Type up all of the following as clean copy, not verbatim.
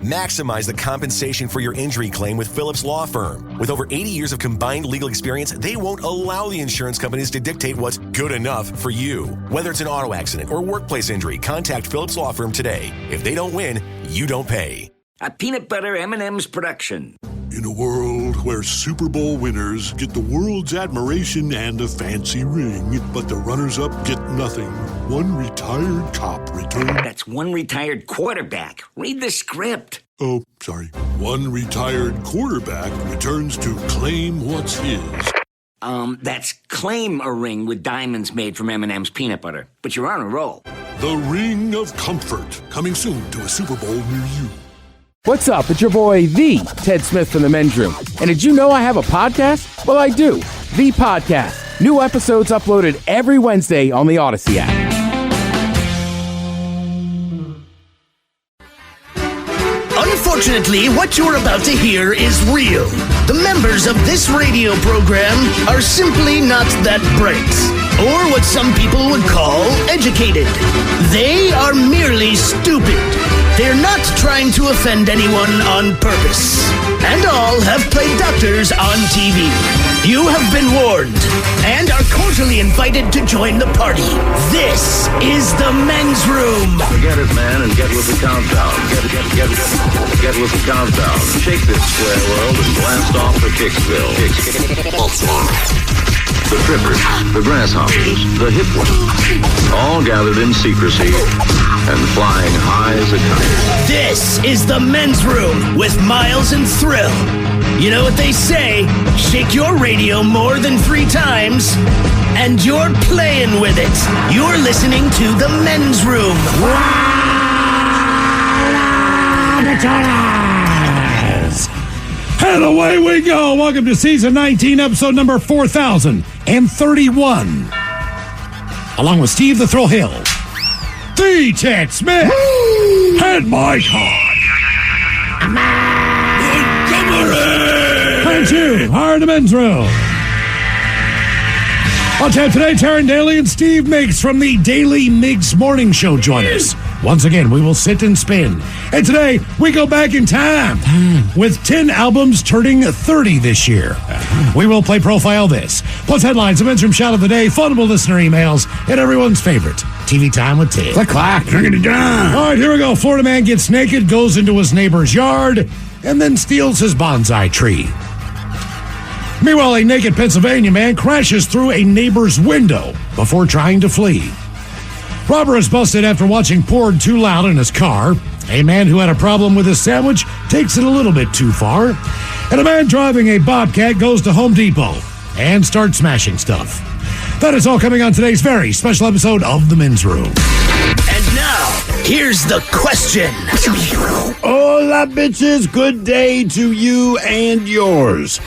Maximize the compensation for your injury claim with Phillips Law Firm. With over 80 years of combined legal experience, they won't allow the insurance companies to dictate what's good enough for you. Whether it's an auto accident or workplace injury, contact Phillips Law Firm today. If they don't win, you don't pay. A peanut butter M&M's production. In a world where Super Bowl winners get the world's admiration and a fancy ring, but the runners-up get nothing, one retired cop returns... That's one retired quarterback. Read the script. Oh, sorry. One retired quarterback returns to claim what's his. That's claim a ring with diamonds made from M&M's peanut butter. But you're on a roll. The Ring of Comfort, coming soon to a Super Bowl near you. What's up? It's your boy, the Ted Smith from the Men's Room. And did you know I have a podcast? Well, I do. The Podcast. New episodes uploaded every Wednesday on the Odyssey app. Unfortunately, what you're about to hear is real. The members of this radio program are simply not that bright, or what some people would call educated. They are merely stupid. They're not trying to offend anyone on purpose. And all have played doctors on TV. You have been warned and are cordially invited to join the party. This is the Men's Room. Forget it, man, and get with the countdown. Get with the countdown. Shake this square world and blast off for Kicksville. The trippers, the grasshoppers, the hip ones, all gathered in secrecy and flying high as a kite. This is the Men's Room with Miles and Thrill. You know what they say, shake your radio more than 3 times, and you're playing with it. You're listening to the Men's Room. And away we go. Welcome to season 19, episode number 4031. Along with Steve the Thrill Hill, the Ted Smith, and Mike Hart. And you are the Men's Room. On tap today, Taryn Daly and Steve Miggs from the Daily Miggs Morning Show join us. Once again, we will sit and spin. And today, we go back in time with 10 albums turning 30 this year. We will play Profile This, plus headlines, a Men's Room shout of the day, funnable listener emails, and everyone's favorite, TV Time with Ted. Click, clack, drinking it down. All right, here we go. Florida man gets naked, goes into his neighbor's yard, and then steals his bonsai tree. Meanwhile, a naked Pennsylvania man crashes through a neighbor's window before trying to flee. Robber is busted after watching porn too loud in his car. A man who had a problem with his sandwich takes it a little bit too far. And a man driving a Bobcat goes to Home Depot and starts smashing stuff. That is all coming on today's very special episode of The Men's Room. And now, here's the question. Hola, bitches. Good day to you and yours.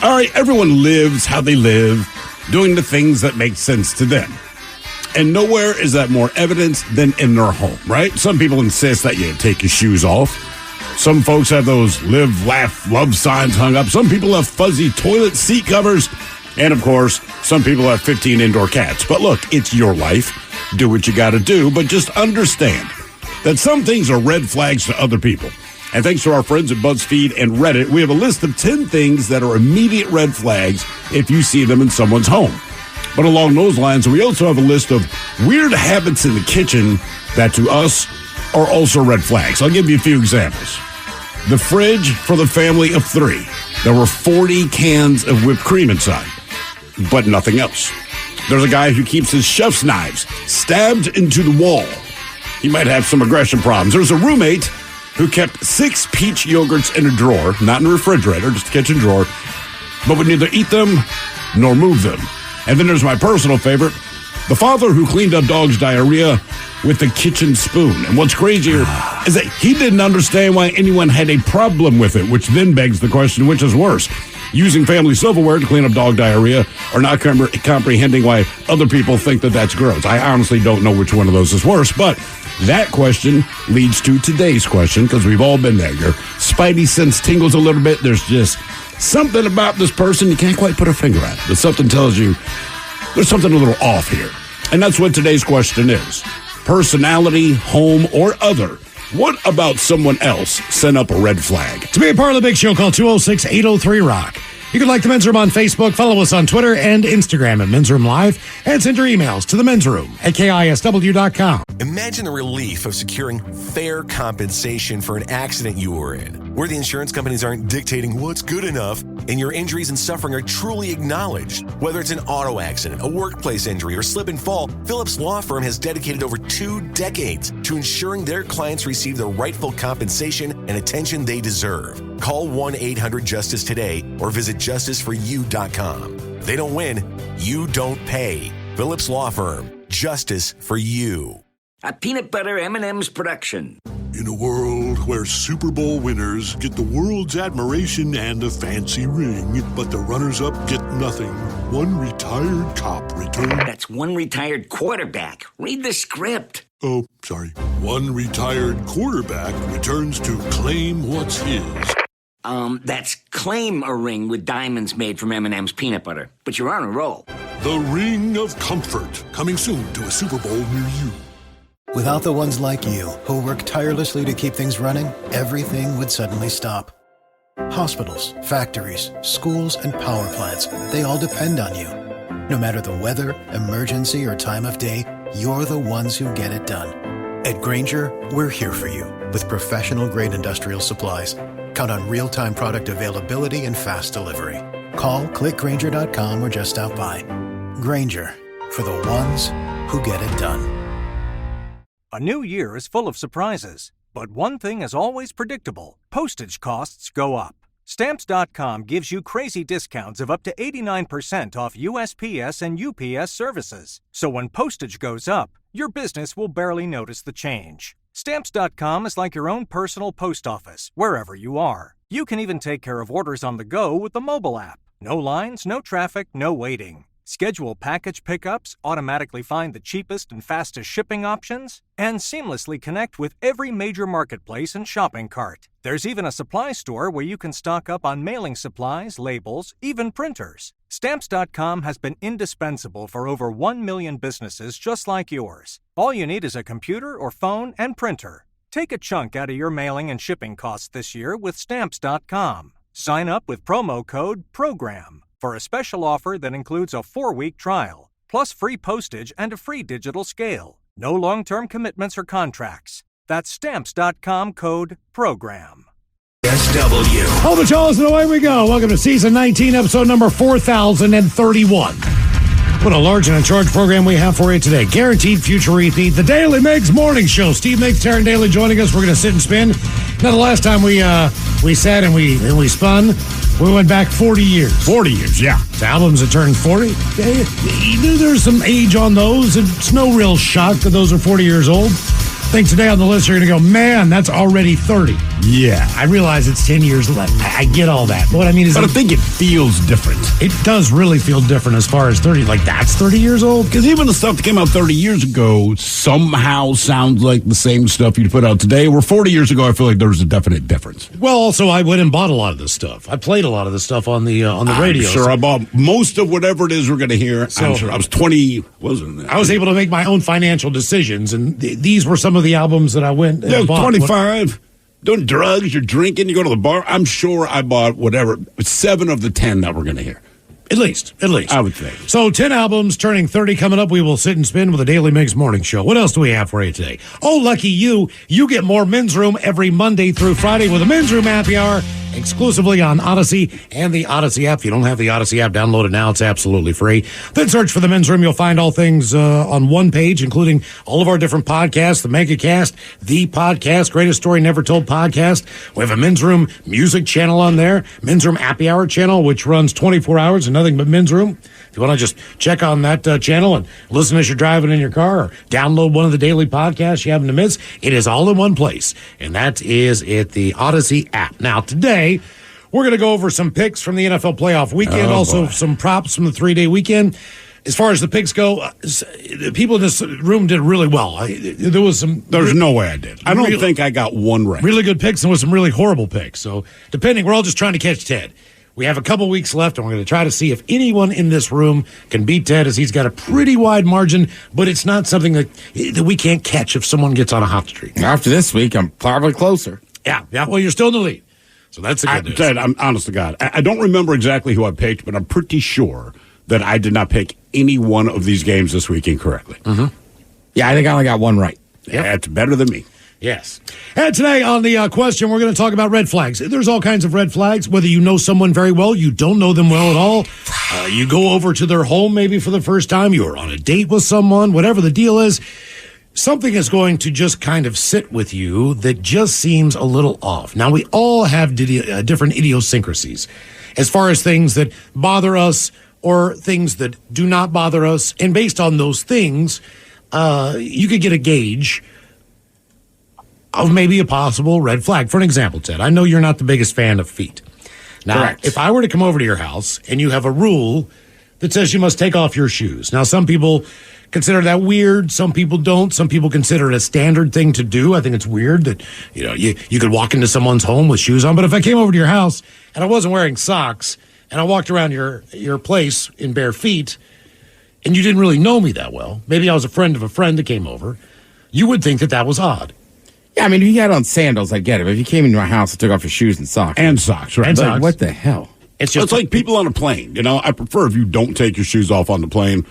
All right, everyone lives how they live, doing the things that make sense to them. And nowhere is that more evident than in their home, right? Some people insist that you take your shoes off. Some folks have those live, laugh, love signs hung up. Some people have fuzzy toilet seat covers. And, of course, some people have 15 indoor cats. But look, it's your life. Do what you got to do. But just understand that some things are red flags to other people. And thanks to our friends at BuzzFeed and Reddit, we have a list of 10 things that are immediate red flags if you see them in someone's home. But along those lines, we also have a list of weird habits in the kitchen that to us are also red flags. I'll give you a few examples. The fridge for the family of 3. There were 40 cans of whipped cream inside, but nothing else. There's a guy who keeps his chef's knives stabbed into the wall. He might have some aggression problems. There's a roommate who kept 6 peach yogurts in a drawer, not in a refrigerator, just a kitchen drawer, but would neither eat them nor move them. And then there's my personal favorite, the father who cleaned up dog's diarrhea with a kitchen spoon. And what's crazier is that he didn't understand why anyone had a problem with it, which then begs the question, which is worse? Using family silverware to clean up dog diarrhea or not comprehending why other people think that that's gross. I honestly don't know which one of those is worse, but that question leads to today's question, because we've all been there. Your spidey sense tingles a little bit. There's just something about this person you can't quite put a finger on, but something tells you there's something a little off here. And that's what today's question is. Personality, home, or other. What about someone else sent up a red flag? To be a part of the big show, call 206-803-ROCK. You can like the Men's Room on Facebook, follow us on Twitter and Instagram at Men's Room Live, and send your emails to the Men's Room at KISW.com. Imagine the relief of securing fair compensation for an accident you were in, where the insurance companies aren't dictating what's good enough, and your injuries and suffering are truly acknowledged. Whether it's an auto accident, a workplace injury, or slip and fall, Phillips Law Firm has dedicated over 2 decades to ensuring their clients receive the rightful compensation and attention they deserve. Call 1-800-JUSTICE today or visit justiceforyou.com. If they don't win, you don't pay. Phillips Law Firm. Justice for you. A peanut butter M&M's production. In a world where Super Bowl winners get the world's admiration and a fancy ring, but the runners-up get nothing, one retired cop returned... That's one retired quarterback. Read the script. Oh, sorry. One retired quarterback returns to claim what's his. That's claim a ring with diamonds made from M&M's peanut butter. But you're on a roll. The Ring of Comfort, coming soon to a Super Bowl near you. Without the ones like you, who work tirelessly to keep things running, everything would suddenly stop. Hospitals, factories, schools, and power plants, they all depend on you. No matter the weather, emergency, or time of day, you're the ones who get it done. At Grainger, we're here for you with professional-grade industrial supplies. Count on real-time product availability and fast delivery. Call, click Grainger.com, or just stop by. Grainger, for the ones who get it done. A new year is full of surprises, but one thing is always predictable. Postage costs go up. Stamps.com gives you crazy discounts of up to 89% off USPS and UPS services. So when postage goes up, your business will barely notice the change. Stamps.com is like your own personal post office, wherever you are. You can even take care of orders on the go with the mobile app. No lines, no traffic, no waiting. Schedule package pickups, automatically find the cheapest and fastest shipping options, and seamlessly connect with every major marketplace and shopping cart. There's even a supply store where you can stock up on mailing supplies, labels, even printers. Stamps.com has been indispensable for over 1 million businesses just like yours. All you need is a computer or phone and printer. Take a chunk out of your mailing and shipping costs this year with Stamps.com. Sign up with promo code PROGRAM for a special offer that includes a 4-week trial, plus free postage and a free digital scale. No long-term commitments or contracts. That's Stamps.com code PROGRAM. KISW. Hold the Charles, and away we go. Welcome to Season 19, Episode number 4031. What a large and in charge program we have for you today. Guaranteed future repeat. The Daily Miggs Morning Show. Steve Miggs, Taryn Daly joining us. We're going to sit and spin. Now, the last time we sat and we spun, we went back 40 years. 40 years, yeah. The albums that turned 40. There's some age on those. It's no real shock that those are 40 years old. I think today on the list you're going to go, man, that's already 30. Yeah. I realize it's 10 years left. I get all that. But what I mean is... But I think it feels different. It does really feel different as far as 30. Like, that's 30 years old? Because even the stuff that came out 30 years ago somehow sounds like the same stuff you'd put out today. Where 40 years ago, I feel like there was a definite difference. Well, also, I went and bought a lot of this stuff. I played a lot of this stuff on the radio. Sure, I bought most of whatever it is we're going to hear. So, I'm sure. I was 20, wasn't it? I was able to make my own financial decisions, and these were some of the albums that I went and bought. 25. Doing drugs, you're drinking, you go to the bar. I'm sure I bought whatever, 7 of the 10 that we're going to hear. At least. I would think. So 10 albums turning 30 coming up. We will sit and spin with the Daily Miggs Morning Show. What else do we have for you today? Oh, lucky you. You get more Men's Room every Monday through Friday with a Men's Room Happy Hour exclusively on Odyssey and the Odyssey app. If you don't have the Odyssey app, download it now. It's absolutely free. Then search for the Men's Room. You'll find all things on one page, including all of our different podcasts, the Megacast, the podcast, Greatest Story Never Told podcast. We have a Men's Room music channel on there, Men's Room Happy Hour channel, which runs 24 hours and nothing but Men's Room. If you want to just check on that channel and listen as you're driving in your car or download one of the daily podcasts you happen to miss, it is all in one place, and that is at the Odyssey app. Now, today, we're going to go over some picks from the NFL playoff weekend, some props from the 3-day weekend. As far as the picks go, people in this room did really well. There's no way I did. I don't think I got one right. Really good picks and with some really horrible picks. So, depending, we're all just trying to catch Ted. We have a couple weeks left, and we're going to try to see if anyone in this room can beat Ted, as he's got a pretty wide margin, but it's not something that we can't catch if someone gets on a hot streak. After this week, I'm probably closer. Yeah, well, you're still in the lead. So that's the good news. Ted, I'm honest to God. I don't remember exactly who I picked, but I'm pretty sure that I did not pick any one of these games this week incorrectly. Mm-hmm. Yeah, I think I only got one right. Yeah, that's better than me. Yes. And today on the question, we're going to talk about red flags. There's all kinds of red flags, whether you know someone very well, you don't know them well at all. You go over to their home maybe for the first time, you're on a date with someone, whatever the deal is. Something is going to just kind of sit with you that just seems a little off. Now, we all have different idiosyncrasies as far as things that bother us or things that do not bother us. And based on those things, you could get a gauge of maybe a possible red flag. For an example, Ted, I know you're not the biggest fan of feet. Now, Correct. If I were to come over to your house and you have a rule that says you must take off your shoes. Now, some people consider that weird. Some people don't. Some people consider it a standard thing to do. I think it's weird that, you could walk into someone's home with shoes on. But if I came over to your house and I wasn't wearing socks and I walked around your place in bare feet and you didn't really know me that well, maybe I was a friend of a friend that came over, you would think that was odd. Yeah, I mean, if you had on sandals, I get it. But if you came into my house and took off your shoes and socks. And socks, right? And Like, socks. what the hell? It's like people on a plane. I prefer if you don't take your shoes off on the plane.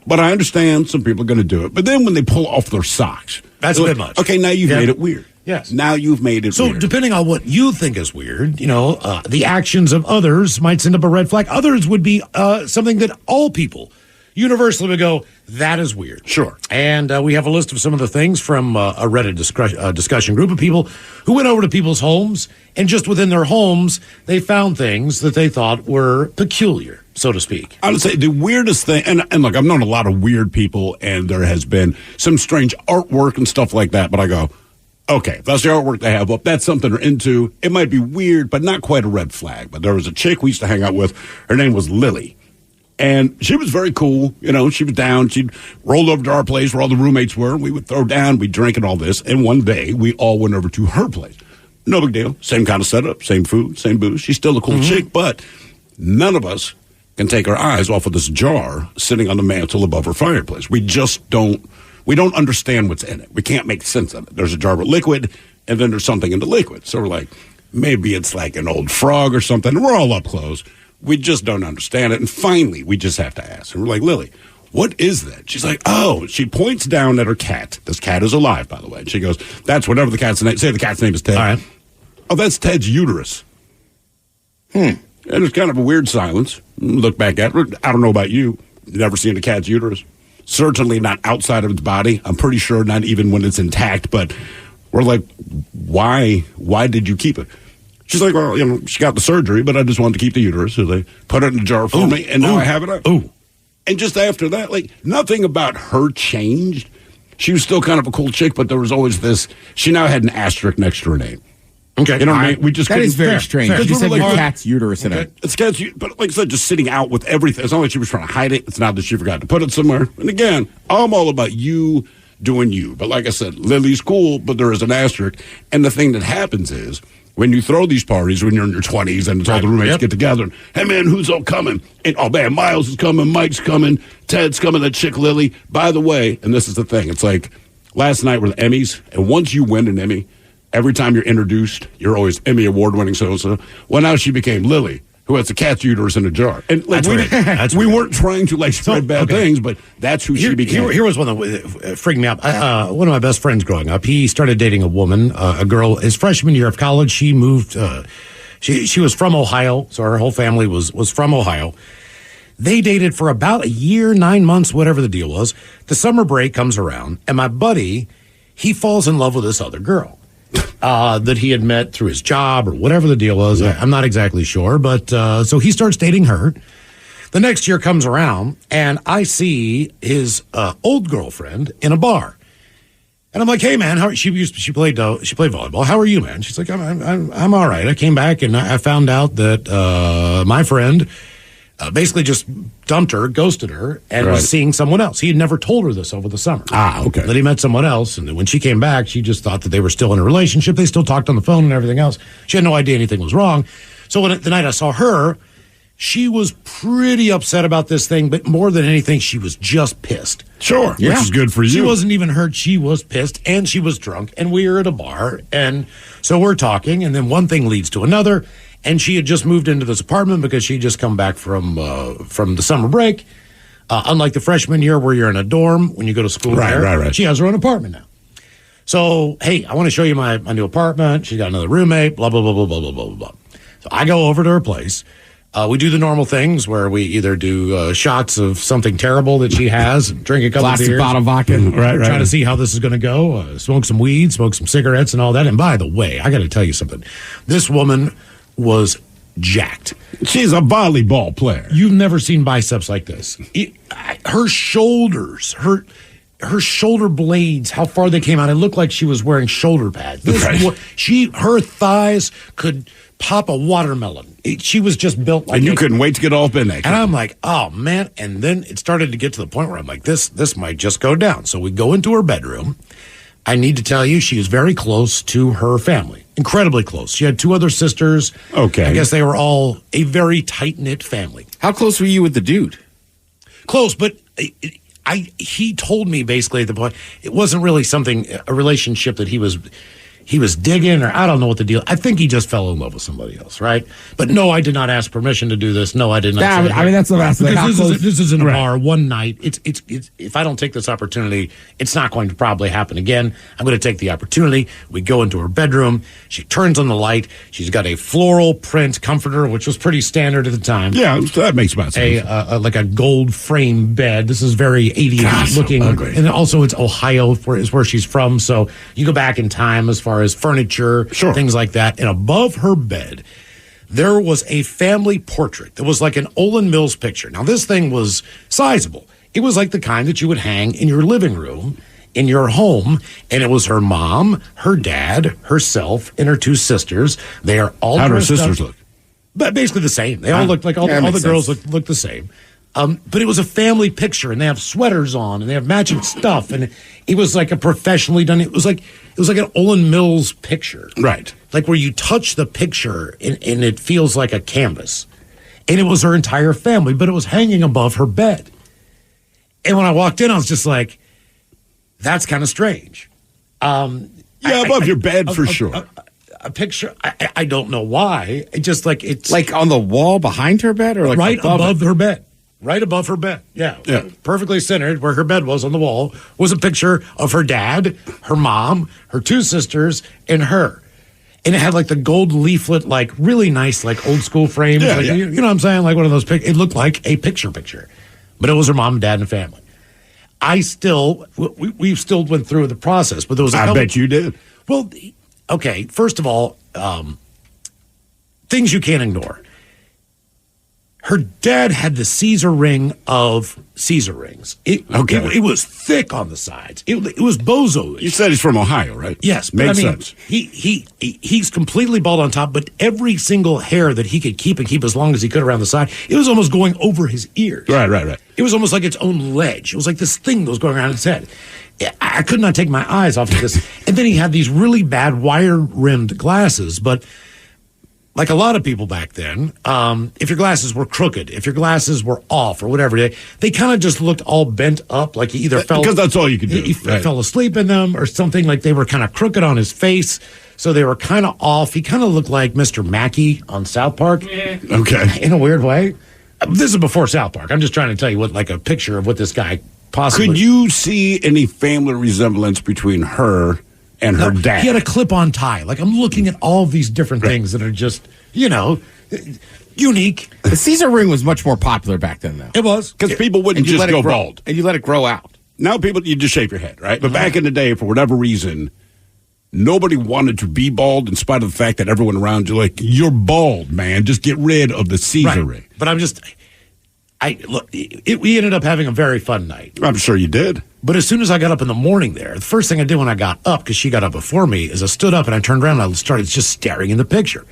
But I understand some people are going to do it. But then when they pull off their socks. That's a bit much. Okay, now you've made it weird. Yes. Now you've made it weird. So depending on what you think is weird, the actions of others might send up a red flag. Others would be something that all people universally would go, that is weird. Sure. And we have a list of some of the things from a Reddit discussion group of people who went over to people's homes, and just within their homes, they found things that they thought were peculiar, so to speak. I would say the weirdest thing, and look, I've known a lot of weird people, and there has been some strange artwork and stuff like that, but I go, okay, if that's the artwork they have up, that's something they're into. It might be weird, but not quite a red flag. But there was a chick we used to hang out with. Her name was Lily. And she was very cool. She was down. She'd roll over to our place where all the roommates were. We would throw down. We'd drink and all this. And one day, we all went over to her place. No big deal. Same kind of setup, same food, same booze. She's still a cool chick, but none of us can take our eyes off of this jar sitting on the mantle above her fireplace. We just don't understand what's in it. We can't make sense of it. There's a jar with liquid, and then there's something in the liquid. So we're like, maybe it's like an old frog or something. We're all up close. We just don't understand it. And finally, we just have to ask. And we're like, Lily, what is that? She's like, oh, she points down at her cat. This cat is alive, by the way. And she goes, that's whatever the cat's name. Say the cat's name is Ted. All right. Oh, that's Ted's uterus. And it's kind of a weird silence. Look back at it. I don't know about you. Never seen a cat's uterus. Certainly not outside of its body. I'm pretty sure not even when it's intact. But we're like, why did you keep it? She's like, well, she got the surgery, but I just wanted to keep the uterus. So they put it in a jar for me, and now I have it out. And just after that, nothing about her changed. She was still kind of a cool chick, but there was always this. She now had an asterisk next to her name. Okay. You know what I mean? We just that couldn't. is very strange. You said your cat's uterus in it. It's cat's, but like I said, just sitting out with everything. It's not like she was trying to hide it. It's not that she forgot to put it somewhere. And again, I'm all about you doing you. But like I said, Lily's cool, but there is an asterisk. And the thing that happens is, when you throw these parties when you're in your 20s and it's all the roommates get together, and, hey, man, who's all coming? And, oh, man, Miles is coming, Mike's coming, Ted's coming, that chick Lily. By the way, and this is the thing, it's like last night were the Emmys, and once you win an Emmy, every time you're introduced, you're always Emmy award-winning so-and-so. Well, now she became Lily, who has a cat's uterus in a jar. And we weren't trying to spread bad things, but that's who she became. Here was one that freaked me out. One of my best friends growing up, he started dating a woman, a girl, his freshman year of college. She moved, she was from Ohio, so her whole family was from Ohio. They dated for about a year, 9 months, whatever the deal was. The summer break comes around, and my buddy, he falls in love with this other girl. That he had met through his job or whatever the deal was. Yeah. I'm not exactly sure, but so he starts dating her. The next year comes around, and I see his old girlfriend in a bar, and I'm like, "Hey, man, she played volleyball. How are you, man?" She's like, "I'm all right." I came back and I found out that my friend basically just dumped her, ghosted her, and was seeing someone else. He had never told her this over the summer. Okay. That he met someone else, and then when she came back, she just thought that they were still in a relationship. They still talked on the phone and everything else. She had no idea anything was wrong. So the night I saw her, She was pretty upset about this thing, but more than anything, she was just pissed. Sure, which is good for you. She wasn't even hurt. She was pissed, and she was drunk, and we were at a bar, and so we're talking, and then one thing leads to another, and she had just moved into this apartment because she had just come back from the summer break. Unlike the freshman year where you're in a dorm when you go to school Right. she has her own apartment now. So, hey, I want to show you my new apartment. She's got another roommate, blah, blah, blah, blah, blah, blah, blah, blah. So I go over to her place. We do the normal things where we either do shots of something terrible that she has, drink a couple of beers. Bottle of vodka. Right. Try to see how this is going to go. Smoke some weed, smoke some cigarettes and all that. And by the way, I got to tell you something. This woman was jacked. She's a volleyball player. You've never seen biceps like this. Her shoulders, her shoulder blades, how far they came out. It looked like she was wearing shoulder pads. Her thighs could pop a watermelon. She was just built like. And you couldn't wait to get off in there. And I'm like, oh man. And then it started to get to the point where I'm like, this might just go down. So we go into her bedroom. I need to tell you, she is very close to her family. Incredibly close. She had 2 other sisters. Okay. I guess they were all a very tight-knit family. How close were you with the dude? Close, but he told me basically at the point, it wasn't really a relationship that he was digging, or I don't know what the deal. I think he just fell in love with somebody else, right? But no, I did not ask permission to do this. No, I did not. I mean, that's the last thing. This is in a bar one night. It's if I don't take this opportunity, it's not going to probably happen again. I'm going to take the opportunity. We go into her bedroom. She turns on the light. She's got a floral print comforter, which was pretty standard at the time. Yeah, that makes about sense. Like a gold frame bed. This is very 80s looking. So and also it's Ohio, is where she's from. So you go back in time as far as furniture, things like that. And above her bed, there was a family portrait that was like an Olin Mills picture. Now, this thing was sizable. It was like the kind that you would hang in your living room, in your home, and it was her mom, her dad, herself, and her 2 sisters. They are all How do her dressed sisters up, look? But basically the same. They all looked like all the girls look the same. But it was a family picture, and they have sweaters on, and they have matching stuff, and it was like a professionally done. It was like an Olin Mills picture, right? Like where you touch the picture, and it feels like a canvas. And it was her entire family, but it was hanging above her bed. And when I walked in, I was just like, "That's kind of strange." Above your bed for sure. A picture. I don't know why. It just it's like on the wall behind her bed, or like right above her bed. Right above her bed. Yeah. Perfectly centered where her bed was on the wall was a picture of her dad, her mom, her 2 sisters, and her. And it had like the gold leaflet, like really nice, like old school frames. Yeah, You know what I'm saying? Like one of those pictures. It looked like a picture. But it was her mom and dad and family. We still went through the process, but there was I bet you did. Well, okay. First of all, things you can't ignore. Her dad had the Caesar ring of Caesar rings. It was thick on the sides. It was bozo. You said he's from Ohio, right? Yes. Makes sense. He's completely bald on top, but every single hair that he could keep as long as he could around the side, it was almost going over his ears. Right. It was almost like its own ledge. It was like this thing that was going around his head. I could not take my eyes off of this. And then he had these really bad wire-rimmed glasses, but like a lot of people back then, if your glasses were crooked, if your glasses were off or whatever, they kind of just looked all bent up, like he either fell... Because that's all you could do. He fell asleep in them or something, like they were kind of crooked on his face, so they were kind of off. He kind of looked like Mr. Mackey on South Park. Okay. In a weird way. This is before South Park. I'm just trying to tell you what, like a picture of what this guy possibly... Could you see any family resemblance between her and her dad? He had a clip-on tie. Like, I'm looking at all of these different things that are just... unique. The Caesar ring was much more popular back then, though. It was. Because people wouldn't just go bald. And you let it grow out. Now you just shave your head, right? But back in the day, for whatever reason, nobody wanted to be bald in spite of the fact that everyone around you like, you're bald, man. Just get rid of the Caesar ring. But we ended up having a very fun night. I'm sure you did. But as soon as I got up in the morning there, the first thing I did when I got up, because she got up before me, is I stood up and I turned around and I started just staring in the picture.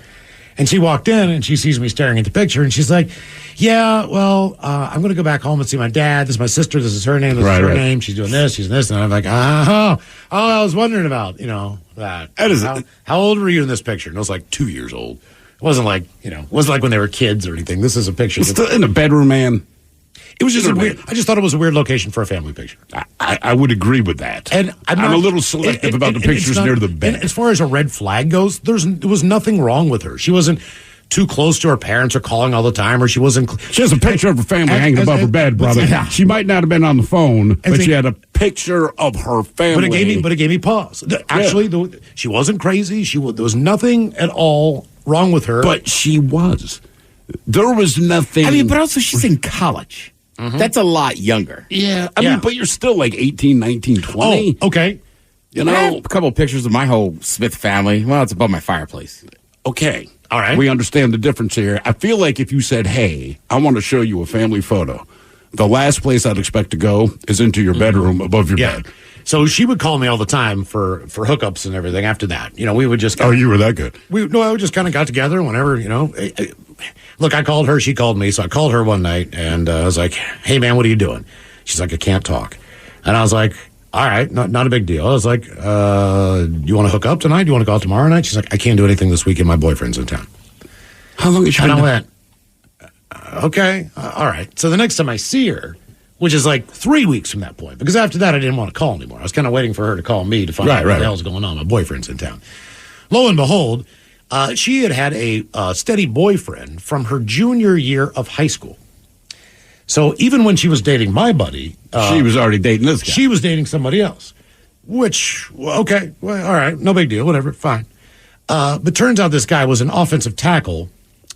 And she walked in and she sees me staring at the picture and she's like, yeah, well, I'm going to go back home and see my dad. This is my sister. This is her name. This is her name. She's doing this. She's doing this. And I'm like, I was wondering about, that. How old were you in this picture? And I was like 2 years old. It wasn't like, when they were kids or anything. This is a picture. It's still in the bedroom, man. It was just weird. I just thought it was a weird location for a family picture. I would agree with that. And I'm a little selective about the pictures near the bed. As far as a red flag goes, there was nothing wrong with her. She wasn't too close to her parents or calling all the time, or she wasn't. She has a picture of her family hanging above her bed, brother. She might not have been on the phone, but she had a picture of her family. But it gave me pause. Actually, she wasn't crazy. There was nothing at all wrong with her. But she was. There was nothing. I mean, but also she's in college. Mm-hmm. That's a lot younger. Yeah. I mean, but you're still like 18, 19, 20. Oh, okay. I have a couple of pictures of my whole Smith family. Well, it's above my fireplace. Okay. All right. We understand the difference here. I feel like if you said, hey, I want to show you a family photo, the last place I'd expect to go is into your bedroom above your bed. So she would call me all the time for hookups and everything after that. We would just... you were that good. I just kind of got together whenever, Look, I called her, she called me. So I called her one night, and I was like, hey, man, what are you doing? She's like, I can't talk. And I was like, all right, not a big deal. I was like, you want to hook up tonight? Do you want to go out tomorrow night? She's like, I can't do anything this weekend. My boyfriend's in town. How long has she been? And I went, okay, all right. So the next time I see her, which is like 3 weeks from that point, because after that I didn't want to call anymore. I was kind of waiting for her to call me to find out what the hell's going on. My boyfriend's in town. Lo and behold, she had a steady boyfriend from her junior year of high school. So even when she was dating my buddy... she was already dating this guy. She was dating somebody else. Which, okay, well, all right, no big deal, whatever, fine. But turns out this guy was an offensive tackle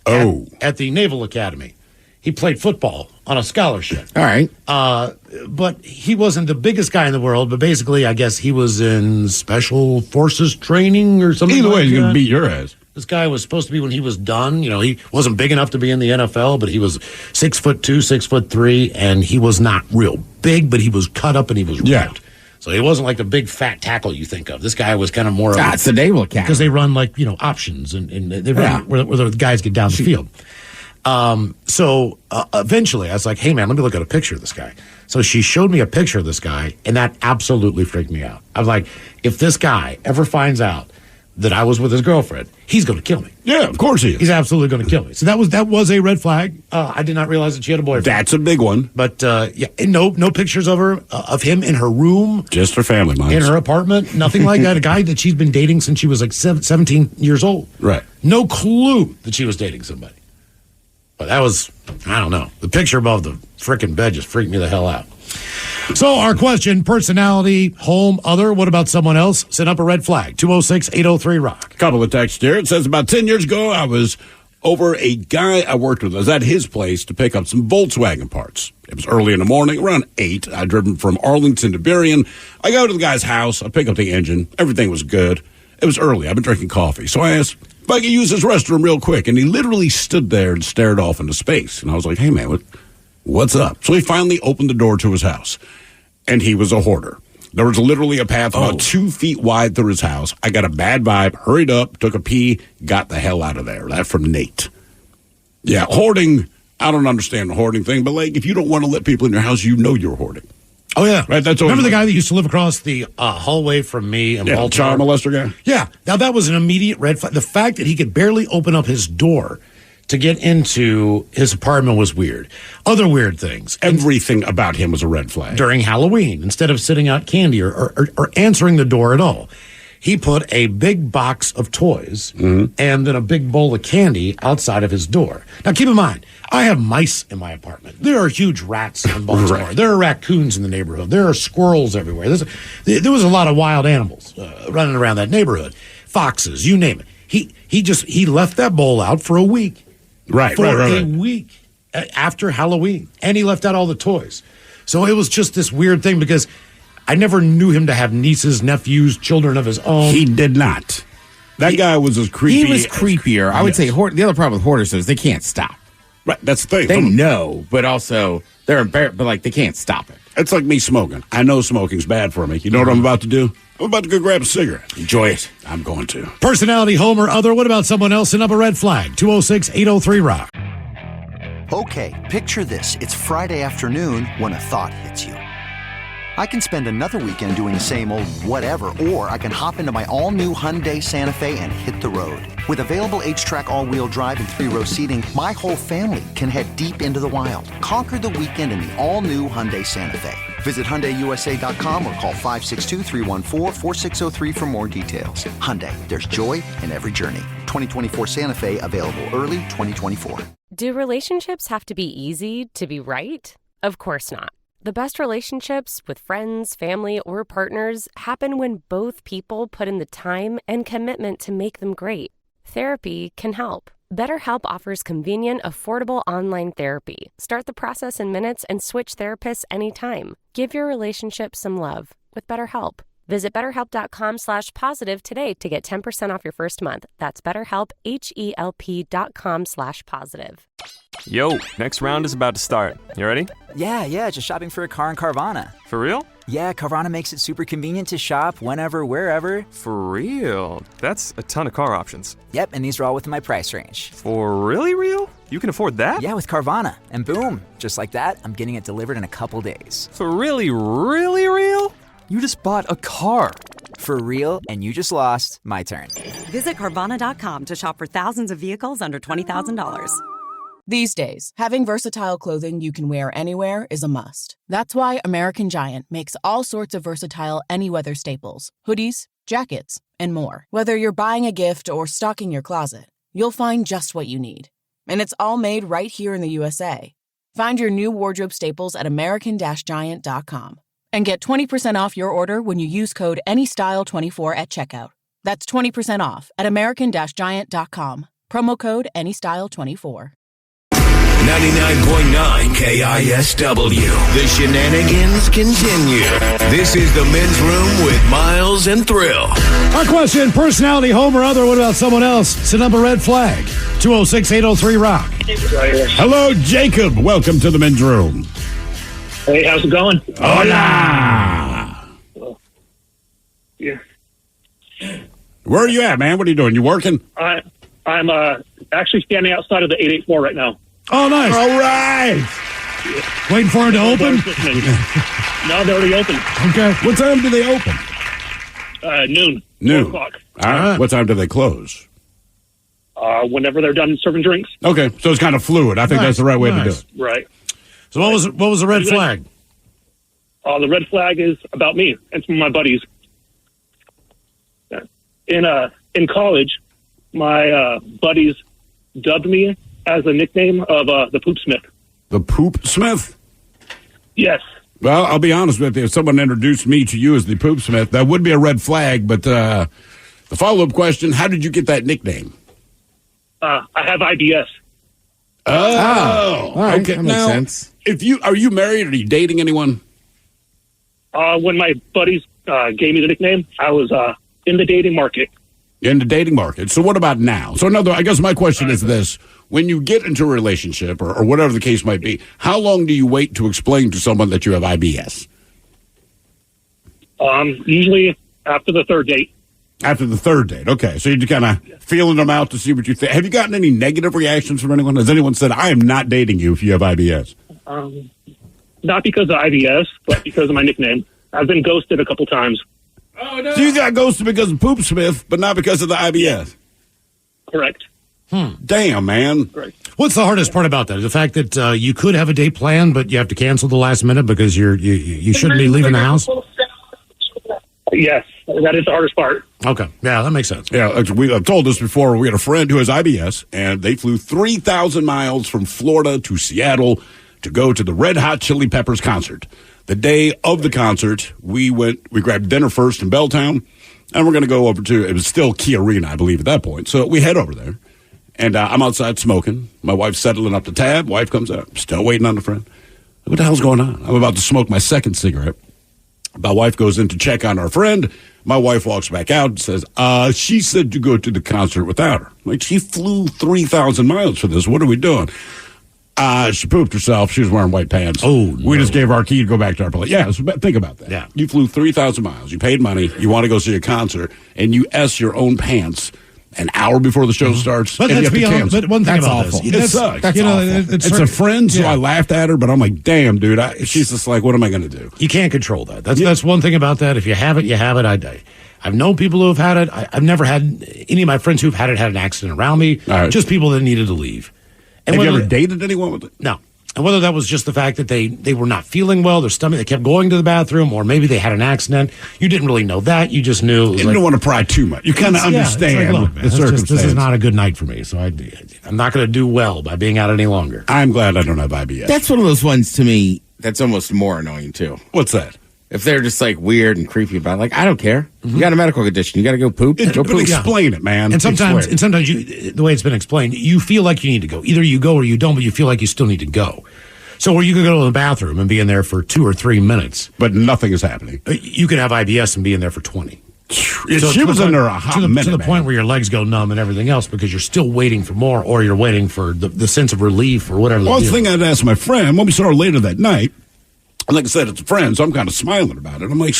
at the Naval Academy. He played football on a scholarship. All right. But he wasn't the biggest guy in the world, but basically, I guess he was in Special Forces training or something. Either way, he's going to beat your ass. This guy was supposed to be, when he was done, he wasn't big enough to be in the NFL, but he was 6'2", 6'3", and he was not real big, but he was cut up and he was ripped. So he wasn't like the big fat tackle you think of. This guy was kind of more. It's the Naval Academy because they run like options and they run where the guys get down the field. So eventually I was like, hey man, let me look at a picture of this guy. So she showed me a picture of this guy, and that absolutely freaked me out. I was like, if this guy ever finds out that I was with his girlfriend, he's going to kill me. Yeah, of course he is. He's absolutely going to kill me. So that was a red flag. I did not realize that she had a boyfriend. That's a big one. But no pictures of her, of him in her room. Just her family, in her apartment. Nothing like that. A guy that she's been dating since she was like 17 years old. Right. No clue that she was dating somebody. But that was, I don't know. The picture above the frickin' bed just freaked me the hell out. So our question, personality, home, other, what about someone else? Send up a red flag, 206-803-ROCK. Couple of texts here. It says, about 10 years ago, I was over a guy I worked with. I was at his place to pick up some Volkswagen parts. It was early in the morning, around 8. I'd driven from Arlington to Berrien. I go to the guy's house. I pick up the engine. Everything was good. It was early. I've been drinking coffee. So I asked if I could use his restroom real quick. And he literally stood there and stared off into space. And I was like, hey, man, what's up? So he finally opened the door to his house. And he was a hoarder. There was literally a path about 2 feet wide through his house. I got a bad vibe, hurried up, took a pee, got the hell out of there. That from Nate. Yeah, hoarding, I don't understand the hoarding thing, but like if you don't want to let people in your house, you're hoarding. Oh, yeah. Right. That's remember the guy that used to live across the hallway from me in Baltimore? Child molester guy? Yeah. Now, that was an immediate red flag. The fact that he could barely open up his door to get into his apartment was weird. Other weird things. Everything about him was a red flag. During Halloween, instead of sitting out candy or answering the door at all, he put a big box of toys and then a big bowl of candy outside of his door. Now, keep in mind, I have mice in my apartment. There are huge rats in Baltimore. Right. There are raccoons in the neighborhood. There are squirrels everywhere. There was a lot of wild animals running around that neighborhood. Foxes, you name it. He left that bowl out for a week. Right. For a week after Halloween. And he left out all the toys. So it was just this weird thing because I never knew him to have nieces, nephews, children of his own. He did not. That guy was as creepy. He was creepier. I would say the other problem with hoarders is they can't stop. Right, that's the thing. They know, but also they're embarrassed, but like they can't stop it. It's like me smoking. I know smoking's bad for me. You know what I'm about to do? I'm about to go grab a cigarette. Enjoy it. I'm going to. Personality, home, or other. What about someone else? Send up a red flag. 206-803-ROCK. Okay, picture this. It's Friday afternoon when a thought hits you. I can spend another weekend doing the same old whatever, or I can hop into my all-new Hyundai Santa Fe and hit the road. With available H-Track all-wheel drive and 3-row seating, my whole family can head deep into the wild. Conquer the weekend in the all-new Hyundai Santa Fe. Visit HyundaiUSA.com or call 562-314-4603 for more details. Hyundai, there's joy in every journey. 2024 Santa Fe, available early 2024. Do relationships have to be easy to be right? Of course not. The best relationships with friends, family, or partners happen when both people put in the time and commitment to make them great. Therapy can help. BetterHelp offers convenient, affordable online therapy. Start the process in minutes and switch therapists anytime. Give your relationship some love with BetterHelp. Visit BetterHelp.com/positive today to get 10% off your first month. That's BetterHelp, HELP.com/positive. Yo, next round is about to start. You ready? Yeah, just shopping for a car in Carvana. For real? Yeah, Carvana makes it super convenient to shop whenever, wherever. For real? That's a ton of car options. Yep, and these are all within my price range. For really real? You can afford that? Yeah, with Carvana. And boom, just like that, I'm getting it delivered in a couple days. For really, really real? You just bought a car. For real, and you just lost my turn. Visit Carvana.com to shop for thousands of vehicles under $20,000. These days, having versatile clothing you can wear anywhere is a must. That's why American Giant makes all sorts of versatile any-weather staples, hoodies, jackets, and more. Whether you're buying a gift or stocking your closet, you'll find just what you need. And it's all made right here in the USA. Find your new wardrobe staples at American-Giant.com. And get 20% off your order when you use code ANYSTYLE24 at checkout. That's 20% off at American-Giant.com. Promo code ANYSTYLE24. 99.9 KISW. The shenanigans continue. This is the Men's Room with Miles and Thrill. Our question, personality, home or other, what about someone else? Set up a red flag. 206-803-ROCK. Hello, Jacob. Welcome to the Men's Room. Hey, how's it going? Hola. Yeah. Where are you at, man? What are you doing? You working? I'm actually standing outside of the 884 right now. Oh, nice. All right. Yeah. Waiting for it to open? No, they're already open. Okay. What time do they open? Noon. 4 o'clock. All right. What time do they close? Whenever they're done serving drinks. Okay. So it's kind of fluid. I think that's the right way to do it. Right. So what was the red flag? The red flag is about me and some of my buddies. In college, my buddies dubbed me as a nickname of the Poop Smith. The Poop Smith? Yes. Well, I'll be honest with you. If someone introduced me to you as the Poop Smith, that would be a red flag. But the follow-up question, how did you get that nickname? I have IBS. Oh. All right. Okay. That makes sense. Are you married or are you dating anyone? When my buddies gave me the nickname, I was in the dating market. In the dating market. So what about now? So I guess my question is this. When you get into a relationship or whatever the case might be, how long do you wait to explain to someone that you have IBS? Usually after the third date. After the third date. Okay. So you're kind of feeling them out to see what you think. Have you gotten any negative reactions from anyone? Has anyone said, I am not dating you if you have IBS? Not because of IBS, but because of my nickname. I've been ghosted a couple times. Oh, no. So you got ghosted because of Poop Smith, but not because of the IBS? Correct. Damn, man. Right. What's the hardest part about that? The fact that you could have a date planned, but you have to cancel the last minute because you shouldn't be leaving the house? Yes, that is the hardest part. Okay. Yeah, that makes sense. Yeah, I've told this before. We had a friend who has IBS, and they flew 3,000 miles from Florida to Seattle to go to the Red Hot Chili Peppers concert. The day of the concert, we grabbed dinner first in Belltown, and we're going to go over to, it was still Key Arena, I believe, at that point. So we head over there, and I'm outside smoking. My wife's settling up the tab. Wife comes out, still waiting on the friend. What the hell's going on? I'm about to smoke my second cigarette. My wife goes in to check on our friend. My wife walks back out and says, she said to go to the concert without her. Like, she flew 3,000 miles for this. What are we doing? She pooped herself. She was wearing white pants. Oh, no. We just gave her our key to go back to our place. Yeah, so think about that. Yeah. You flew 3,000 miles. You paid money. You want to go see a concert, and you S your own pants an hour before the show starts. But and let's you have be to honest. cancel. But one thing That's about awful. this, It sucks. That's awful. It's a friend, so yeah. I laughed at her, but I'm like, damn, dude. She's just like, what am I going to do? You can't control that. That's one thing about that. If you have it, you have it. I've known people who have had it. I've never had any of my friends who've had an accident around me. Right. Just people that needed to leave. And have you whether- ever dated anyone with it? No. And whether that was just the fact that they were not feeling well, their stomach, they kept going to the bathroom, or maybe they had an accident. You didn't really know that. You just knew. It was You don't want to pry too much. You kind of understand look, man, the circumstances. this is not a good night for me, so I'm not going to do well by being out any longer. I'm glad I don't have IBS. That's one of those ones to me that's almost more annoying, too. What's that? If they're just like weird and creepy about it, like, I don't care. You got a medical condition. You got to go poop. Go poop. Explain it, man. And sometimes Explain. you, the way it's been explained, you feel like you need to go. Either you go or you don't, but you feel like you still need to go. So where you could go to the bathroom and be in there for 2 or 3 minutes. But nothing is happening. You could have IBS and be in there for 20. She was in there a hot minute, to the man. point where your legs go numb and everything else because you're still waiting for more, or you're waiting for the sense of relief or whatever. One thing I'd ask my friend when we saw her later that night, and like I said, it's a friend, so I'm kind of smiling about it. I'm like,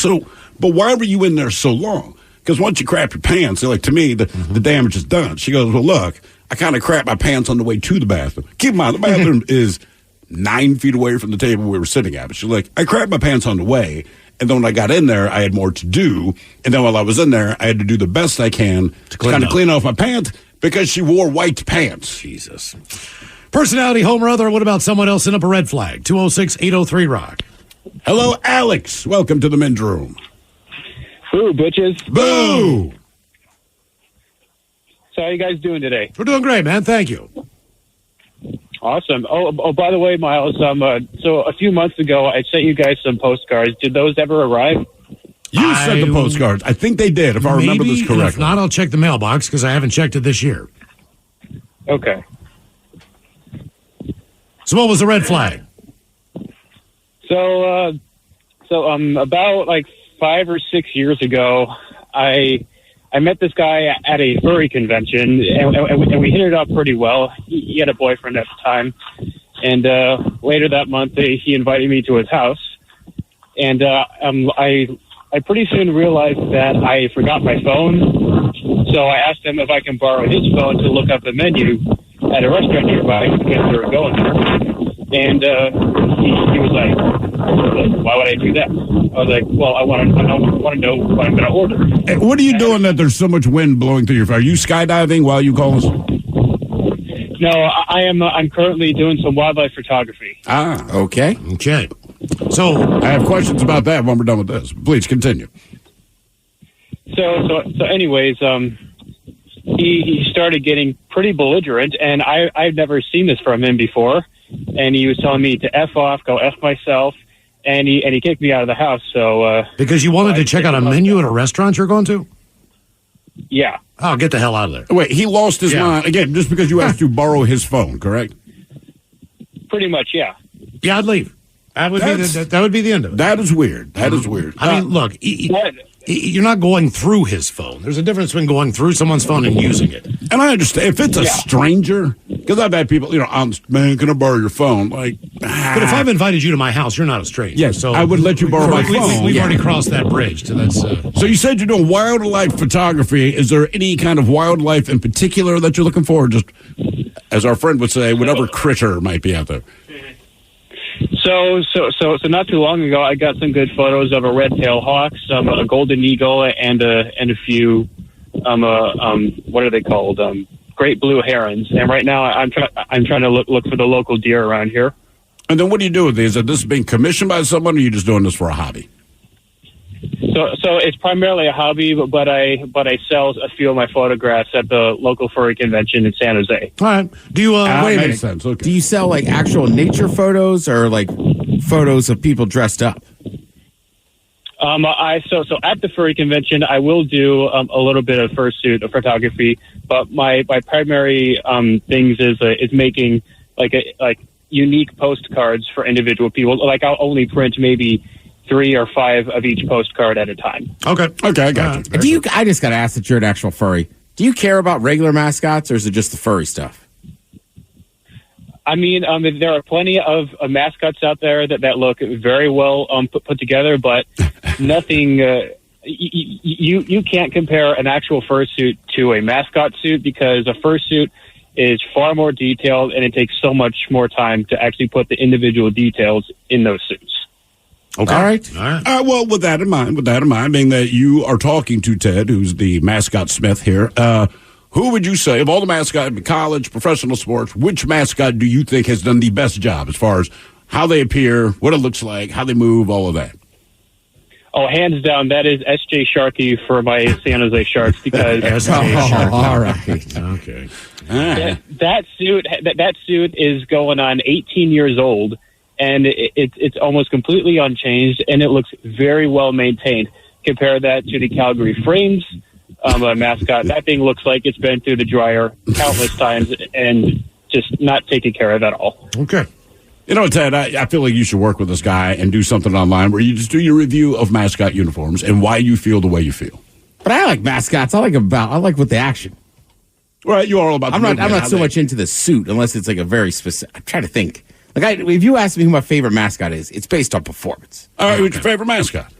but why were you in there so long? Because once you crap your pants, like to me, the damage is done. She goes, well, look, I kind of crap my pants on the way to the bathroom. Keep in mind, the bathroom is 9 feet away from the table we were sitting at. But she's like, I crapped my pants on the way, and then when I got in there, I had more to do. And then while I was in there, I had to do the best I can to kind of clean off my pants because she wore white pants. Jesus. Personality, home or other, what about someone else in up a red flag? 206-803-ROCK. Hello, Alex. Welcome to the men's room. Boo, bitches. Boo! So how you guys doing today? We're doing great, man. Thank you. Awesome. Oh, by the way, Miles, so a few months ago, I sent you guys some postcards. Did those ever arrive? You sent the postcards. I think they did, if I remember this and correctly. If not, I'll check the mailbox because I haven't checked it this year. Okay. So what was the red flag? So about like 5 or 6 years ago, I met this guy at a furry convention, and we hit it off pretty well. He had a boyfriend at the time, and later that month he invited me to his house, and I pretty soon realized that I forgot my phone, so I asked him if I can borrow his phone to look up the menu at a restaurant nearby because we were going there. And he was like, "Why would I do that?" I was like, "Well, I want to know what I'm going to order." Hey, what are you doing that there's so much wind blowing through your face? Are you skydiving while you call us? No, I am. I'm currently doing some wildlife photography. Ah, okay. So I have questions about that when we're done with this. Please continue. So anyways, he started getting pretty belligerent, and I've never seen this from him before. And he was telling me to F off, go F myself, and he kicked me out of the house. So because you wanted to check out a menu at a restaurant you're going to? Yeah. Oh, get the hell out of there. Wait, he lost his mind again just because you asked to borrow his phone, correct? Pretty much, yeah. Yeah, I'd leave. That would be the end of it. That is weird. That is weird. I mean, look, you're not going through his phone. There's a difference between going through someone's phone and using it. And I understand if it's a stranger, because I've had people, man, can I borrow your phone? Like, But if I've invited you to my house, you're not a stranger. Yes, so I would let you borrow my phone. We've already crossed that bridge. So that's. So you said you're doing wildlife photography. Is there any kind of wildlife in particular that you're looking for? Or just, as our friend would say, whatever critter might be out there. So not too long ago, I got some good photos of a red-tailed hawk, a golden eagle, and a few, what are they called? Great blue herons. And right now, I'm trying to look for the local deer around here. And then what do you do with these? Is this being commissioned by someone, or are you just doing this for a hobby? So it's primarily a hobby, but I sell a few of my photographs at the local furry convention in San Jose. All right. Do you wait a minute? Sense. Okay. Do you sell like actual nature photos or like photos of people dressed up? So at the furry convention, I will do a little bit of fursuit photography, but my primary things is making like unique postcards for individual people. Like I'll only print maybe 3 or 5 of each postcard at a time. Okay, I got you. I just got to ask that you're an actual furry. Do you care about regular mascots, or is it just the furry stuff? I mean, there are plenty of mascots out there that look very well put together, but nothing you can't compare an actual fursuit to a mascot suit because a fursuit is far more detailed and it takes so much more time to actually put the individual details in those suits. Okay. All right. Well, with that in mind, being that you are talking to Ted, who's the mascot Smith here, who would you say, of all the mascots, college, professional sports, which mascot do you think has done the best job as far as how they appear, what it looks like, how they move, all of that? Oh, hands down, that is S.J. Sharkey for my San Jose Sharks because all right. Okay. That suit is going on 18 years old, and it's almost completely unchanged, and it looks very well maintained. Compare that to the Calgary Flames mascot. That thing looks like it's been through the dryer countless times and just not taken care of at all. Okay. You know, Ted, I feel like you should work with this guy and do something online where you just do your review of mascot uniforms and why you feel the way you feel. But I like mascots. I like with the action. Right, you're all about. I'm not so much into the suit unless it's like a very specific. I'm trying to think. If you ask me who my favorite mascot is, it's based on performance. All right, who's your favorite mascot?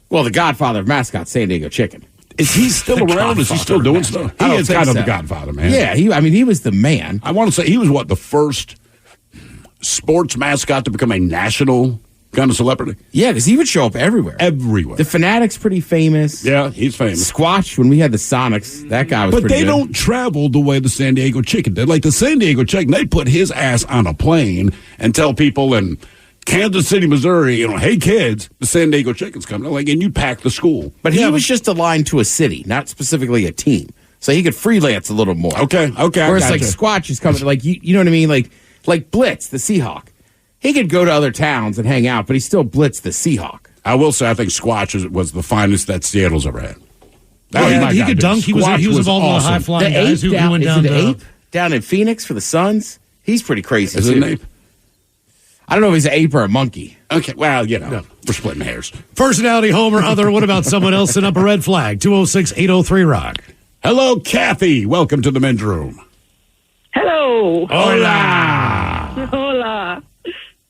Well, the godfather of mascots, San Diego Chicken. Is he still around? Is he still doing stuff? He is kind of the godfather, man. Yeah, he was the man. I want to say he was the first sports mascot to become a national kind of celebrity. Yeah, because he would show up everywhere. Everywhere. The Fanatic's pretty famous. Yeah, he's famous. Squatch, when we had the Sonics, that guy was pretty good. But they don't travel the way the San Diego Chicken did. Like the San Diego Chicken, they put his ass on a plane and tell people in Kansas City, Missouri, hey, kids, the San Diego Chicken's coming. And you pack the school. But he was just aligned to a city, not specifically a team. So he could freelance a little more. Okay. Whereas Squatch is coming, you know what I mean? Like Blitz, the Seahawk. He could go to other towns and hang out, but he still blitzed the Seahawk. I will say I think Squatch was the finest that Seattle's ever had. He could dunk. He was involved in the high-flying guys who went down to... Ape down in Phoenix for the Suns. He's pretty crazy. Is it an ape? I don't know if he's an ape or a monkey. Okay, well, we're splitting hairs. Personality, home, or other. What about someone else send up a red flag? 206-803-ROCK. Hello, Kathy. Welcome to the men's room. Hello. Hola. Hola.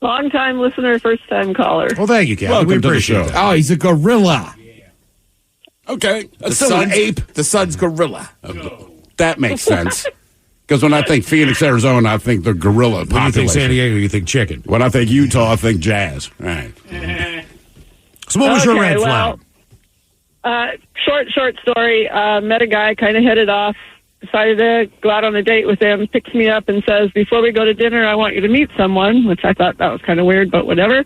Long-time listener, first-time caller. Well, thank you, Kathy. Welcome to the show. Oh, he's a gorilla. Okay. The sun's ape. The sun's gorilla. That makes sense. Because when I think Phoenix, Arizona, I think the gorilla population. When you think San Diego, you think chicken. When I think Utah, I think jazz. All right. So what was your red flag? Short story. Met a guy, kind of headed off, decided to go out on a date with him, picks me up and says, before we go to dinner, I want you to meet someone, which I thought that was kind of weird, but whatever.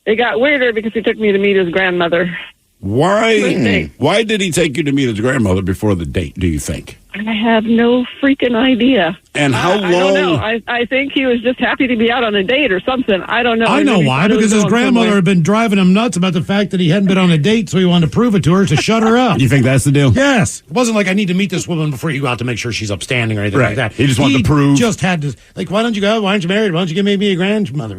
It got weirder because he took me to meet his grandmother. Why? Why did he take you to meet his grandmother before the date, do you think? I have no freaking idea. And how long? I don't know. I think he was just happy to be out on a date or something. I don't know. I know why. Because his grandmother had been driving him nuts about the fact that he hadn't been on a date, so he wanted to prove it to her to shut her up. You think that's the deal? Yes. It wasn't like I need to meet this woman before you go out to make sure she's upstanding or anything like that. He just wanted to prove. Just had to, why don't you go? Why aren't you married? Why don't you give me a grandmother?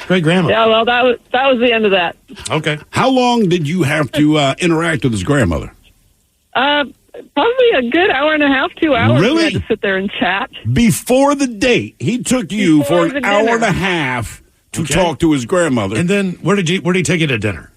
Great grandmother. Yeah, well, that was the end of that. Okay. How long did you have to interact with his grandmother? Probably a good hour and a half, 2 hours. Really? We had to sit there and chat. Before the date, he took you for an hour and a half to talk to his grandmother. And then where did he take you to dinner?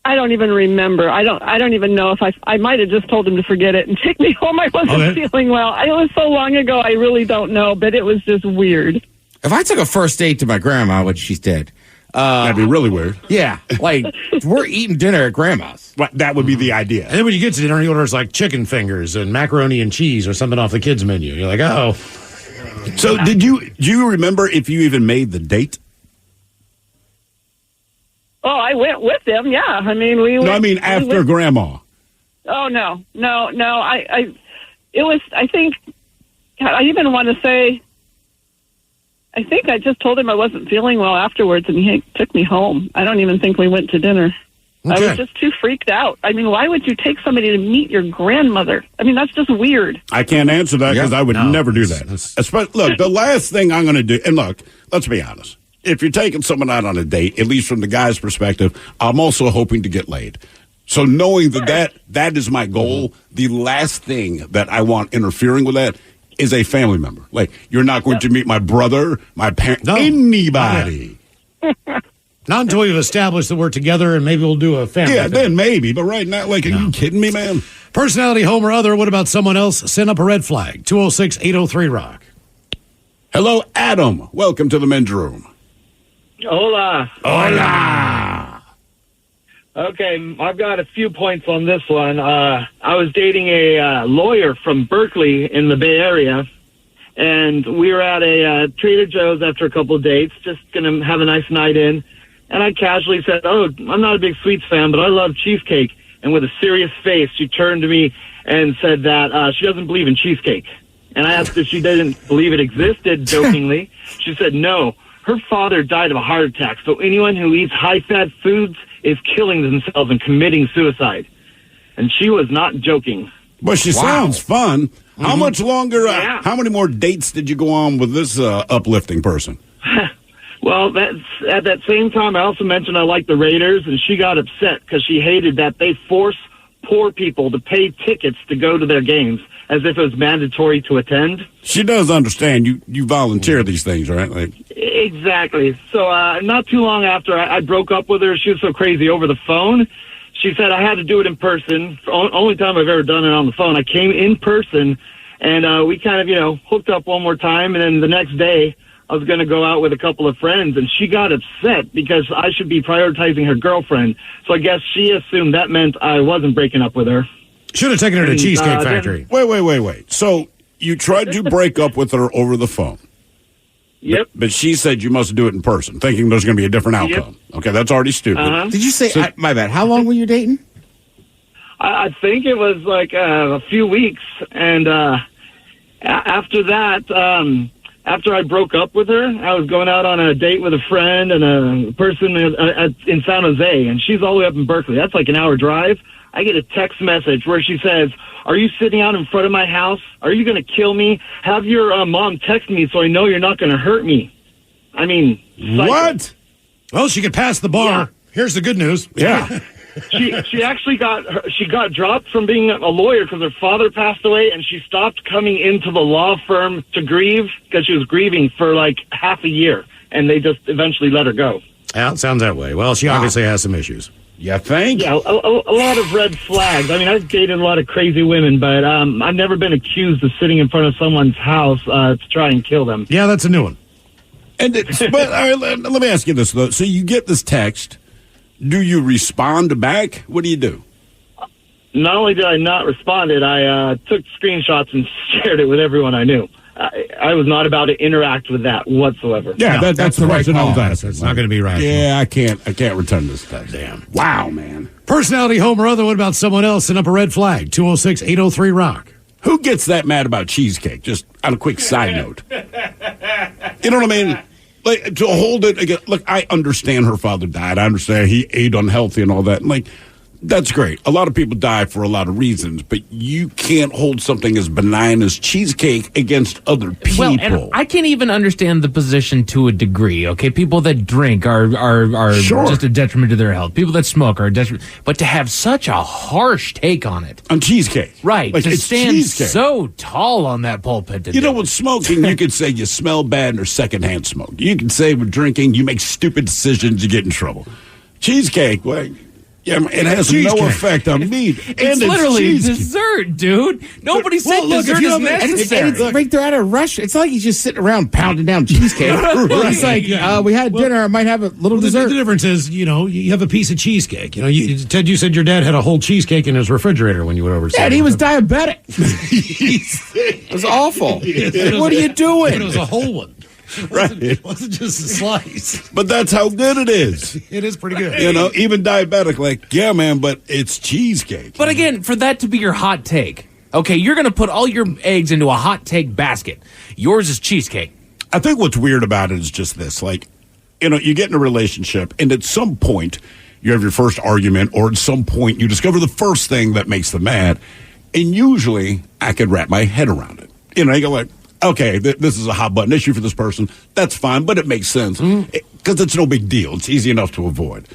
I don't even remember. I don't even know if I might have just told him to forget it and take me home. I wasn't feeling well. It was so long ago, I really don't know, but it was just weird. If I took a first date to my grandma, which she's dead, that'd be really weird. Yeah, we're eating dinner at grandma's. Well, that would be the idea. And then when you get to dinner, he orders chicken fingers and macaroni and cheese or something off the kids' menu. You're like, oh. So do you remember if you even made the date? Oh, I went with them. Yeah, I mean after grandma. Oh no. It was. I think. God, I even want to say. I think I just told him I wasn't feeling well afterwards, and he took me home. I don't even think we went to dinner. Okay. I was just too freaked out. I mean, why would you take somebody to meet your grandmother? I mean, that's just weird. I can't answer that because I would never do that. Look, the last thing I'm going to do, and look, let's be honest. If you're taking someone out on a date, at least from the guy's perspective, I'm also hoping to get laid. So knowing that is my goal, the last thing that I want interfering with that is a family member. You're not going to meet my brother, my parent, anybody. Not until we've established that we're together and maybe we'll do a family thing. then maybe. But right now, like, are you kidding me, man? Personality, home, or other. What about someone else? Send up a red flag. 206-803-ROCK. Hello, Adam. Welcome to the men's room. Hola. Hola. Okay, I've got a few points on this one. I was dating a lawyer from Berkeley in the Bay Area, and we were at a Trader Joe's after a couple of dates, just going to have a nice night in. And I casually said, I'm not a big sweets fan, but I love cheesecake. And with a serious face, she turned to me and said that she doesn't believe in cheesecake. And I asked if she didn't believe it existed, jokingly. She said no. Her father died of a heart attack, so anyone who eats high-fat foods is killing themselves and committing suicide. And she was not joking. Well, she sounds fun. How much longer, how many more dates did you go on with this uplifting person? Well, at that same time, I also mentioned I liked the Raiders, and she got upset because she hated that they force poor people to pay tickets to go to their games as if it was mandatory to attend. She does understand you volunteer these things, right? Like, exactly. So not too long after I broke up with her, she was so crazy over the phone. She said I had to do it in person. Only time I've ever done it on the phone. I came in person, and we kind of, hooked up one more time, and then the next day I was going to go out with a couple of friends, and she got upset because I should be prioritizing her girlfriend. So I guess she assumed that meant I wasn't breaking up with her. Should have taken her to Cheesecake Factory. Wait. So you tried to break up with her over the phone. Yep. But she said you must do it in person, thinking there's going to be a different outcome. Yep. Okay, that's already stupid. Did you say, my bad, how long were you dating? I think it was like a few weeks. And after that, after I broke up with her, I was going out on a date with a friend and a person in San Jose, and she's all the way up in Berkeley. That's like an hour drive. I get a text message where she says, "Are you sitting out in front of my house? Are you going to kill me? Have your mom text me so I know you're not going to hurt me." I mean, what? Well, she could pass the bar. Yeah. Here's the good news. Yeah. She actually got dropped from being a lawyer because her father passed away, and she stopped coming into the law firm to grieve because she was grieving for like half a year, and they just eventually let her go. Yeah, it sounds that way. Well, she obviously has some issues. You think? Yeah, a lot of red flags. I mean, I've dated a lot of crazy women, but I've never been accused of sitting in front of someone's house to try and kill them. Yeah, that's a new one. But all right, let me ask you this, though. So you get this text. Do you respond back? What do you do? Not only did I not respond, I took screenshots and shared it with everyone I knew. I was not about to interact with that whatsoever. Yeah, no, that's the right call. It's not going to be rational. Yeah, I can't return this text. Damn. Wow, man. Personality, home, or other. What about someone else? Send up a red flag. 206-803-ROCK. Who gets that mad about cheesecake? Just on a quick side note. You know what I mean? Like, to hold it again. Look, I understand her father died. I understand he ate unhealthy and all that. And like, that's great. A lot of people die for a lot of reasons, but you can't hold something as benign as cheesecake against other people. Well, and I can't even understand the position to a degree, okay? People that drink are Sure. just a detriment to their health. People that smoke are a detriment. But to have such a harsh take on it. On cheesecake. Right. Like, to it's stand cheesecake. so tall on that pulpit. You know, with smoking, you could say you smell bad or secondhand smoke. You can say with drinking, you make stupid decisions, you get in trouble. Cheesecake, well, yeah, it has no effect on meat. It's literally dessert, dude. Nobody said dessert is necessary. It's right there at a restaurant. It's not like he's just sitting around pounding down cheesecake. It's like, we had dinner. I might have a little dessert. The difference is, you have a piece of cheesecake. Ted, you said your dad had a whole cheesecake in his refrigerator when you went over. Yeah, and he was diabetic. It was awful. What are you doing? It was a whole one. It wasn't just a slice. But that's how good it is. It is pretty good. Even diabetic, like, yeah, man, but it's cheesecake. But again, for that to be your hot take, okay, you're going to put all your eggs into a hot take basket. Yours is cheesecake. I think what's weird about it is just this. Like, you get in a relationship, and at some point, you have your first argument, or at some point, you discover the first thing that makes them mad. And usually, I could wrap my head around it. You go like, okay, this is a hot button issue for this person. That's fine, but it makes sense because it's no big deal. It's easy enough to avoid.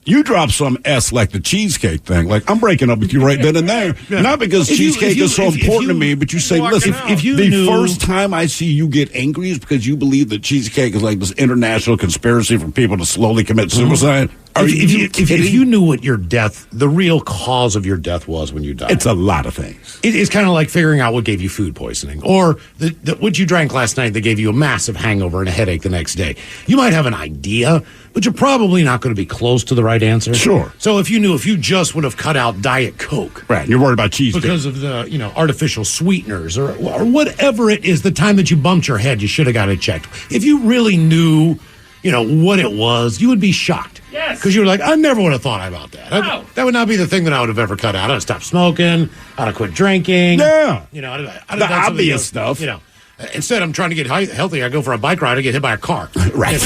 You drop some S like the cheesecake thing. Like, I'm breaking up with you right then and there. Not because cheesecake is so important to me, but you say, listen, if you the knew, first time I see you get angry is because you believe that cheesecake is like this international conspiracy for people to slowly commit suicide. If you knew what your death, the real cause of your death was when you died. It's a lot of things. It's kind of like figuring out what gave you food poisoning or what you drank last night that gave you a massive hangover and a headache the next day. You might have an idea, but you're probably not going to be close to the right answer. Sure. So if you just would have cut out Diet Coke. Right, you're worried about cheese because of the, artificial sweeteners or whatever it is, the time that you bumped your head, you should have got it checked. If you really knew, what it was, you would be shocked. Yes. Because you were like, I never would have thought about that. No. That would not be the thing that I would have ever cut out. I'd have stopped smoking. I'd have quit drinking. Yeah. I'd have The done obvious stuff. Instead, I'm trying to get healthy. I go for a bike ride. I get hit by a car. Right.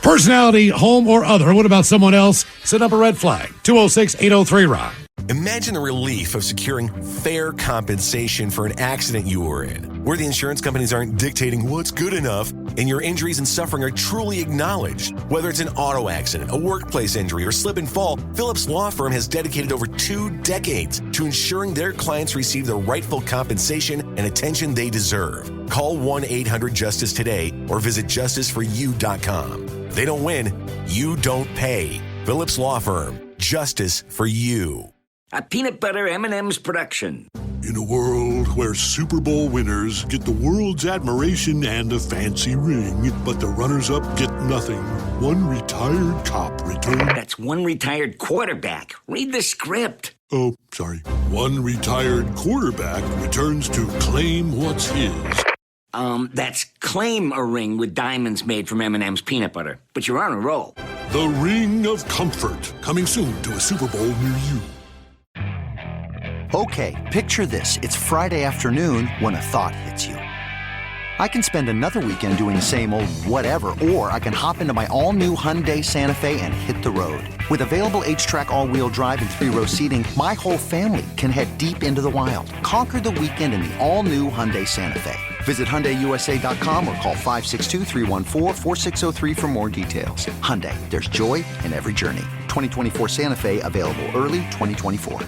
Personality, home, or other. What about someone else? Set up a red flag. 206-803-ROCK. Imagine the relief of securing fair compensation for an accident you were in, where the insurance companies aren't dictating what's good enough and your injuries and suffering are truly acknowledged. Whether it's an auto accident, a workplace injury, or slip and fall, Phillips Law Firm has dedicated over 2 decades to ensuring their clients receive the rightful compensation and attention they deserve. Call 1-800-JUSTICE today or visit justiceforyou.com. If they don't win, you don't pay. Phillips Law Firm. Justice for you. A peanut butter M&M's production. In a world where Super Bowl winners get the world's admiration and a fancy ring, but the runners-up get nothing, one retired cop returned... That's one retired quarterback. Read the script. Oh, sorry. One retired quarterback returns to claim what's his. That's claim a ring with diamonds made from M&M's peanut butter. But you're on a roll. The Ring of Comfort, coming soon to a Super Bowl near you. Okay, picture this. It's Friday afternoon when a thought hits you. I can spend another weekend doing the same old whatever, or I can hop into my all-new Hyundai Santa Fe and hit the road. With available H-Track all-wheel drive and 3-row seating, my whole family can head deep into the wild. Conquer the weekend in the all-new Hyundai Santa Fe. Visit HyundaiUSA.com or call 562-314-4603 for more details. Hyundai, there's joy in every journey. 2024 Santa Fe, available early 2024.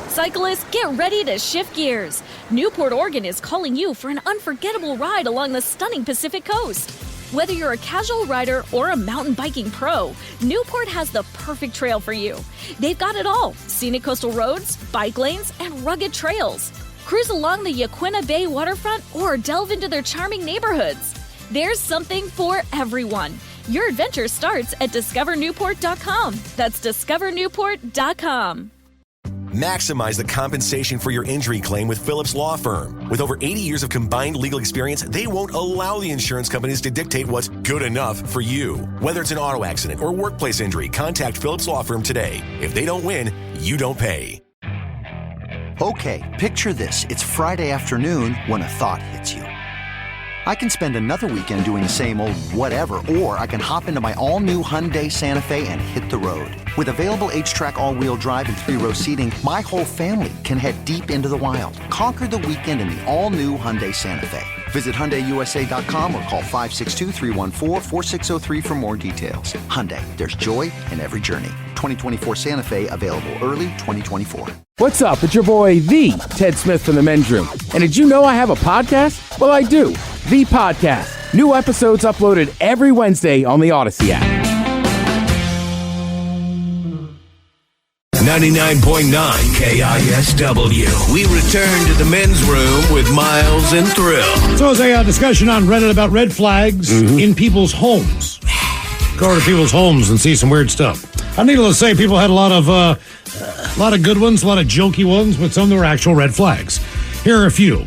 Cyclists, get ready to shift gears. Newport, Oregon is calling you for an unforgettable ride along the stunning Pacific Coast. Whether you're a casual rider or a mountain biking pro, Newport has the perfect trail for you. They've got it all: scenic coastal roads, bike lanes, and rugged trails. Cruise along the Yaquina Bay waterfront or delve into their charming neighborhoods. There's something for everyone. Your adventure starts at discovernewport.com. That's discovernewport.com. Maximize the compensation for your injury claim with Phillips Law Firm. With over 80 years of combined legal experience, they won't allow the insurance companies to dictate what's good enough for you. Whether it's an auto accident or workplace injury, contact Phillips Law Firm today. If they don't win, you don't pay. Okay, picture this. It's Friday afternoon when a thought hits you. I can spend another weekend doing the same old whatever, or I can hop into my all-new Hyundai Santa Fe and hit the road. With available H-Track all-wheel drive and 3-row seating, my whole family can head deep into the wild. Conquer the weekend in the all-new Hyundai Santa Fe. Visit HyundaiUSA.com or call 562-314-4603 for more details. Hyundai, there's joy in every journey. 2024 Santa Fe, available early 2024. What's up? It's your boy, the Ted Smith from the Men's Room. And did you know I have a podcast? Well, I do. The Podcast. New episodes uploaded every Wednesday on the Odyssey app. 99.9 KISW. We return to the men's room with Miles and Thrill. So it's a discussion on Reddit about red flags in people's homes. Go over to people's homes and see some weird stuff. Needless to say, people had a lot of good ones, a lot of jokey ones, but some that were actual red flags. Here are a few.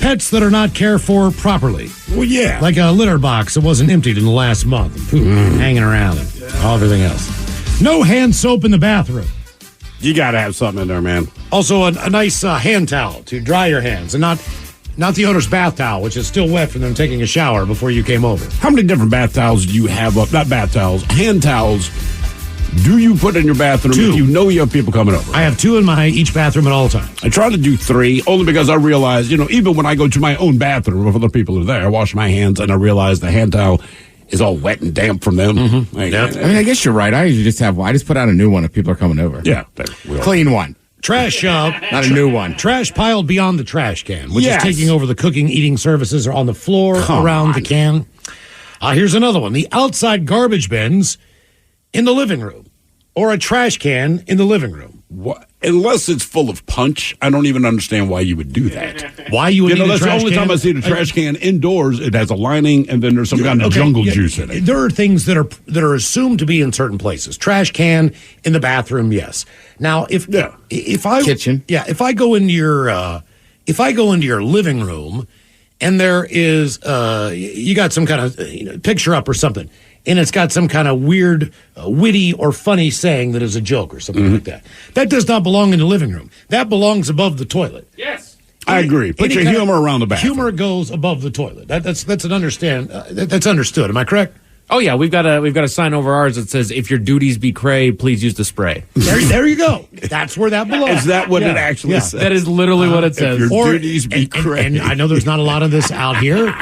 Pets that are not cared for properly. Well, yeah. Like a litter box that wasn't emptied in the last month. And poop hanging around and everything else. No hand soap in the bathroom. You got to have something in there, man. Also, a nice hand towel to dry your hands, and not the owner's bath towel, which is still wet from them taking a shower before you came over. How many different bath towels do you have up? Not bath towels, hand towels. Do you put in your bathroom 2. if you know you have people coming over? I have 2 in each bathroom at all times. I try to do 3, only because I realize, even when I go to my own bathroom, if other people are there, I wash my hands, and I realize the hand towel is all wet and damp from them. Like, Yep. eh, I mean, I guess you're right. I usually just put out a new one if people are coming over. Yeah. Clean one. Trash, not a new one. Trash piled beyond the trash can, which Yes. is taking over the cooking, eating services or on the floor Come around on. the can. Here's another one. The outside garbage bins in the living room or a trash can in the living room. What? Unless it's full of punch, I don't even understand why you would do that. Why you would need a that's trash the only can? time I see the trash can indoors. It has a lining, and then there's some kind of jungle juice in it. There are things that are assumed to be in certain places. Trash can in the bathroom, yes. Now, if I kitchen, if I go into your living room, and there is you got some kind of picture up or something, and it's got some kind of weird, witty or funny saying that is a joke or something like that. That does not belong in the living room. That belongs above the toilet. Yes. I agree. Put your humor around the bathroom. Humor goes above the toilet. That's understood. Am I correct? Oh yeah, we've got a sign over ours that says, "If your duties be cray, please use the spray." There you go. That's where that belongs. Is that what it actually says? That is literally what it says. If your duties be cray. And I know there's not a lot of this out here,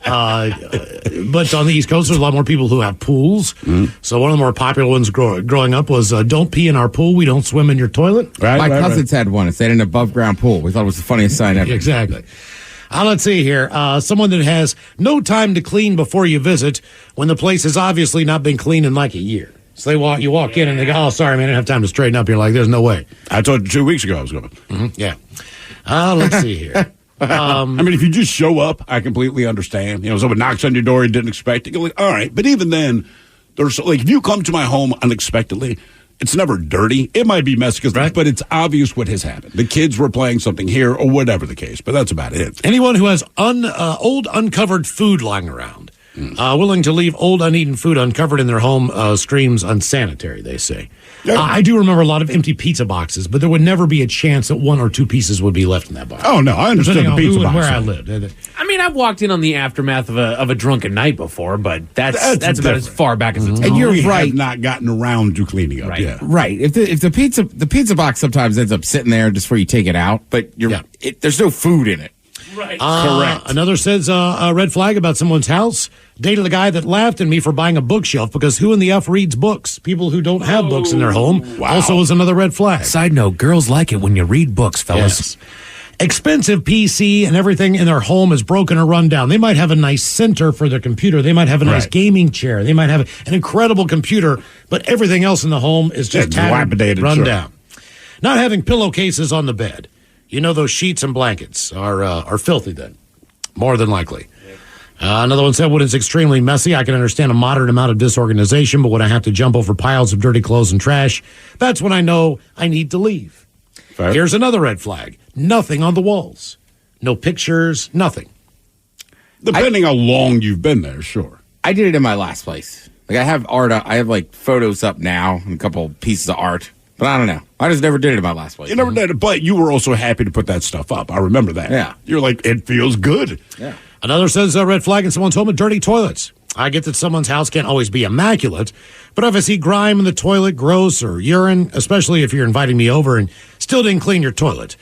but on the East Coast, there's a lot more people who have pools. So one of the more popular ones growing up was, "Don't pee in our pool. We don't swim in your toilet." My cousins had one. It said an above ground pool. We thought it was the funniest sign ever. Exactly. Let's see here. Someone that has no time to clean before you visit when the place has obviously not been cleaned in like a year. So you walk in and they go, "Oh, sorry, man, I didn't have time to straighten up." You're like, "There's no way." I told you 2 weeks ago I was going. Yeah. Let's see here. I mean, if you just show up, I completely understand. Someone knocks on your door you didn't expect it. You're like, all right. But even then, there's like, if you come to my home unexpectedly, it's never dirty. It might be messy, but it's obvious what has happened. The kids were playing something here or whatever the case, but that's about it. Anyone who has old uncovered food lying around, willing to leave old uneaten food uncovered in their home, screams unsanitary, they say. I do remember a lot of empty pizza boxes, but there would never be a chance that one or two pieces would be left in that box. Oh, no, I understand the pizza box. Where I lived. I mean, I've walked in on the aftermath of a drunken night before, but that's about as far back as it's And you're we right. have not gotten around to cleaning up yet. Right. If the pizza box sometimes ends up sitting there just where you take it out, but there's no food in it. Right. Correct. Another says a red flag about someone's house. Dated a guy that laughed at me for buying a bookshelf because who in the F reads books? People who don't have books in their home. Also is another red flag. Side note, girls like it when you read books, fellas. Yes. Expensive PC and everything in their home is broken or run down. They might have a nice center for their computer. They might have a nice gaming chair. They might have an incredible computer, but everything else in the home is just dilapidated, run sure. down. Not having pillowcases on the bed. Those sheets and blankets are filthy then, more than likely. Another one said, when it's extremely messy, I can understand a moderate amount of disorganization, but when I have to jump over piles of dirty clothes and trash, that's when I know I need to leave. Fair. Here's another red flag. Nothing on the walls. No pictures, nothing. Depending how long you've been there, sure. I did it in my last place. Like I have art, I have like photos up now and a couple pieces of art, but I don't know. I just never did it in my last place. You never did it, but you were also happy to put that stuff up. I remember that. Yeah. You're like, it feels good. Yeah. Another says red flag in someone's home, dirty toilets. I get that someone's house can't always be immaculate, but if I see grime in the toilet, gross, or urine, especially if you're inviting me over and still didn't clean your toilet.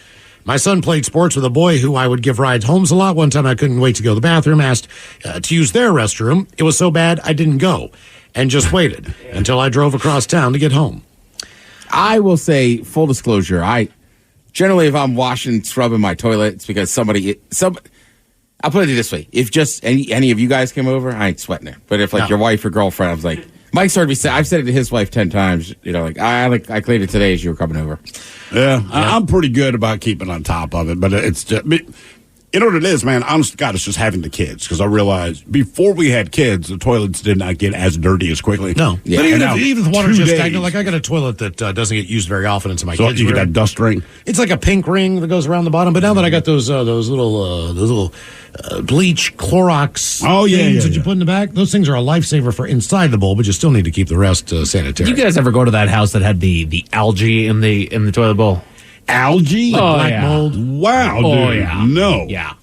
My son played sports with a boy who I would give rides home a lot. One time I couldn't wait to go to the bathroom, asked to use their restroom. It was so bad I didn't go and just waited until I drove across town to get home. I will say, full disclosure, generally, if I'm washing, scrubbing my toilet, it's because I'll put it this way. If just any of you guys came over, I ain't sweating it. But if your wife or girlfriend, I was like, Mike started to say, I've said it to his wife 10 times, I cleaned it today as you were coming over. Yeah. I'm pretty good about keeping on top of it, but it's just, you know what it is, man? Honest to God, it's just having the kids, because I realized before we had kids, the toilets did not get as dirty as quickly. No. Yeah. But even if the water's just 2 days. stagnant, like I got a toilet that doesn't get used very often into my So kids' you get room. that dust ring? It's like a pink ring that goes around the bottom. But now that I got those little bleach Clorox things that you put in the back, those things are a lifesaver for inside the bowl, but you still need to keep the rest sanitary. You guys ever go to that house that had the algae in the toilet bowl? Algae? Black mold? Wow, dude. Oh, yeah. No. Yeah.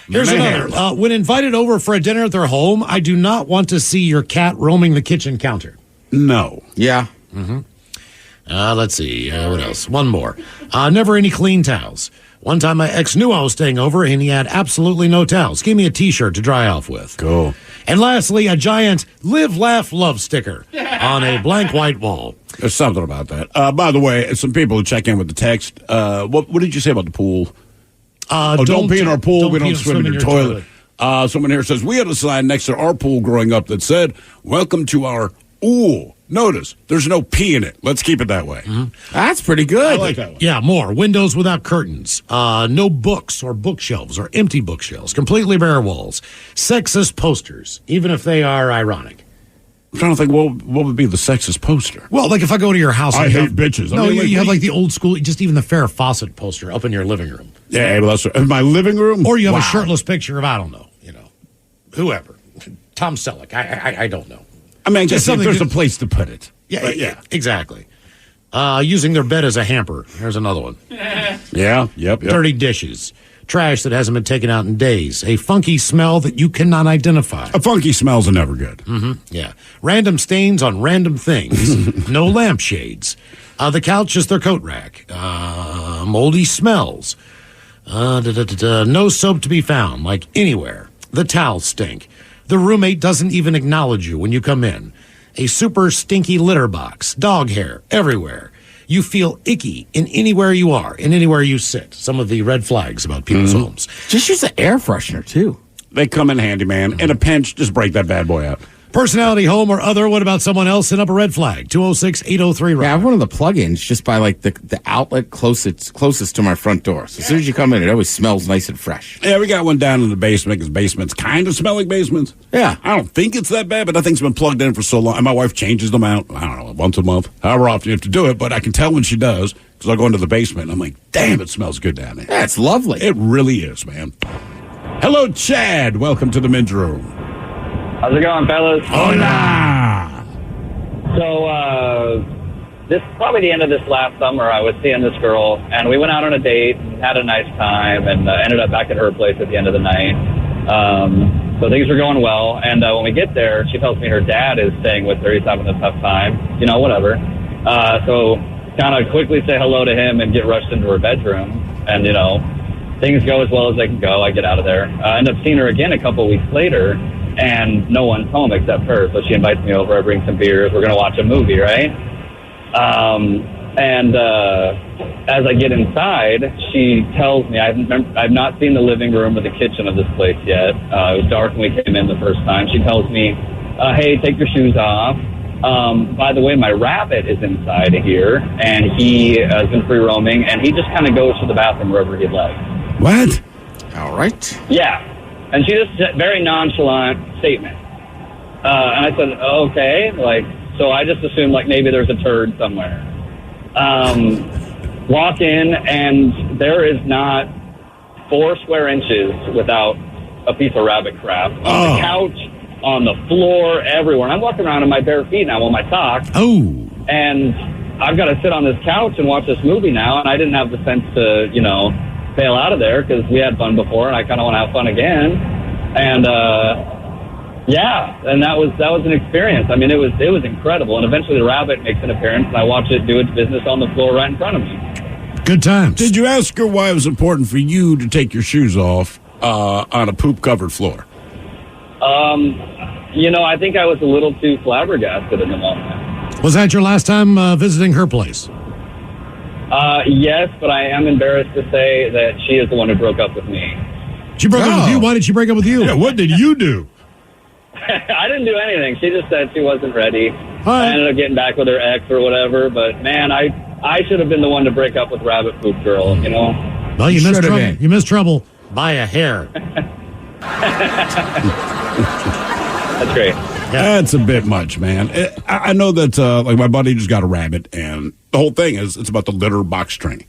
Here's another. When invited over for a dinner at their home, I do not want to see your cat roaming the kitchen counter. No. Yeah. Mm-hmm. Let's see. What else? One more. Never any clean towels. One time my ex knew I was staying over and he had absolutely no towels. Gave me a t-shirt to dry off with. Cool. And lastly, a giant live, laugh, love sticker on a blank white wall. There's something about that. By the way, some people check in with the text. What did you say about the pool? Don't pee in our pool. We don't swim in your toilet. Someone here says, we had a sign next to our pool growing up that said, welcome to our ooh. Notice, there's no pee in it. Let's keep it that way. Mm-hmm. That's pretty good. I like that one. Yeah, more. Windows without curtains. No books or bookshelves or empty bookshelves. Completely bare walls. Sexist posters, even if they are ironic. I'm trying to think, what would be the sexist poster? Well, like if I go to your house... I hate bitches. No, I mean, you have like the old school, just even the Farrah Fawcett poster up in your living room. Yeah, well, that's in my living room? Or you have a shirtless picture of, I don't know, whoever. Tom Selleck. I don't know. I mean, just there's a place to put it. Yeah, exactly. Using their bed as a hamper. Here's another one. Yeah, yep. Dirty dishes. Trash that hasn't been taken out in days. A funky smell that you cannot identify. A funky smells are never good. Mm-hmm. Yeah. Random stains on random things. No lampshades. The couch is their coat rack. Moldy smells. No soap to be found, like anywhere. The towels stink. The roommate doesn't even acknowledge you when you come in. A super stinky litter box. Dog hair everywhere. You feel icky in anywhere you are, in anywhere you sit. Some of the red flags about people's homes. Just use the air freshener, too. They come in handy, man. In a pinch, just break that bad boy out. Personality, home, or other. What about someone else? Send up a red flag. 206-803. Yeah, I have one of the plugins just by like the outlet closest to my front door. So as soon as you come in, it always smells nice and fresh. Yeah, we got one down in the basement because basements kind of smell like basements. Yeah. I don't think it's that bad, but that thing's been plugged in for so long. And my wife changes them out, I don't know, once a month. However often you have to do it, but I can tell when she does because I'll go into the basement and I'm like, damn, it smells good down there. Yeah, it's lovely. It really is, man. Hello, Chad. Welcome to the men's room. How's it going, fellas? Hola! So, this is probably the end of this last summer. I was seeing this girl, and we went out on a date, and had a nice time, and ended up back at her place at the end of the night. So things were going well, and when we get there, she tells me her dad is staying with her. He's having a tough time, whatever. So kind of quickly say hello to him and get rushed into her bedroom, and, things go as well as they can go. I get out of there. I end up seeing her again a couple weeks later, and no one's home except her. So she invites me over. I bring some beers. We're going to watch a movie, right? As I get inside, she tells me, I've not seen the living room or the kitchen of this place yet. It was dark when we came in the first time. She tells me, hey, take your shoes off. By the way, my rabbit is inside of here, and he has been free roaming, and he just kind of goes to the bathroom wherever he'd like. What? All right. Yeah. And she just said, very nonchalant statement. And I said, okay. So I just assumed, maybe there's a turd somewhere. Walk in, and there is not 4 square inches without a piece of rabbit crap. On the couch, on the floor, everywhere. And I'm walking around in my bare feet now with my socks. Oh. And I've got to sit on this couch and watch this movie now, and I didn't have the sense to, bail out of there because we had fun before, and I kind of want to have fun again. And and that was an experience. I mean, it was incredible. And eventually, the rabbit makes an appearance, and I watch it do its business on the floor right in front of me. Good times. Did you ask her why it was important for you to take your shoes off on a poop-covered floor? I think I was a little too flabbergasted in the moment. Was that your last time visiting her place? Yes, but I am embarrassed to say that she is the one who broke up with me. She broke up with you? Why did she break up with you? Yeah, what did you do? I didn't do anything. She just said she wasn't ready. I ended up getting back with her ex or whatever, but man, I should have been the one to break up with Rabbit Poop Girl, Well, you missed trouble. You missed trouble by a hair. That's great. That's a bit much, man. I know that, my buddy just got a rabbit, and the whole thing is it's about the litter box training.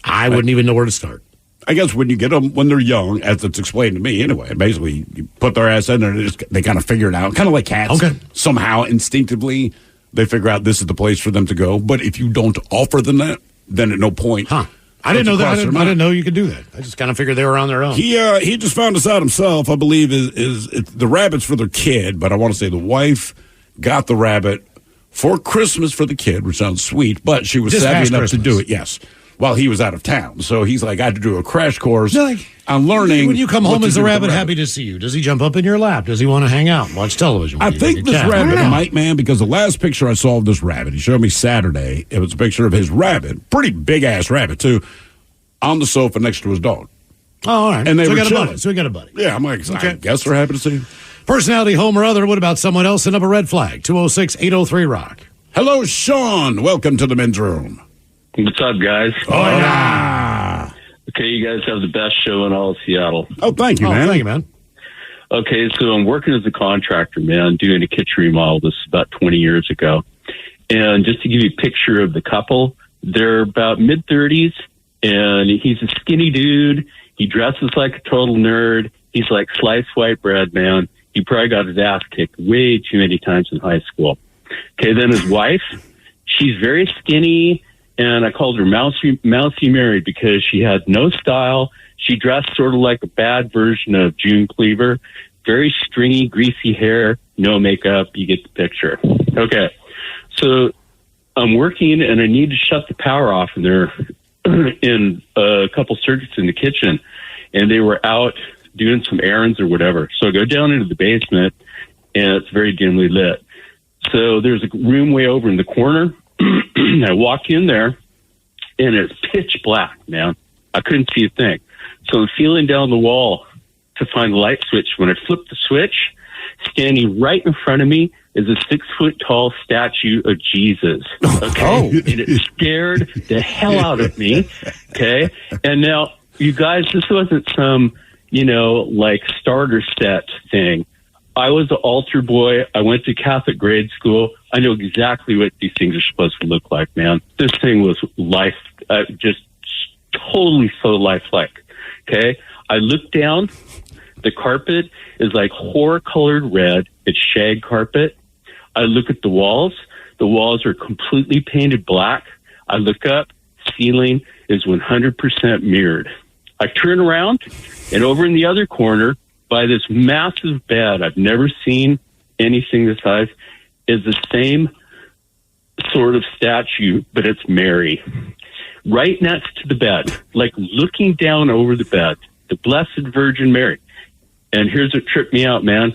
I wouldn't even know where to start. I guess when you get them when they're young, as it's explained to me anyway, basically you put their ass in there and they kind of figure it out. Kind of like cats. Okay. Somehow, instinctively, they figure out this is the place for them to go. But if you don't offer them that, then at no point. Huh. I didn't know that. I didn't know you could do that. I just kind of figured they were on their own. He just found this out himself. I believe is the rabbit's for their kid, but I want to say the wife got the rabbit for Christmas for the kid, which sounds sweet. But she was Just savvy past enough Christmas. to do it. Yes, while he was out of town. So he's like, I had to do a crash course on learning. When you come home, what is to the do with rabbit happy to see you? Does he jump up in your lap? Does he want to hang out and watch television? I think this rabbit might, man, because the last picture I saw of this rabbit, he showed me Saturday, it was a picture of his rabbit, pretty big-ass rabbit, too, on the sofa next to his dog. Oh, all right. And they so were we got chilling. a buddy. So we got a buddy. Yeah, I'm like, I guess they're happy to see him. Personality, home, or other. What about someone else? Send up a red flag. 206-803-ROCK. Hello, Sean. Welcome to the men's room. What's up, guys? Oh, yeah. Okay, you guys have the best show in all of Seattle. Oh, thank you, man. Thank you, man. Okay, so I'm working as a contractor, man, doing a kitchen remodel. This is about 20 years ago. And just to give you a picture of the couple, they're about mid-30s, and he's a skinny dude. He dresses like a total nerd. He's like sliced white bread, man. He probably got his ass kicked way too many times in high school. Okay, then his wife, she's very skinny, and I called her Mousy Mary because she had no style. She dressed sort of like a bad version of June Cleaver. Very stringy, greasy hair, no makeup. You get the picture. Okay, so I'm working, and I need to shut the power off, and they're in a couple circuits in the kitchen, and they were out doing some errands or whatever. So I go down into the basement, and it's very dimly lit. So there's a room way over in the corner. I walk in there, and it's pitch black, man. I couldn't see a thing. So I'm feeling down the wall to find the light switch. When I flip the switch, standing right in front of me is a 6-foot-tall statue of Jesus. Okay? And it scared the hell out of me. Okay? And now, you guys, this wasn't some, like starter set thing. I was an altar boy. I went to Catholic grade school. I know exactly what these things are supposed to look like, man. This thing was life, just totally so lifelike. Okay? I look down. The carpet is like horror-colored red. It's shag carpet. I look at the walls. The walls are completely painted black. I look up. Ceiling is 100% mirrored. I turn around, and over in the other corner, by this massive bed, I've never seen anything this size, is the same sort of statue, but it's Mary. Right next to the bed, like looking down over the bed, the Blessed Virgin Mary. And here's what tripped me out, man.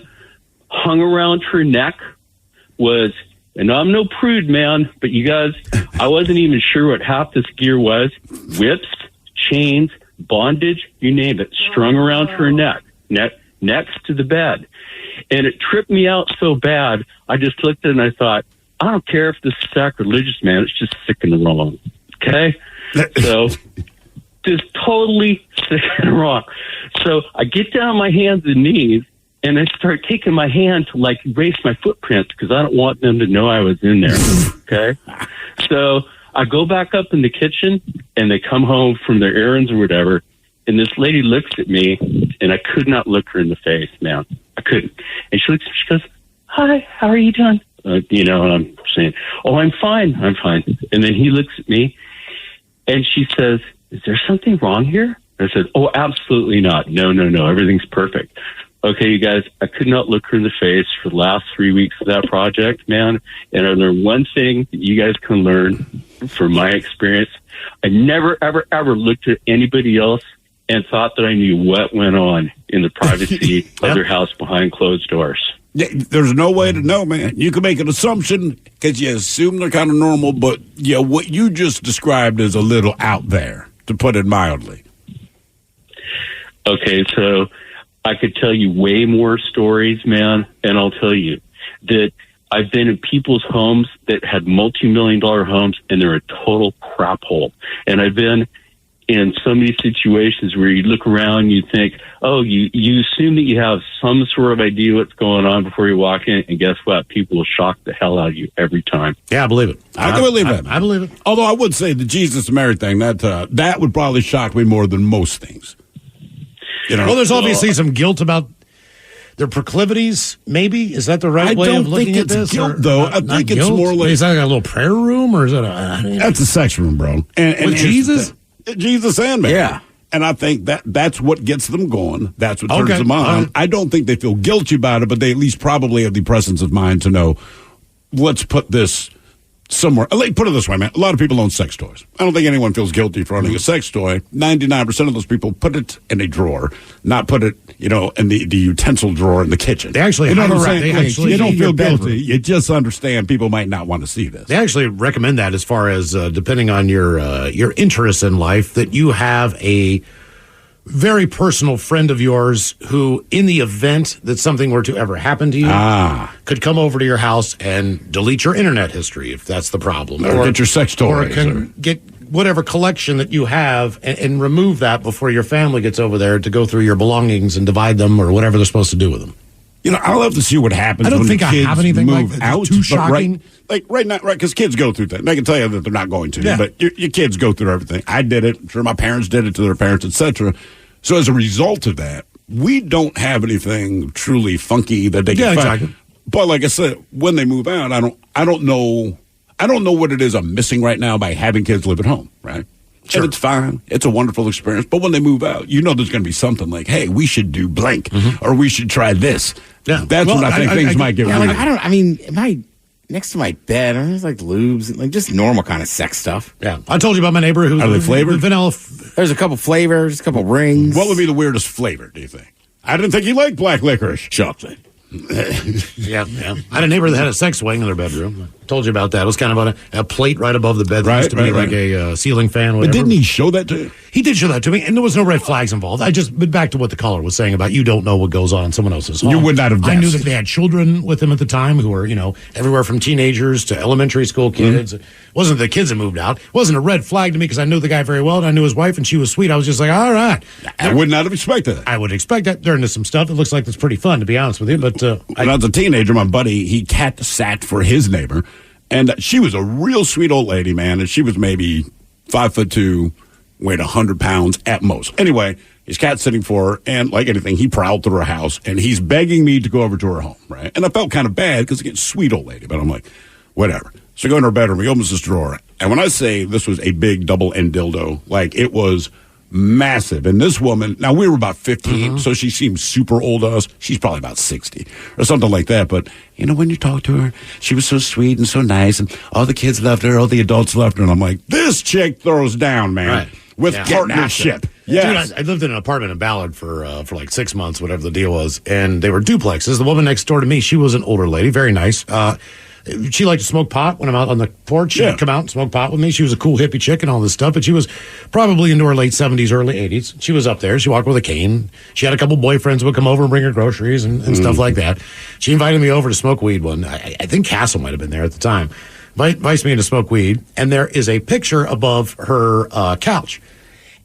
Hung around her neck was, and I'm no prude, man, but you guys, I wasn't even sure what half this gear was. Whips, chains, bondage, you name it, strung around her neck, next to the bed. And it tripped me out so bad, I just looked at it and I thought, I don't care if this is sacrilegious, man. It's just sick and wrong. Okay? So, just totally sick and wrong. So I get down on my hands and knees, and I start taking my hand to, like, erase my footprints because I don't want them to know I was in there. Okay? So I go back up in the kitchen, and they come home from their errands or whatever, and this lady looks at me, and I could not look her in the face, man. I couldn't. And she looks at me, she goes, hi, how are you doing? And I'm saying, oh, I'm fine. And then he looks at me, and she says, is there something wrong here? I said, oh, absolutely not. No. Everything's perfect. Okay, you guys, I could not look her in the face for the last 3 weeks of that project, man. And I learned one thing that you guys can learn from my experience. I never, ever, ever looked at anybody else and thought that I knew what went on in the privacy of their house behind closed doors. Yeah, there's no way to know, man. You can make an assumption because you assume they're kind of normal, but what you just described is a little out there, to put it mildly. Okay, so I could tell you way more stories, man, and I'll tell you that I've been in people's homes that had multi-million-dollar homes, and they're a total crap hole. And I've been in so many situations where you look around and you think, oh, you assume that you have some sort of idea what's going on before you walk in, and guess what? People will shock the hell out of you every time. Yeah, I believe it. I can believe that. I believe it. Although I would say the Jesus and Mary thing, that would probably shock me more than most things. Well, there's obviously some guilt about their proclivities, maybe? Is that the right way of looking at this? Guilt, though. I think it's more like... Is that like a little prayer room, or is that That's a sex room, bro. With Jesus? Jesus and Mary. Yeah. And I think that's what gets them going. That's what turns them on. I don't think they feel guilty about it, but they at least probably have the presence of mind to know, let's put this somewhere. Like, put it this way, man. A lot of people own sex toys. I don't think anyone feels guilty for owning a sex toy. 99% of those people put it in a drawer, not put it, in the utensil drawer in the kitchen. They actually, you know what I'm saying? they you don't feel bedroom. guilty. You just understand people might not want to see this. They actually recommend that as far as depending on your interests in life, that you have a very personal friend of yours who, in the event that something were to ever happen to you, could come over to your house and delete your internet history if that's the problem. Or get your sex toys. Or get whatever collection that you have and remove that before your family gets over there to go through your belongings and divide them or whatever they're supposed to do with them. I'll have to see what happens. I don't when think the I kids have anything move like that. out. It's too shocking. Right now, because kids go through things. I can tell you that they're not going to, but your kids go through everything. I did it. I'm sure my parents did it to their parents, etc. So as a result of that, we don't have anything truly funky that they can find. Exactly. But like I said, when they move out, I don't know what it is I'm missing right now by having kids live at home, right? Sure. And it's fine. It's a wonderful experience. But when they move out, there's going to be something like, hey, we should do blank, or we should try this. Yeah. That's when I think things might get weird. Next to my bed, there's like lubes and like just normal kind of sex stuff. Yeah. I told you about my neighbor who... Are they flavored? Vanilla. There's a couple flavors, a couple rings. What would be the weirdest flavor, do you think? I didn't think you liked black licorice. Chocolate. Yeah. I had a neighbor that had a sex swing in their bedroom. I told you about that. It was kind of on a plate right above the bed. That used to be like a ceiling fan. Whatever. But didn't he show that to you? He did show that to me, and there was no red flags involved. But back to what the caller was saying about you don't know what goes on in someone else's home. You would not have guessed. I knew that they had children with them at the time who were, everywhere from teenagers to elementary school kids. It wasn't the kids that moved out. It wasn't a red flag to me because I knew the guy very well, and I knew his wife, and she was sweet. I was just like, all right. I would not have expected that. I would expect that. They're into some stuff. It looks like it's pretty fun, to be honest with you. But when I was a teenager, my buddy, he cat sat for his neighbor. And she was a real sweet old lady, man. And she was maybe 5'2", weighed 100 pounds at most. Anyway, his cat's sitting for her, and like anything, he prowled through her house, and he's begging me to go over to her home, right? And I felt kind of bad because, again, sweet old lady, but I'm like, whatever. So I go in her bedroom, he opens this drawer, and when I say this was a big double-end dildo, like it was massive. And this woman, now we were about 15, so she seemed super old to us. She's probably about 60 or something like that. But, when you talk to her, she was so sweet and so nice, and all the kids loved her, all the adults loved her. And I'm like, this chick throws down, man, right. With partnership. Yes. Dude, I lived in an apartment in Ballard for like 6 months, whatever the deal was, and they were duplexes. The woman next door to me, she was an older lady, very nice. She liked to smoke pot when I'm out on the porch. She'd come out and smoke pot with me. She was a cool hippie chick and all this stuff, but she was probably into her late 70s, early 80s. She was up there. She walked with a cane. She had a couple boyfriends who would come over and bring her groceries and stuff like that. She invited me over to smoke weed one. I think Castle might have been there at the time. Invites me in to smoke weed, and there is a picture above her couch,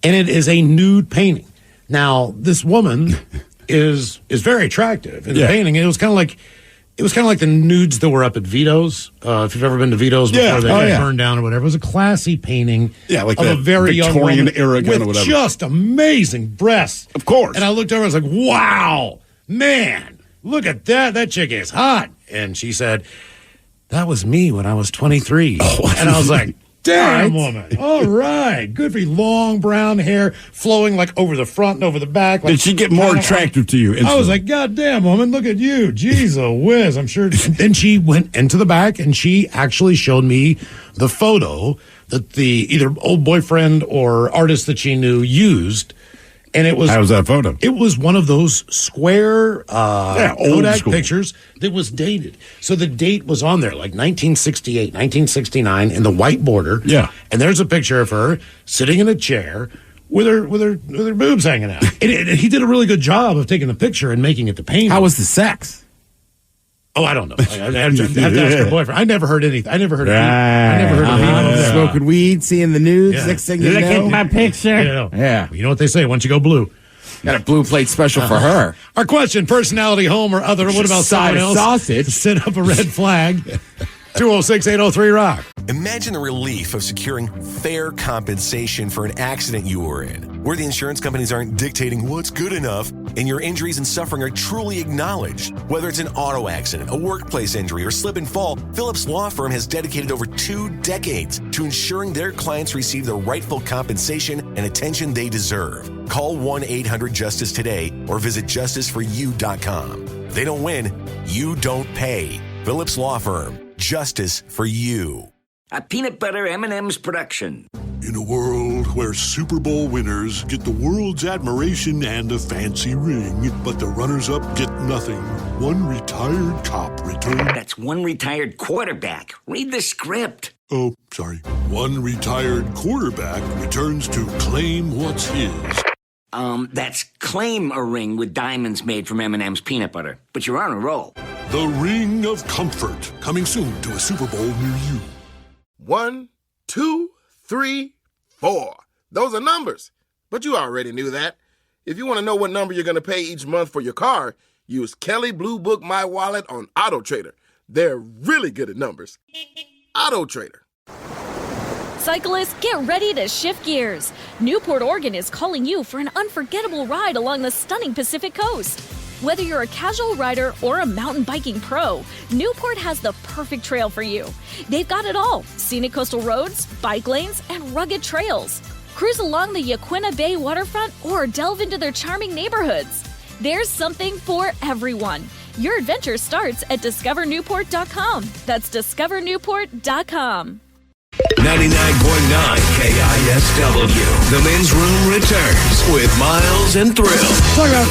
and it is a nude painting. Now, this woman is very attractive in the painting. It was kind of like the nudes that were up at Vito's. If you've ever been to Vito's before they got burned down or whatever. It was a classy painting like of a very Victorian young woman era kind with of whatever. just amazing breasts. Of course. And I looked over and I was like, wow, man, look at that. That chick is hot. And she said, that was me when I was 23. And I was like, damn, woman. All right. Good for you. Long brown hair flowing like over the front and over the back. Like, did she get more attractive to you instantly? I was like, God damn, woman, look at you. Jeez, a whiz. I'm sure. Then she went into the back and she actually showed me the photo that the either old boyfriend or artist that she knew used. And it was. How was that photo? It was one of those square old Kodak school pictures that was dated. So the date was on there, like 1968, 1969, in the white border. Yeah. And there's a picture of her sitting in a chair with her boobs hanging out. And he did a really good job of taking the picture and making it the painting. How was the sex? Oh, I don't know. I have to ask her boyfriend. I never heard anything. I never heard of anything. Smoking weed, seeing the nudes. Next thing you know. Look at my picture. Yeah. You know what they say, once you go blue. Got a blue plate special for her. Our question, personality, home, or other. What about Side someone of else? sausage. Set up a red flag. 206-803-ROCK. Imagine the relief of securing fair compensation for an accident you were in, where the insurance companies aren't dictating what's good enough and your injuries and suffering are truly acknowledged. Whether it's an auto accident, a workplace injury, or slip and fall, Phillips Law Firm has dedicated over 2 decades to ensuring their clients receive the rightful compensation and attention they deserve. Call 1-800-JUSTICE today or visit justiceforyou.com. They don't win, you don't pay. Phillips Law Firm. Justice for you. A peanut butter M&M's production. In a world where Super Bowl winners get the world's admiration and a fancy ring, but the runners-up get nothing, one retired cop returns... That's one retired quarterback. Read the script. Oh, sorry. One retired quarterback returns to claim what's his. That's claim a ring with diamonds made from M&M's peanut butter. But you're on a roll. The Ring of Comfort, coming soon to a Super Bowl near you. 1, 2, 3, 4. Those are numbers. But you already knew that. If you want to know what number you're going to pay each month for your car, use Kelly Blue Book My Wallet on Auto Trader. They're really good at numbers. Auto Trader. Cyclists, get ready to shift gears. Newport, Oregon is calling you for an unforgettable ride along the stunning Pacific Coast. Whether you're a casual rider or a mountain biking pro, Newport has the perfect trail for you. They've got it all: scenic coastal roads, bike lanes, and rugged trails. Cruise along the Yaquina Bay waterfront or delve into their charming neighborhoods. There's something for everyone. Your adventure starts at discovernewport.com. That's discovernewport.com. 99.9 KISW. The men's room returns with Miles and Thrill. Talk about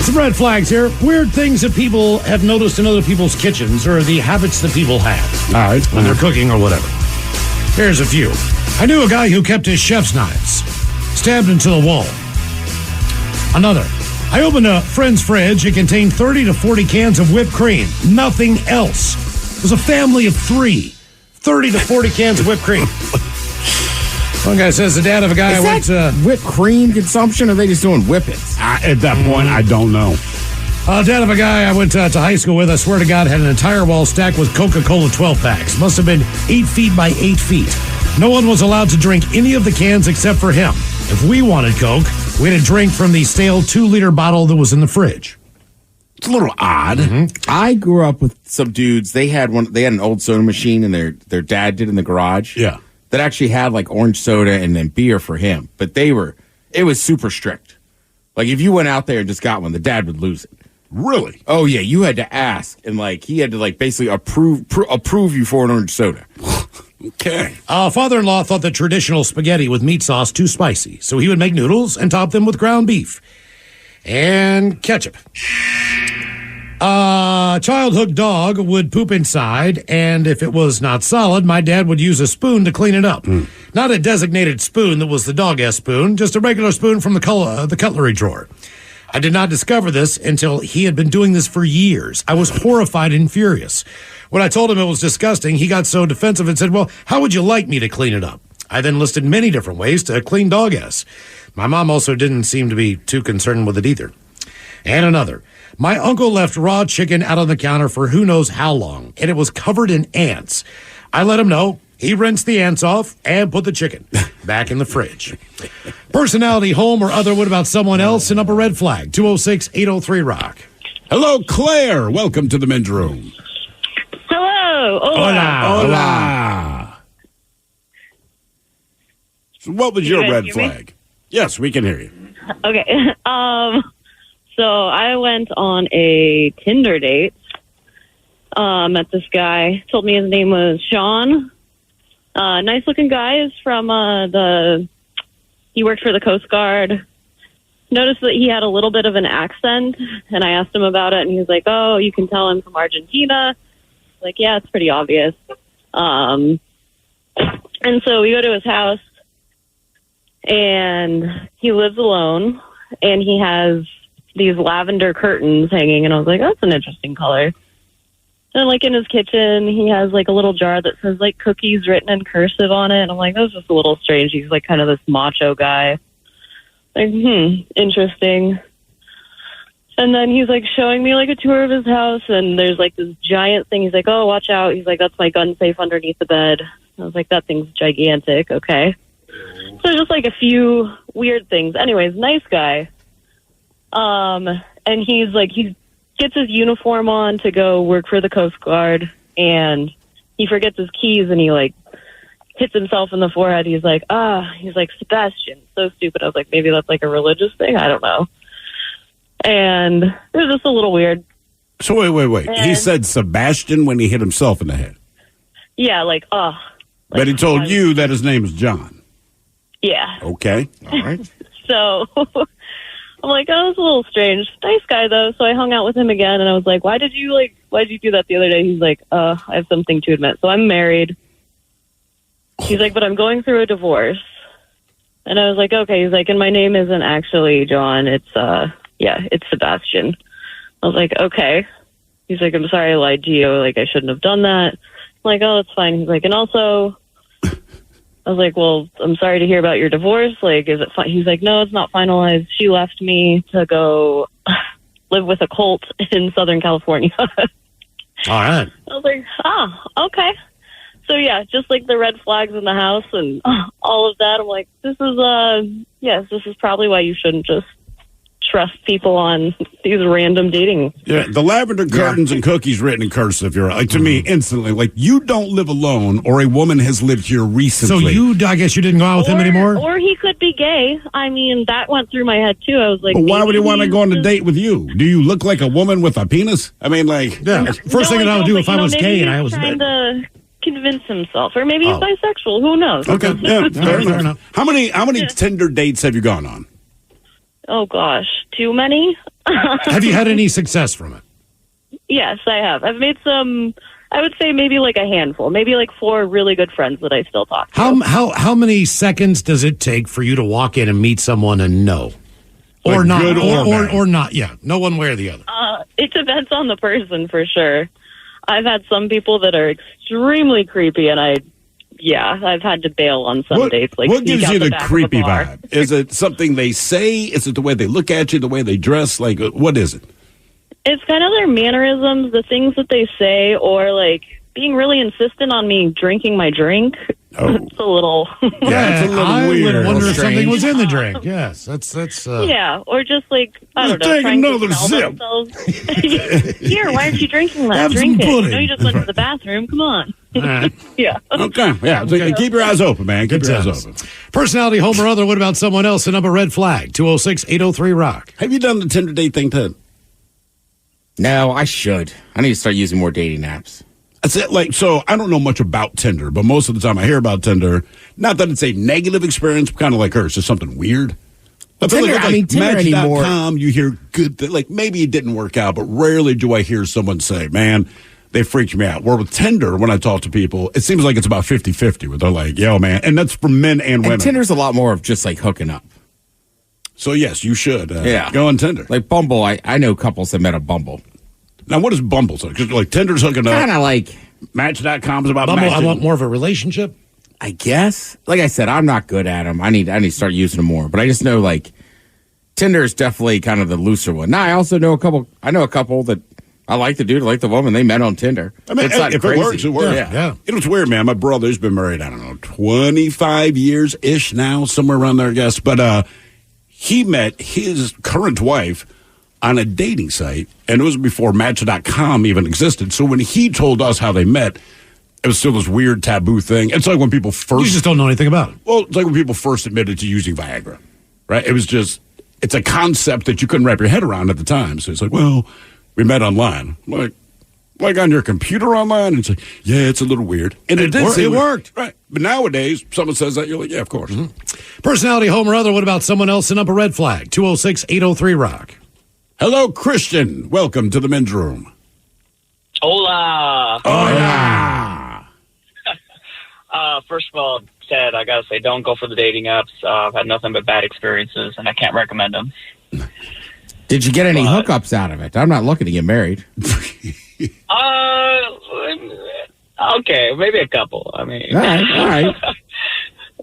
some red flags here. Weird things that people have noticed in other people's kitchens, or the habits that people have. All right. When they're cooking or whatever. Here's a few. I knew a guy who kept his chef's knives stabbed into the wall. Another. I opened a friend's fridge. It contained 30 to 40 cans of whipped cream. Nothing else. It was a family of 3. 30 to 40 cans of whipped cream. One guy says the dad of a guy went to... whipped cream consumption, or are they just doing whippets? At that point, I don't know. Dad of a guy I went to high school with, I swear to God, had an entire wall stacked with Coca-Cola 12-packs. Must have been 8 feet by 8 feet. No one was allowed to drink any of the cans except for him. If we wanted Coke, we had to drink from the stale 2-liter bottle that was in the fridge. It's a little odd. Mm-hmm. I grew up with some dudes. They had an old soda machine, and their dad did in the garage. Yeah, that actually had like orange soda and then beer for him. But it was super strict. Like if you went out there and just got one, the dad would lose it. Really? Oh yeah, you had to ask, and like he had to like basically approve you for an orange soda. Okay. Father-in-law thought the traditional spaghetti with meat sauce too spicy, so he would make noodles and top them with ground beef and ketchup. Childhood dog would poop inside, and if it was not solid, my dad would use a spoon to clean it up. Not a designated spoon that was the dog-ass spoon, just a regular spoon from the cutlery drawer. I did not discover this until he had been doing this for years. I was horrified and furious. When I told him it was disgusting, he got so defensive and said, well, how would you like me to clean it up? I then listed many different ways to clean dog ass. My mom also didn't seem to be too concerned with it either. And another. My uncle left raw chicken out on the counter for who knows how long, and it was covered in ants. I let him know. He rinsed the ants off and put the chicken back in the fridge. Personality, home, or other. What about someone else? And up a red flag. 206-803-ROCK. Hello, Claire. Welcome to the men's room. Hello. Hola. So what was your red flag? Yes, we can hear you. Okay. So I went on a Tinder date. Met this guy. Told me his name was Sean. Nice looking guy. Is from he worked for the Coast Guard. Noticed that he had a little bit of an accent, and I asked him about it, and he was like, "Oh, you can tell I'm from Argentina." Like, yeah, it's pretty obvious. And so we go to his house, and he lives alone, and he has these lavender curtains hanging, and I was like, oh, that's an interesting color. And like in his kitchen, he has like a little jar that says like cookies written in cursive on it, and I'm like, that's just a little strange. He's like kind of this macho guy. Like, interesting. And then he's like showing me like a tour of his house, and there's like this giant thing. He's like, oh, watch out. He's like, that's my gun safe underneath the bed. I was like, that thing's gigantic. Okay. So just like a few weird things. Anyways, nice guy. And he's like, he gets his uniform on to go work for the Coast Guard, and he forgets his keys, and he like hits himself in the forehead. He's like, Sebastian. So stupid. I was like, maybe that's like a religious thing. I don't know. And it was just a little weird. So wait. And he said Sebastian when he hit himself in the head. Yeah, like, But he told you that his name is John. Yeah. Okay. All right. So I'm like, oh, it's a little strange. Nice guy though. So I hung out with him again, and I was like, why did you do that the other day? He's like, I have something to admit. So I'm married. He's like, but I'm going through a divorce. And I was like, okay. He's like, and my name isn't actually John. It's it's Sebastian. I was like, okay. He's like, I'm sorry I lied to you. Like, I shouldn't have done that. I'm like, oh, that's fine. He's like, and also, I was like, well, I'm sorry to hear about your divorce. Like, is it fine? He's like, no, it's not finalized. She left me to go live with a cult in Southern California. All right. I was like, okay. So, yeah, just like the red flags in the house and all of that. I'm like, this is probably why you shouldn't just trust people on these random dating. Yeah, the lavender curtains and cookies written in cursive. You're like, to me, instantly, like, you don't live alone, or a woman has lived here recently. So I guess you didn't go out with him anymore? Or he could be gay. I mean, that went through my head, too. I was like, But why would he want to go on a date with you? Do you look like a woman with a penis? I mean, like... Yeah, first thing I would do if I was gay and I was... trying to convince himself. Or maybe he's bisexual. Who knows? Okay, yeah, fair enough. How many Tinder dates have you gone on? Oh, gosh. Too many? Have you had any success from it? Yes, I have. I've made some, I would say maybe like a handful. Maybe like 4 really good friends that I still talk to. How many seconds does it take for you to walk in and meet someone and know? Or Like not? good Or not, yeah. No one way or the other. It depends on the person, for sure. I've had some people that are extremely creepy, and I've had to bail on some dates. Like, what gives you the creepy bar. vibe? Is it something they say? Is it the way they look at you, the way they dress? Like, what is it? It's kind of their mannerisms, the things that they say, or like being really insistent on me drinking my drink. It's a little... Yeah, it's a little I weird. would wonder if Strange. something was in the drink. Yes, that's. Yeah, or just like, I don't know. Take trying another to sell sip. themselves. Here, why aren't you drinking that? Have some Drink it. pudding. I know you just went to the bathroom. Come on. Yeah. Okay, yeah. So keep your eyes open, man. Keep Good your eyes times. open. Personality, home or other. What about someone else? The number red flag 206-803-ROCK. Have you done the Tinder date thing, Ted? No, I should. I need to start using more dating apps. That's it. Like, so I don't know much about Tinder, but most of the time I hear about Tinder, not that it's a negative experience, kind of like her. It's just something weird. I feel Tinder, like Tinder anymore. Match.com, you hear good, like maybe it didn't work out, but rarely do I hear someone say, man, they freaked me out. Where with Tinder, when I talk to people, it seems like it's about 50-50 where they're like, yo, man. And that's for men and women. And Tinder's a lot more of just like hooking up. So, yes, you should Yeah. go on Tinder. Like Bumble, I know couples that met on Bumble. Now, what is Bumble? So, 'cause, like, Tinder's hooking up. Kind of like... Match.com's about Bumble, I matching. want more of a relationship. I guess. Like I said, I'm not good at them. I need to start using them more. But I just know, like, Tinder is definitely kind of the looser one. Now, I also know a couple that I like the dude, I like the woman. They met on Tinder. I mean, It's not if crazy. it works, it works. Yeah. You know, it's weird, man. My brother's been married, I don't know, 25 years-ish now, somewhere around there, I guess. But he met his current wife on a dating site, and it was before Match.com even existed. So when he told us how they met, it was still this weird taboo thing. It's like when people first... You just don't know anything about it. Well, it's like when people first admitted to using Viagra, right? It was just... It's a concept that you couldn't wrap your head around at the time. So it's like, well, we met online. Like on your computer online? And it's like, yeah, it's a little weird. And it worked. Right. But nowadays, someone says that, you're like, yeah, of course. Mm-hmm. Personality, home or other. What about someone else? The number red flag 206-803-ROCK. Hello, Christian. Welcome to the men's room. Hola. Hola. First of all, Ted, I gotta say, don't go for the dating apps. I've had nothing but bad experiences, and I can't recommend them. Did you get any hookups out of it? I'm not looking to get married. Okay, maybe a couple. I mean, all right.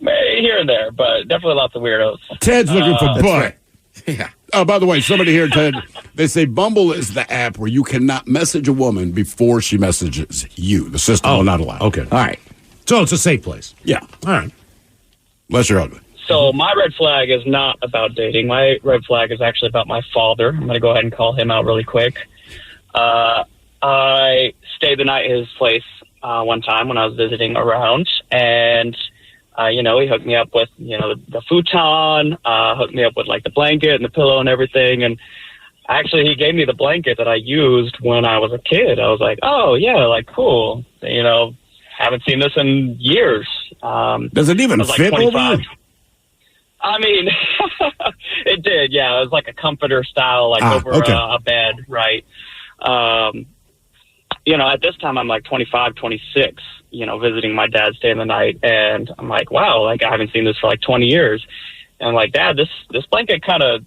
Here and there, but definitely lots of weirdos. Ted's looking for butt. right. Yeah. Oh, by the way, somebody here, Ted, they say Bumble is the app where you cannot message a woman before she messages you. The system will not allow. Okay. All right. So it's a safe place. Yeah. All right. Unless you're ugly. So my red flag is not about dating. My red flag is actually about my father. I'm going to go ahead and call him out really quick. I stayed the night at his place one time when I was visiting around, and he hooked me up with, the futon, hooked me up with like the blanket and the pillow and everything. And actually he gave me the blanket that I used when I was a kid. I was like, oh yeah, like cool. haven't seen this in years. Does it even I was like fit 25. over you? I mean, it did, yeah. It was like a comforter style, like over a bed, right? You know, at this time, I'm like 25, 26, you know, visiting my dad, staying the night. And I'm like, wow, like I haven't seen this for like 20 years. And I'm like, Dad, this blanket kind of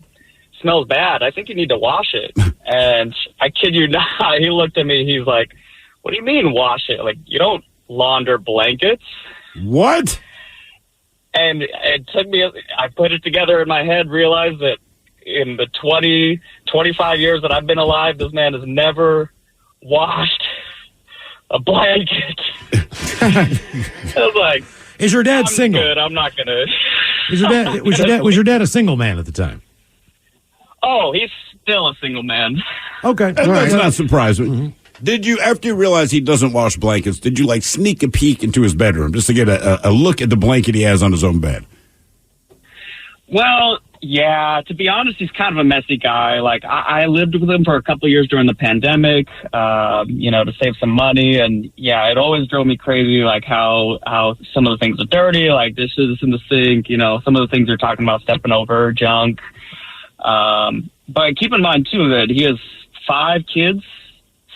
smells bad. I think you need to wash it. And I kid you not, he looked at me, he's like, what do you mean wash it? Like, you don't launder blankets. What? And it took me, I put it together in my head, realized that in the 25 years that I've been alive, this man has never washed a blanket. I was like, is your dad I'm single? Good. I'm not going to. Was your dad a single man at the time? Oh, he's still a single man. Okay. That's not surprising. Did you, after you realize he doesn't wash blankets, did you like sneak a peek into his bedroom just to get a look at the blanket he has on his own bed? Well, yeah, to be honest, he's kind of a messy guy. Like, I lived with him for a couple of years during the pandemic, you know, to save some money. And yeah, it always drove me crazy, like how some of the things are dirty, like dishes in the sink, you know, some of the things you're talking about, stepping over, junk. But keep in mind, too, that he has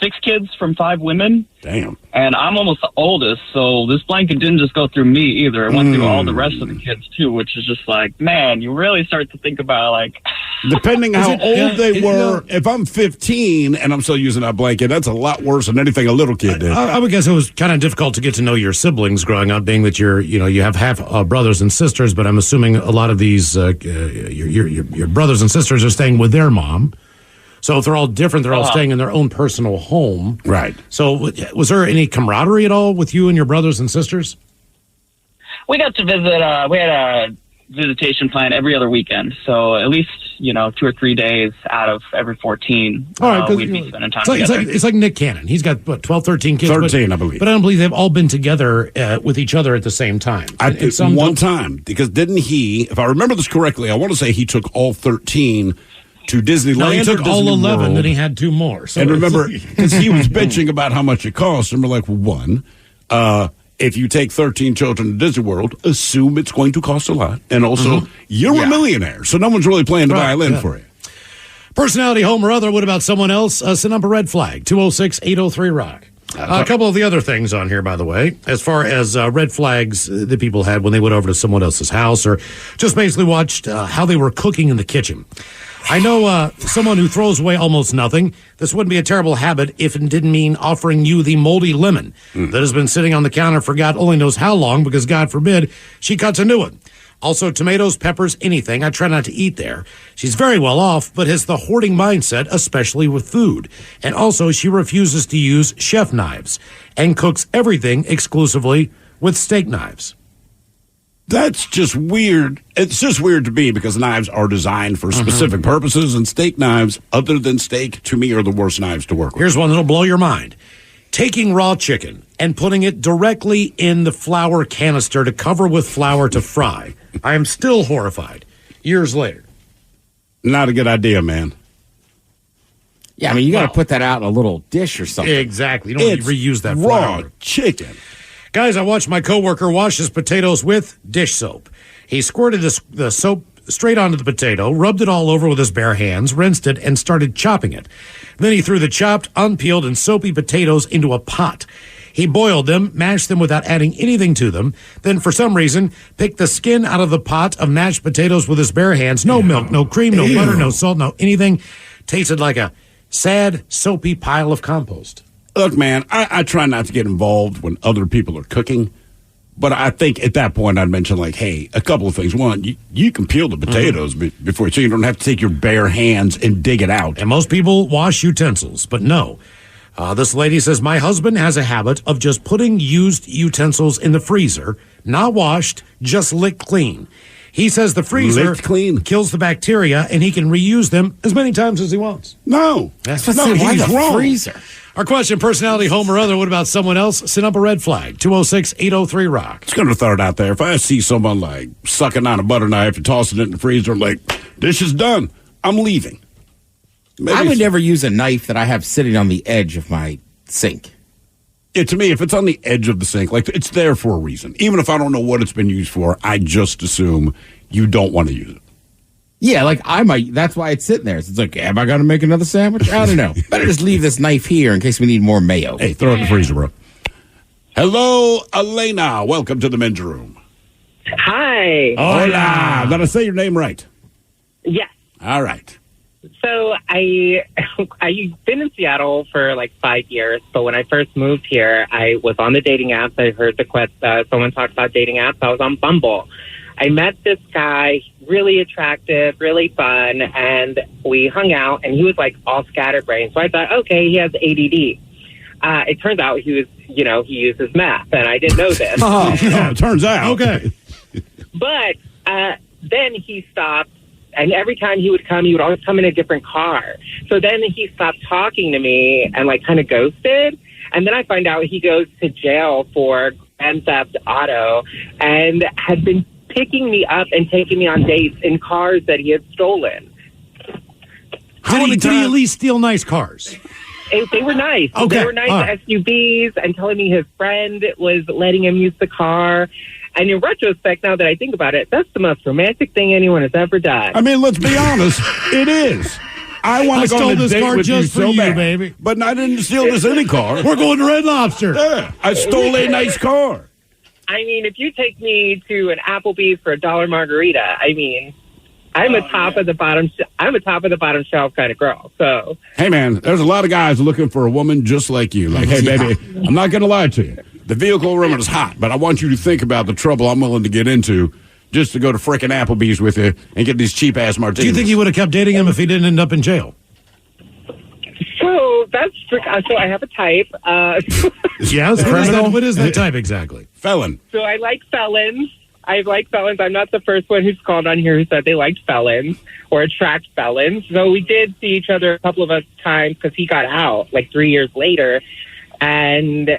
6 kids from 5 women. Damn. And I'm almost the oldest, so this blanket didn't just go through me either. It went through all the rest of the kids, too, which is just like, man, you really start to think about, like... Depending how old they were, if I'm 15 and I'm still using that blanket, that's a lot worse than anything a little kid did. I would guess it was kind of difficult to get to know your siblings growing up, being that you have half brothers and sisters, but I'm assuming a lot of these, your brothers and sisters are staying with their mom. So if they're all different, they're all staying in their own personal home. Right. So was there any camaraderie at all with you and your brothers and sisters? We got to visit, we had a visitation plan every other weekend. So at least, 2 or 3 days out of every 14, all right, we'd be spending time together. It's like Nick Cannon. He's got, 12, 13 kids? 13, I believe. But I don't believe they've all been together with each other at the same time. One time, because didn't he, if I remember this correctly, I want to say he took all 13 to Disneyland. No, he took all 11, World. then he had 2 more. So and remember, because he was bitching about how much it costs, and we're like, well, one, if you take 13 children to Disney World, assume it's going to cost a lot. And also, you're a millionaire, so no one's really playing the violin for you. Personality, home or other, what about someone else? Send up a red flag, 206-803-ROCK. A couple of the other things on here, by the way, as far as red flags that people had when they went over to someone else's house or just basically watched how they were cooking in the kitchen. I know someone who throws away almost nothing. This wouldn't be a terrible habit if it didn't mean offering you the moldy lemon that has been sitting on the counter for God only knows how long because, God forbid, she cuts a new one. Also, tomatoes, peppers, anything. I try not to eat there. She's very well off, but has the hoarding mindset, especially with food. And also, she refuses to use chef knives and cooks everything exclusively with steak knives. That's just weird. It's just weird to me because knives are designed for specific purposes, and steak knives, other than steak, to me are the worst knives to work with. Here's one that'll blow your mind. Taking raw chicken and putting it directly in the flour canister to cover with flour to fry. I am still horrified years later. Not a good idea, man. Yeah, I mean, you got to put that out in a little dish or something. Exactly. You don't need to reuse that raw flour. Chicken. Guys, I watched my coworker wash his potatoes with dish soap. He squirted the soap straight onto the potato, rubbed it all over with his bare hands, rinsed it, and started chopping it. Then he threw the chopped, unpeeled, and soapy potatoes into a pot. He boiled them, mashed them without adding anything to them, then for some reason picked the skin out of the pot of mashed potatoes with his bare hands. No milk, no cream, no butter, no salt, no anything. Tasted like a sad, soapy pile of compost. Look, man, I try not to get involved when other people are cooking, but I think at that point I'd mention, like, hey, a couple of things. One, you can peel the potatoes before, so you don't have to take your bare hands and dig it out. And most people wash utensils, but no. This lady says, my husband has a habit of just putting used utensils in the freezer, not washed, just licked clean. He says the freezer kills the bacteria and he can reuse them as many times as he wants. No. That's he's wrong. Freezer. Our question, personality, home or other, what about someone else? Send up a red flag, 206-803-ROCK. Just going to throw it out there. If I see someone, like, sucking on a butter knife and tossing it in the freezer, like, dish is done, I'm leaving. I would never use a knife that I have sitting on the edge of my sink. To me, if it's on the edge of the sink, like it's there for a reason. Even if I don't know what it's been used for, I just assume you don't want to use it. Yeah, like I might. That's why it's sitting there. It's like, am I going to make another sandwich? I don't know. Better just leave this knife here in case we need more mayo. Hey, throw it in the freezer, bro. Hello, Elena. Welcome to the men's room. Hi. Hola. Did I say your name right? Yes. All right. So I've been in Seattle for like 5 years, but when I first moved here, I was on the dating apps. I heard someone talk about dating apps. I was on Bumble. I met this guy, really attractive, really fun, and we hung out, and he was like all scatterbrained. So I thought, okay, he has ADD. It turns out he uses meth, and I didn't know this. It turns out. Okay. But then he stopped, and every time he would come, he would always come in a different car. So then he stopped talking to me and like kind of ghosted. And then I find out he goes to jail for grand theft auto and had been picking me up and taking me on dates in cars that he had stolen. Did he at least steal nice cars? They were nice. Okay. They were nice All right. SUVs, and telling me his friend was letting him use the car. And in retrospect, now that I think about it, that's the most romantic thing anyone has ever done. I mean, let's be honest. It is. I want to go stole on a this date car with just you for so you, bad, baby. But I didn't steal this any car. We're going to Red Lobster. Yeah, I stole a nice car. I mean, if you take me to an Applebee's for $1 margarita, I mean, I'm a top of the bottom shelf kind of girl. So Hey, man, there's a lot of guys looking for a woman just like you. Like, hey, baby, I'm not going to lie to you. The vehicle room is hot, but I want you to think about the trouble I'm willing to get into just to go to frickin' Applebee's with you and get these cheap-ass martinis. Do you think he would have kept dating him if he didn't end up in jail? So I have a type. Yes, what is that type exactly? Felon. So I like felons. I'm not the first one who's called on here who said they liked felons or attract felons. So we did see each other a couple of times because he got out like 3 years later. And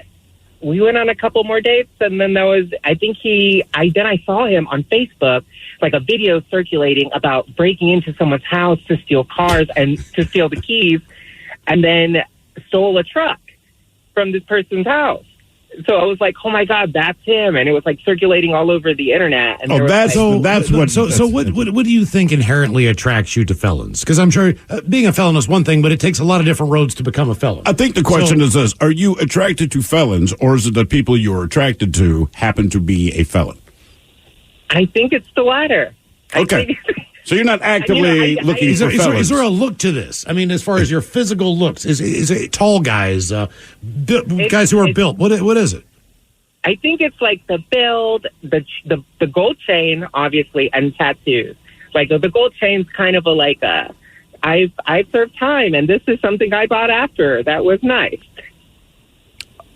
we went on a couple more dates. And then I saw him on Facebook, like a video circulating about breaking into someone's house to steal cars and to steal the keys, and then stole a truck from this person's house. So I was like, oh my God, that's him. And it was like circulating all over the internet. And So what do you think inherently attracts you to felons? Because I'm sure being a felon is one thing, but it takes a lot of different roads to become a felon. I think the question is this: are you attracted to felons, or is it that people you're attracted to happen to be a felon? I think it's the latter. Okay. So you're not actively looking for felons. Is there a look to this? I mean, as far as your physical looks, is it tall guys, guys who are built? What is it? I think it's like the build, the gold chain, obviously, and tattoos. Like the gold chain's kind of I've served time, and this is something I bought after. That was nice.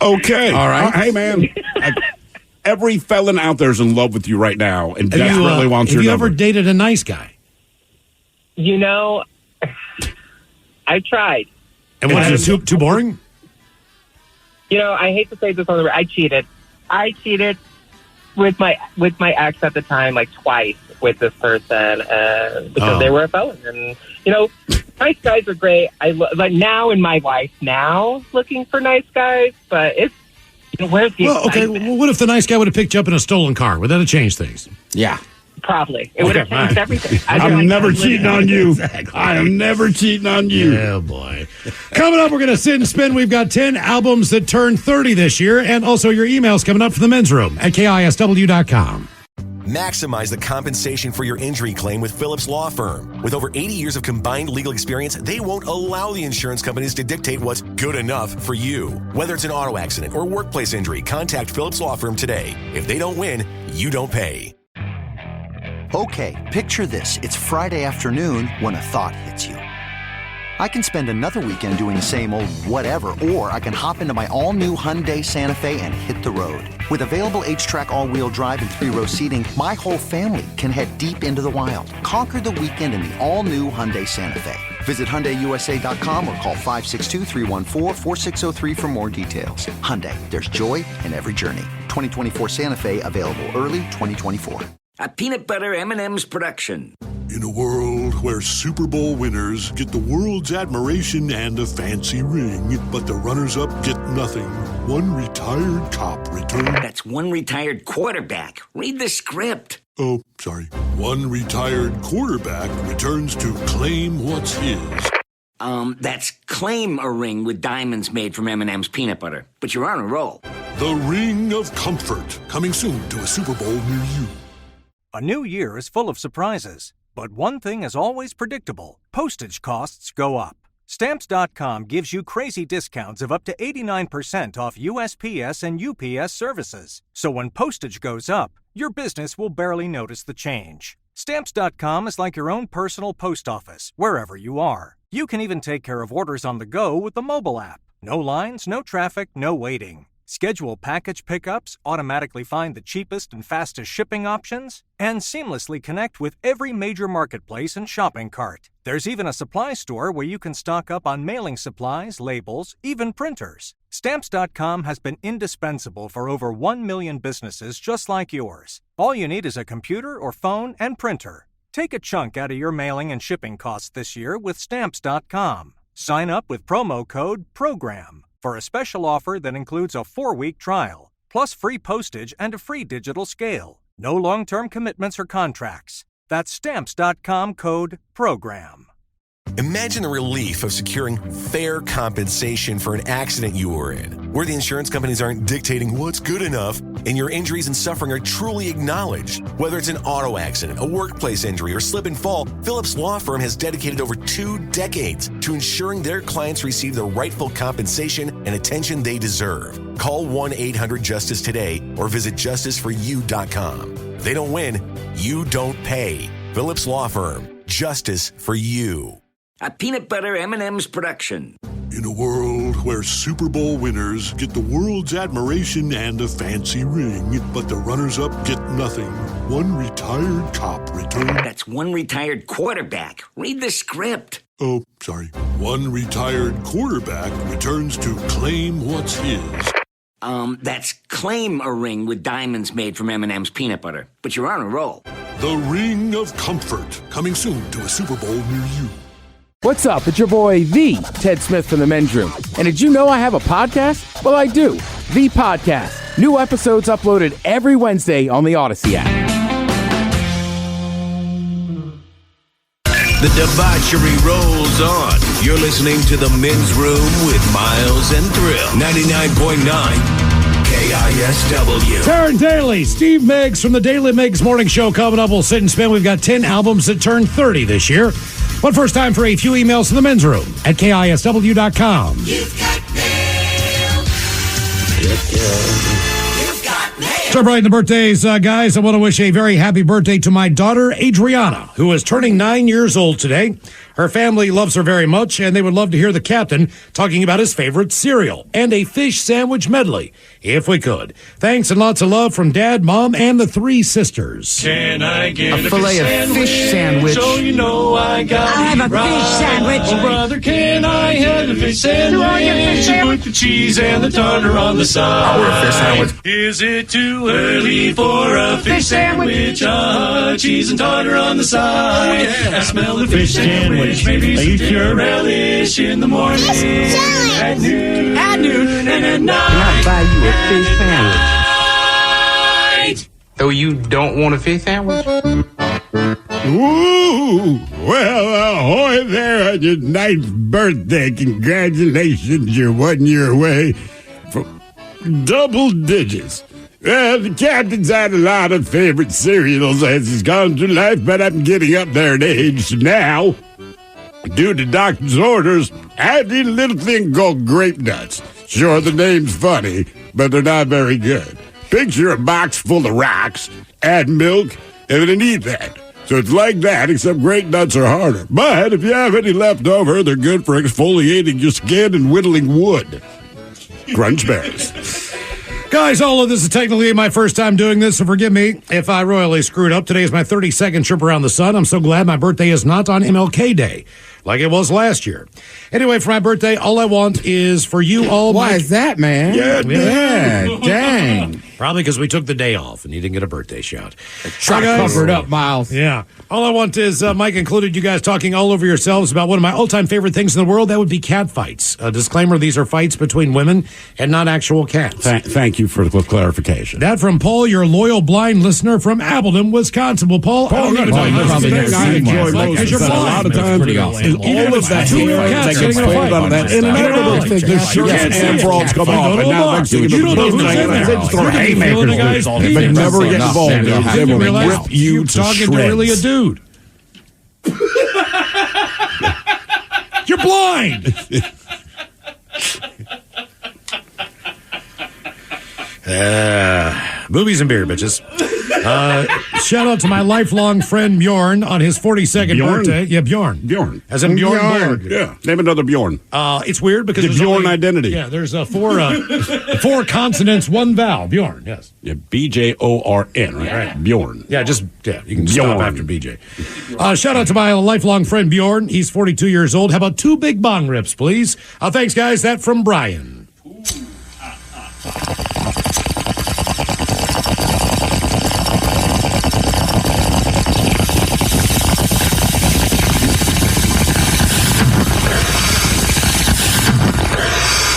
Okay. All right. Hey, man. Every felon out there is in love with you right now and desperately wants your number. Have you ever dated a nice guy? You know, I tried. And was it too boring? You know, I hate to say this on the radio. I cheated with my ex at the time, like twice with this person because they were a felon. And you know, nice guys are great. Like now in my life now, looking for nice guys, but it's where's the excitement? Well, what if the nice guy would have picked you up in a stolen car? Would that have changed things? Yeah. Probably. It would have changed everything. I'm never cheating on you. Exactly. I am never cheating on you. Yeah, boy. Coming up, we're going to sit and spin. We've got 10 albums that turned 30 this year, and also your emails coming up for the men's room at KISW.com. Maximize the compensation for your injury claim with Phillips Law Firm. With over 80 years of combined legal experience, they won't allow the insurance companies to dictate what's good enough for you. Whether it's an auto accident or workplace injury, contact Phillips Law Firm today. If they don't win, you don't pay. Okay, picture this. It's Friday afternoon when a thought hits you. I can spend another weekend doing the same old whatever, or I can hop into my all-new Hyundai Santa Fe and hit the road. With available H-Track all-wheel drive and 3-row seating, my whole family can head deep into the wild. Conquer the weekend in the all-new Hyundai Santa Fe. Visit HyundaiUSA.com or call 562-314-4603 for more details. Hyundai, there's joy in every journey. 2024 Santa Fe, available early 2024. A peanut butter M&M's production. In a world where Super Bowl winners get the world's admiration and a fancy ring, but the runners-up get nothing, one retired cop returned... That's one retired quarterback. Read the script. Oh, sorry. One retired quarterback returns to claim what's his. That's claim a ring with diamonds made from M&M's peanut butter. But you're on a roll. The Ring of Comfort, coming soon to a Super Bowl near you. A new year is full of surprises, but one thing is always predictable. Postage costs go up. Stamps.com gives you crazy discounts of up to 89% off USPS and UPS services. So when postage goes up, your business will barely notice the change. Stamps.com is like your own personal post office, wherever you are. You can even take care of orders on the go with the mobile app. No lines, no traffic, no waiting. Schedule package pickups, automatically find the cheapest and fastest shipping options, and seamlessly connect with every major marketplace and shopping cart. There's even a supply store where you can stock up on mailing supplies, labels, even printers. Stamps.com has been indispensable for over 1 million businesses just like yours. All you need is a computer or phone and printer. Take a chunk out of your mailing and shipping costs this year with Stamps.com. Sign up with promo code PROGRAM for a special offer that includes a 4-week trial, plus free postage and a free digital scale. No long-term commitments or contracts. That's Stamps.com code PROGRAM. Imagine the relief of securing fair compensation for an accident you were in, where the insurance companies aren't dictating what's good enough and your injuries and suffering are truly acknowledged. Whether it's an auto accident, a workplace injury, or slip and fall, Phillips Law Firm has dedicated over 2 decades to ensuring their clients receive the rightful compensation and attention they deserve. Call 1-800-JUSTICE today or visit justiceforyou.com. If they don't win, you don't pay. Phillips Law Firm. Justice for you. A peanut butter M&M's production. In a world where Super Bowl winners get the world's admiration and a fancy ring, but the runners-up get nothing, one retired cop returned... That's one retired quarterback. Read the script. Oh, sorry. One retired quarterback returns to claim what's his. That's claim a ring with diamonds made from M&M's peanut butter. But you're on a roll. The Ring of Comfort, coming soon to a Super Bowl near you. What's up? It's your boy, the Ted Smith from the Men's Room. And did you know I have a podcast? Well, I do. The Podcast. New episodes uploaded every Wednesday on the Odyssey app. The debauchery rolls on. You're listening to the Men's Room with Miles and Thrill. 99.9 KISW. Taryn Daly, Steve Miggs from the Daily Miggs Morning Show coming up. We'll sit and spin. We've got 10 albums that turned 30 this year. But first, time for a few emails to the Men's Room at KISW.com. You've got mail. You've got mail. Celebrating the birthdays, guys. I want to wish a very happy birthday to my daughter, Adriana, who is turning 9 years old today. Her family loves her very much, and they would love to hear the captain talking about his favorite cereal and a fish sandwich medley, if we could. Thanks and lots of love from Dad, Mom, and the 3 sisters. Can I get a filet of fish sandwich? So you know I got I'll have a fish sandwich. Oh, brother, can I have a fish sandwich? Do I get a fish sandwich? Put the cheese and the tartar on the side. I'll have a fish sandwich. Is it too early for a fish sandwich? Cheese and tartar on the side. Oh, yeah. I smell the fish sandwich. Maybe some pure relish in the morning. At noon. And at night. Can I buy you a fish sandwich? So you don't want a fish sandwich? Ooh, well, ahoy there on your 9th birthday. Congratulations, you're 1 year away from double digits. Well, the captain's had a lot of favorite cereals as he's gone through life, but I'm getting up there in age, so now, due to doctor's orders, I need a little thing called grape nuts. Sure, the name's funny, but they're not very good. Picture a box full of rocks, add milk, and then eat that. So it's like that, except grape nuts are harder. But if you have any left over, they're good for exfoliating your skin and whittling wood. Crunch berries. Guys, all of this is technically my first time doing this, so forgive me if I royally screwed up. Today is my 32nd trip around the sun. I'm so glad my birthday is not on MLK Day, like it was last year. Anyway, for my birthday, all I want is for you all... Why is that, man? Yeah, dang. Probably because we took the day off and he didn't get a birthday shout. Try to cover it up, Miles. Yeah. All I want is, Mike included, you guys talking all over yourselves about one of my all-time favorite things in the world. That would be cat fights. A disclaimer, these are fights between women and not actual cats. Thank you for the clarification. That from Paul, your loyal blind listener from Appleton, Wisconsin. Well, Paul, I don't even know you probably never seen one. Because you're blind. A lot of times, all of that that gets pulled out of that. Inevitably, the shirts and frogs come off. And now next thing you know, they just throw haymakers. But never get involved. They will rip you to talking to really a shreds. dude. You're blind. Movies and beer, bitches. Shout out to my lifelong friend Bjorn on his 42nd birthday. Yeah, Bjorn. Bjorn. As in Bjorn Borg. Yeah. Name another Bjorn. It's weird because The there's Bjorn only- identity. Yeah, there's four consonants, one vowel. Bjorn, yes. Yeah, BJORN, right? Bjorn. Yeah, you can Bjorn. stop after BJ. Shout out to my lifelong friend Bjorn. He's 42 years old. How about 2 big bong rips, please? Thanks, guys. That from Brian.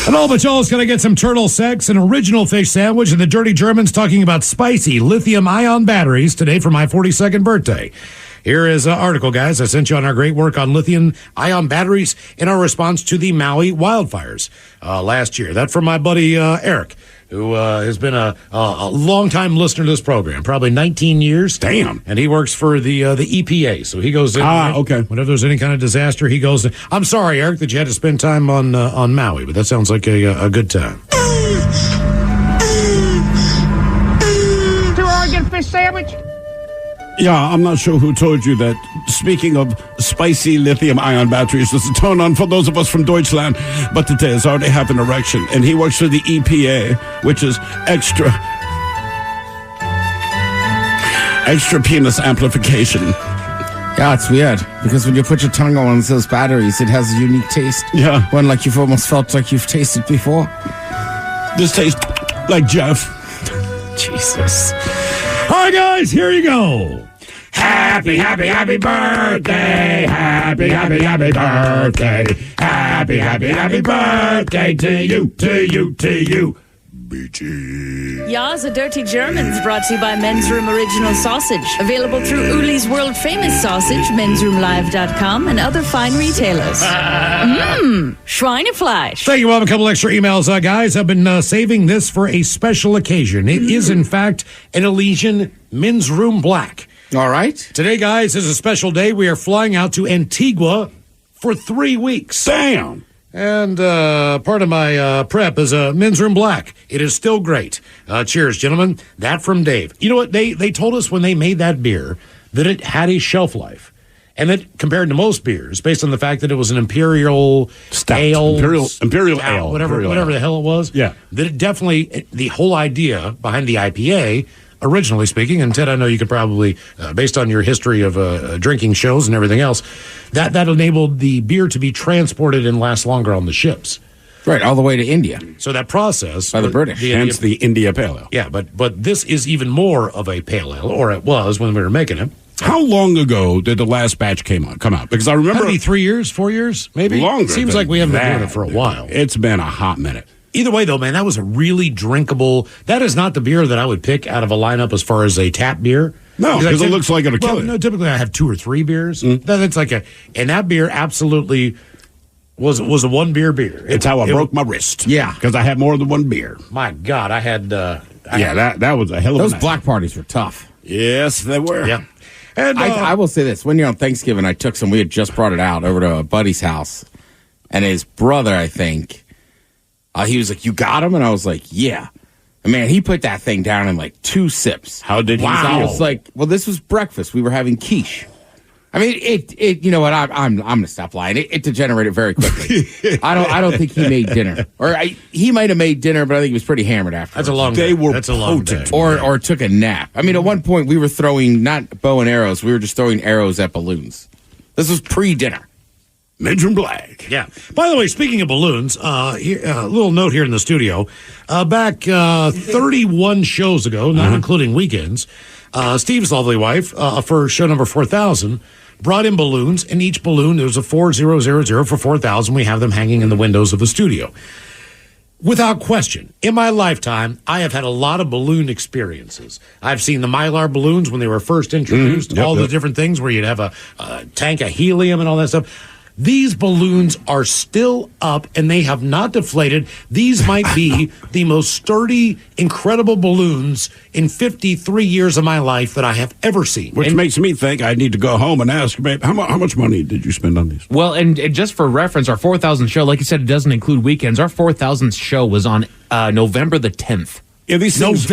And all but y'all's going to get some turtle sex, an original fish sandwich, and the Dirty Germans talking about spicy lithium-ion batteries today for my 42nd birthday. Here is an article, guys. I sent you on our great work on lithium-ion batteries in our response to the Maui wildfires last year. That from my buddy Eric, who has been a long-time listener to this program, probably 19 years. Damn. And he works for the EPA, so he goes in. Okay. Whenever there's any kind of disaster, he goes in. I'm sorry, Eric, that you had to spend time on Maui, but that sounds like a good time. 2 Oregon fish sandwich. Yeah, I'm not sure who told you that. Speaking of spicy lithium-ion batteries, there's a turn on for those of us from Deutschland, but today has already have an erection, and he works for the EPA, which is extra penis amplification. Yeah, it's weird because when you put your tongue on those batteries, it has a unique taste. Yeah. One like you've almost felt like you've tasted before. This tastes like Jeff. Jesus. All right, guys, here you go. Happy, happy, happy birthday. Happy, happy, happy birthday. Happy, happy, happy birthday to you, to you, to you. BG. Ya's a Dirty Germans brought to you by Men's Room Original Sausage. Available through Uli's World Famous Sausage, mensroomlive.com, and other fine retailers. Schweinefleisch. Thank you. We'll have a couple extra emails, guys. I've been saving this for a special occasion. It is, in fact, an Elysian Men's Room Black. All right. Today, guys, is a special day. We are flying out to Antigua for 3 weeks. Damn. And part of my prep is a Men's Room Black. It is still great. Cheers, gentlemen. That from Dave. You know what? They told us when they made that beer that it had a shelf life. And that compared to most beers, based on the fact that it was an imperial Stout. ale, Imperial stout, ale. whatever Imperial ale. the hell it was. Yeah. That it definitely, the whole idea behind the IPA, originally speaking, and Ted, I know you could probably, based on your history of drinking shows and everything else, that enabled the beer to be transported and last longer on the ships. Right, all the way to India. So that process by the British, hence the India Pale Ale. Yeah, but this is even more of a pale ale, or it was when we were making it. How long ago did the last batch come out? Because I remember Maybe 3 years, 4 years, maybe longer. Seems than like we haven't been doing that, it for a while. It's been a hot minute. Either way, though, man, that was a really drinkable. That is not the beer that I would pick out of a lineup as far as a tap beer. No, because it looks like it'll kill you. No, typically I have 2 or 3 beers. That's like and that beer absolutely was a one beer. It's how I broke my wrist. Yeah, because I had more than one beer. My God, I had. That was a hell of those a black parties were tough. Yes, they were. Yeah. And I will say this: one year on Thanksgiving, I took some. We had just brought it out over to a buddy's house, and his brother, I think, he was like, "You got him," and I was like, "Yeah." And man, he put that thing down in like 2 sips. How did he? Wow! I was like, "Well, this was breakfast. We were having quiche." I mean, it. You know what? I'm gonna stop lying. It degenerated very quickly. I don't think he made dinner, or he might have made dinner, but I think he was pretty hammered after. That's a long. That's a long day. Or took a nap. I mean, at one point we were throwing not bow and arrows. We were just throwing arrows at balloons. This was pre-dinner. Men in Black. Yeah. By the way, speaking of balloons, here, a little note here in the studio. Back 31 shows ago, not including weekends, Steve's lovely wife, for show number 4,000, brought in balloons, and each balloon, there's a 4000 for 4,000. We have them hanging in the windows of the studio. Without question, in my lifetime, I have had a lot of balloon experiences. I've seen the Mylar balloons when they were first introduced, all the different things where you'd have a tank of helium and all that stuff. These balloons are still up, and they have not deflated. These might be the most sturdy, incredible balloons in 53 years of my life that I have ever seen. Which makes me think I need to go home and ask, babe, how much money did you spend on these? Well, and just for reference, our 4,000 show, like you said, it doesn't include weekends. Our 4,000th show was on November the 10th. Yeah, these things,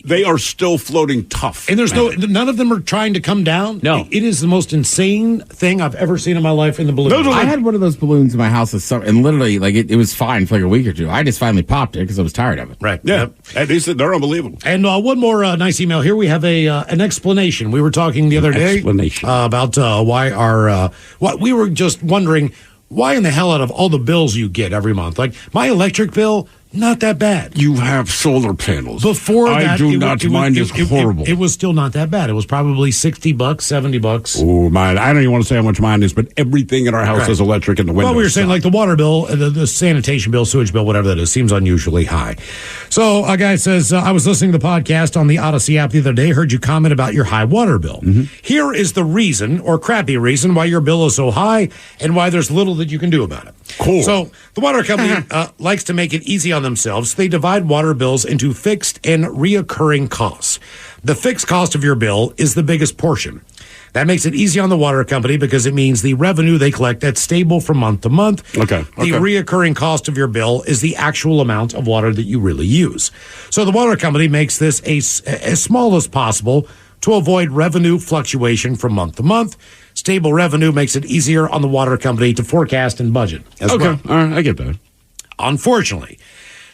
they are still floating tough. And there's none of them are trying to come down. No. It is the most insane thing I've ever seen in my life in the balloon. I had one of those balloons in my house this summer, and literally, like, it was fine for like a week or two. I just finally popped it because I was tired of it. Right. Yeah. At least they're unbelievable. And one more nice email here. We have an explanation. We were talking the other day about why what we were just wondering, why in the hell out of all the bills you get every month? Like, my electric bill, not that bad. You have solar panels. Before that, I do not mind. It's horrible. It was still not that bad. It was probably $60, $70. Oh, mine. I don't even want to say how much mine is, but everything in our house is electric in the windows. Well, we were saying, like, the water bill, the sanitation bill, sewage bill, whatever that is, seems unusually high. So a guy says, I was listening to the podcast on the Odyssey app the other day, heard you comment about your high water bill. Here is the reason, or crappy reason, why your bill is so high and why there's little that you can do about it. Cool. So the water company likes to make it easy on themselves. They divide water bills into fixed and reoccurring costs. The fixed cost of your bill is the biggest portion. That makes it easy on the water company because it means the revenue they collect that's stable from month to month. Okay. The reoccurring cost of your bill is the actual amount of water that you really use. So the water company makes this as small as possible to avoid revenue fluctuation from month to month. Stable revenue makes it easier on the water company to forecast and budget as well. All right, I get that. Unfortunately,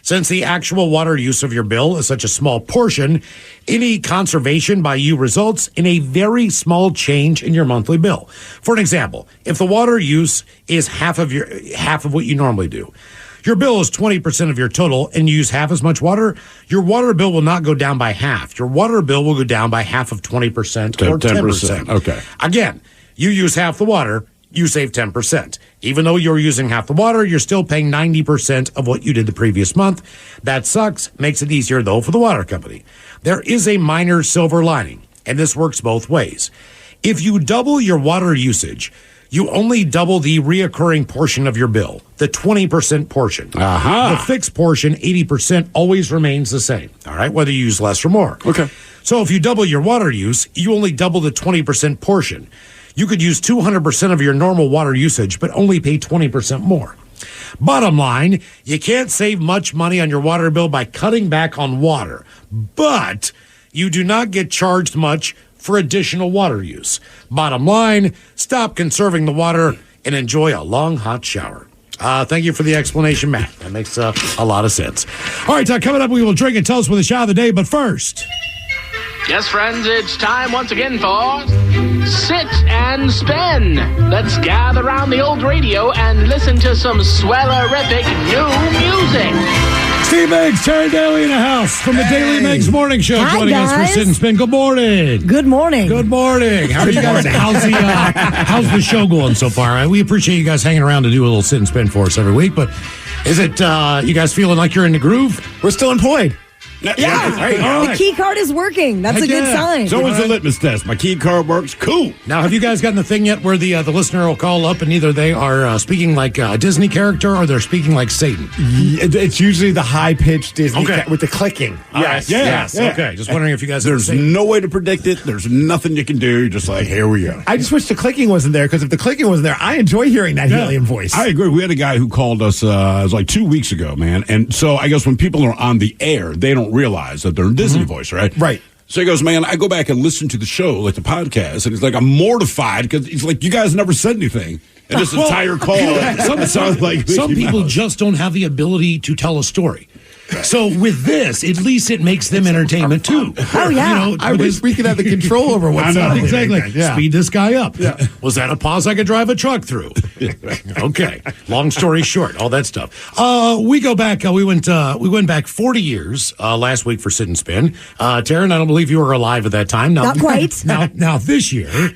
since the actual water use of your bill is such a small portion, any conservation by you results in a very small change in your monthly bill. For an example, if the water use is half of what you normally do, your bill is 20% of your total and you use half as much water, your water bill will not go down by half. Your water bill will go down by half of 20% or 10%. Okay. Again, you use half the water, you save 10%. Even though you're using half the water, you're still paying 90% of what you did the previous month. That sucks. Makes it easier, though, for the water company. There is a minor silver lining, and this works both ways. If you double your water usage, you only double the reoccurring portion of your bill, the 20% portion. The fixed portion, 80%, always remains the same, all right, whether you use less or more. Okay. So if you double your water use, you only double the 20% portion. You could use 200% of your normal water usage, but only pay 20% more. Bottom line, you can't save much money on your water bill by cutting back on water, but you do not get charged much for additional water use. Bottom line, stop conserving the water and enjoy a long, hot shower. Thank you for the explanation, Matt. That makes a lot of sense. All right, coming up, we will drink and tell us with the shot of the day, but first... Yes, friends, it's time once again for Sit and Spin. Let's gather around the old radio and listen to some swellerific new music. Steve Miggs, Terry Daly in the house from the Daily Miggs Morning Show. Hi, joining us guys. for Sit and Spin. Good morning. Good morning. Good morning. How are you guys? How's the show going so far? We appreciate you guys hanging around to do a little Sit and Spin for us every week, but is it you guys feeling like you're in the groove? We're still employed. Yeah, the key card is working. That's a good sign. So is the litmus test. My key card works. Cool. Now, have you guys gotten the thing yet where the listener will call up and either they are speaking like a Disney character or they're speaking like Satan? It's usually the high-pitched Disney with the clicking. Yes. Okay. Just wondering if you guys. There's no way to predict it. There's nothing you can do. You're just like, here we go. I just wish the clicking wasn't there because if the clicking wasn't there, I enjoy hearing that helium voice. I agree. We had a guy who called us. It was like 2 weeks ago, man. And so I guess when people are on the air, they don't realize that they're Disney voice, right? Right. So he goes, man, I go back and listen to the show, like the podcast, and he's like, I'm mortified because he's like, you guys never said anything. And this entire call, it sounds like some people just don't have the ability to tell a story. So with this, at least it makes them entertainment too. Oh, yeah. I wish we could have the control over what's on. Exactly. Yeah. Speed this guy up. Yeah. Was that a pause I could drive a truck through? Okay. Long story short, all that stuff. We go back. We went back 40 years last week for Sit and Spin. Taryn, I don't believe you were alive at that time. Not quite. Now this year,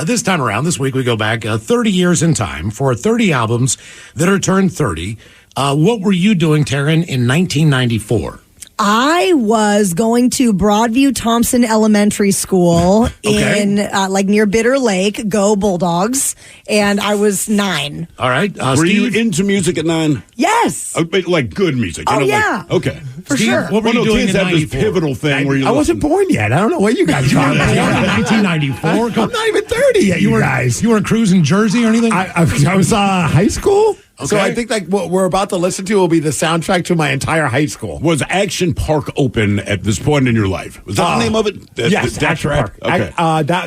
this time around, this week we go back 30 years in time for 30 albums that are turned 30. What were you doing, Taryn, in 1994? I was going to Broadview Thompson Elementary School in near Bitter Lake. Go Bulldogs! And I was 9. All right. Were you into music at 9? Yes. Like good music. Oh, yeah. Okay. For sure. What were you doing in have this 94? pivotal thing where you I wasn't born yet. I don't know what you guys are talking about. 1994. I'm not even 30 yet, you guys. You weren't cruising Jersey or anything? I was high school. Okay. So I think like what we're about to listen to will be the soundtrack to my entire high school. Was Action Park open at this point in your life? Was that the name of it? Yes, Action Park. Okay.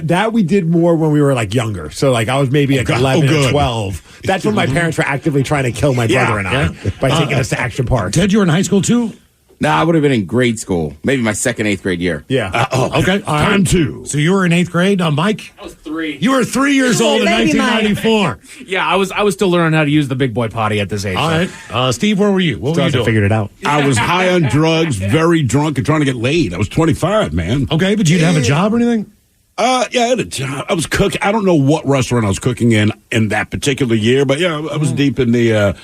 That we did more when we were like younger. So like I was maybe like 11 or 12. That's when my parents were actively trying to kill my brother and I by taking us to Action Park. Ted, you were in high school too? Nah, I would have been in grade school. Maybe my 2nd, 8th grade year. Yeah. Okay. All right. Time 2. So you were in 8th grade, Mike? I was 3. You were 3 years old in Baby 1994. Yeah, I was still learning how to use the big boy potty at this age. All right. Steve, where were you? What were you doing? Figured it out. I was high on drugs, very drunk, and trying to get laid. I was 25, man. Okay, but you didn't have a job or anything? Yeah, I had a job. I was cooking. I don't know what restaurant I was cooking in that particular year, but yeah, I was deep in the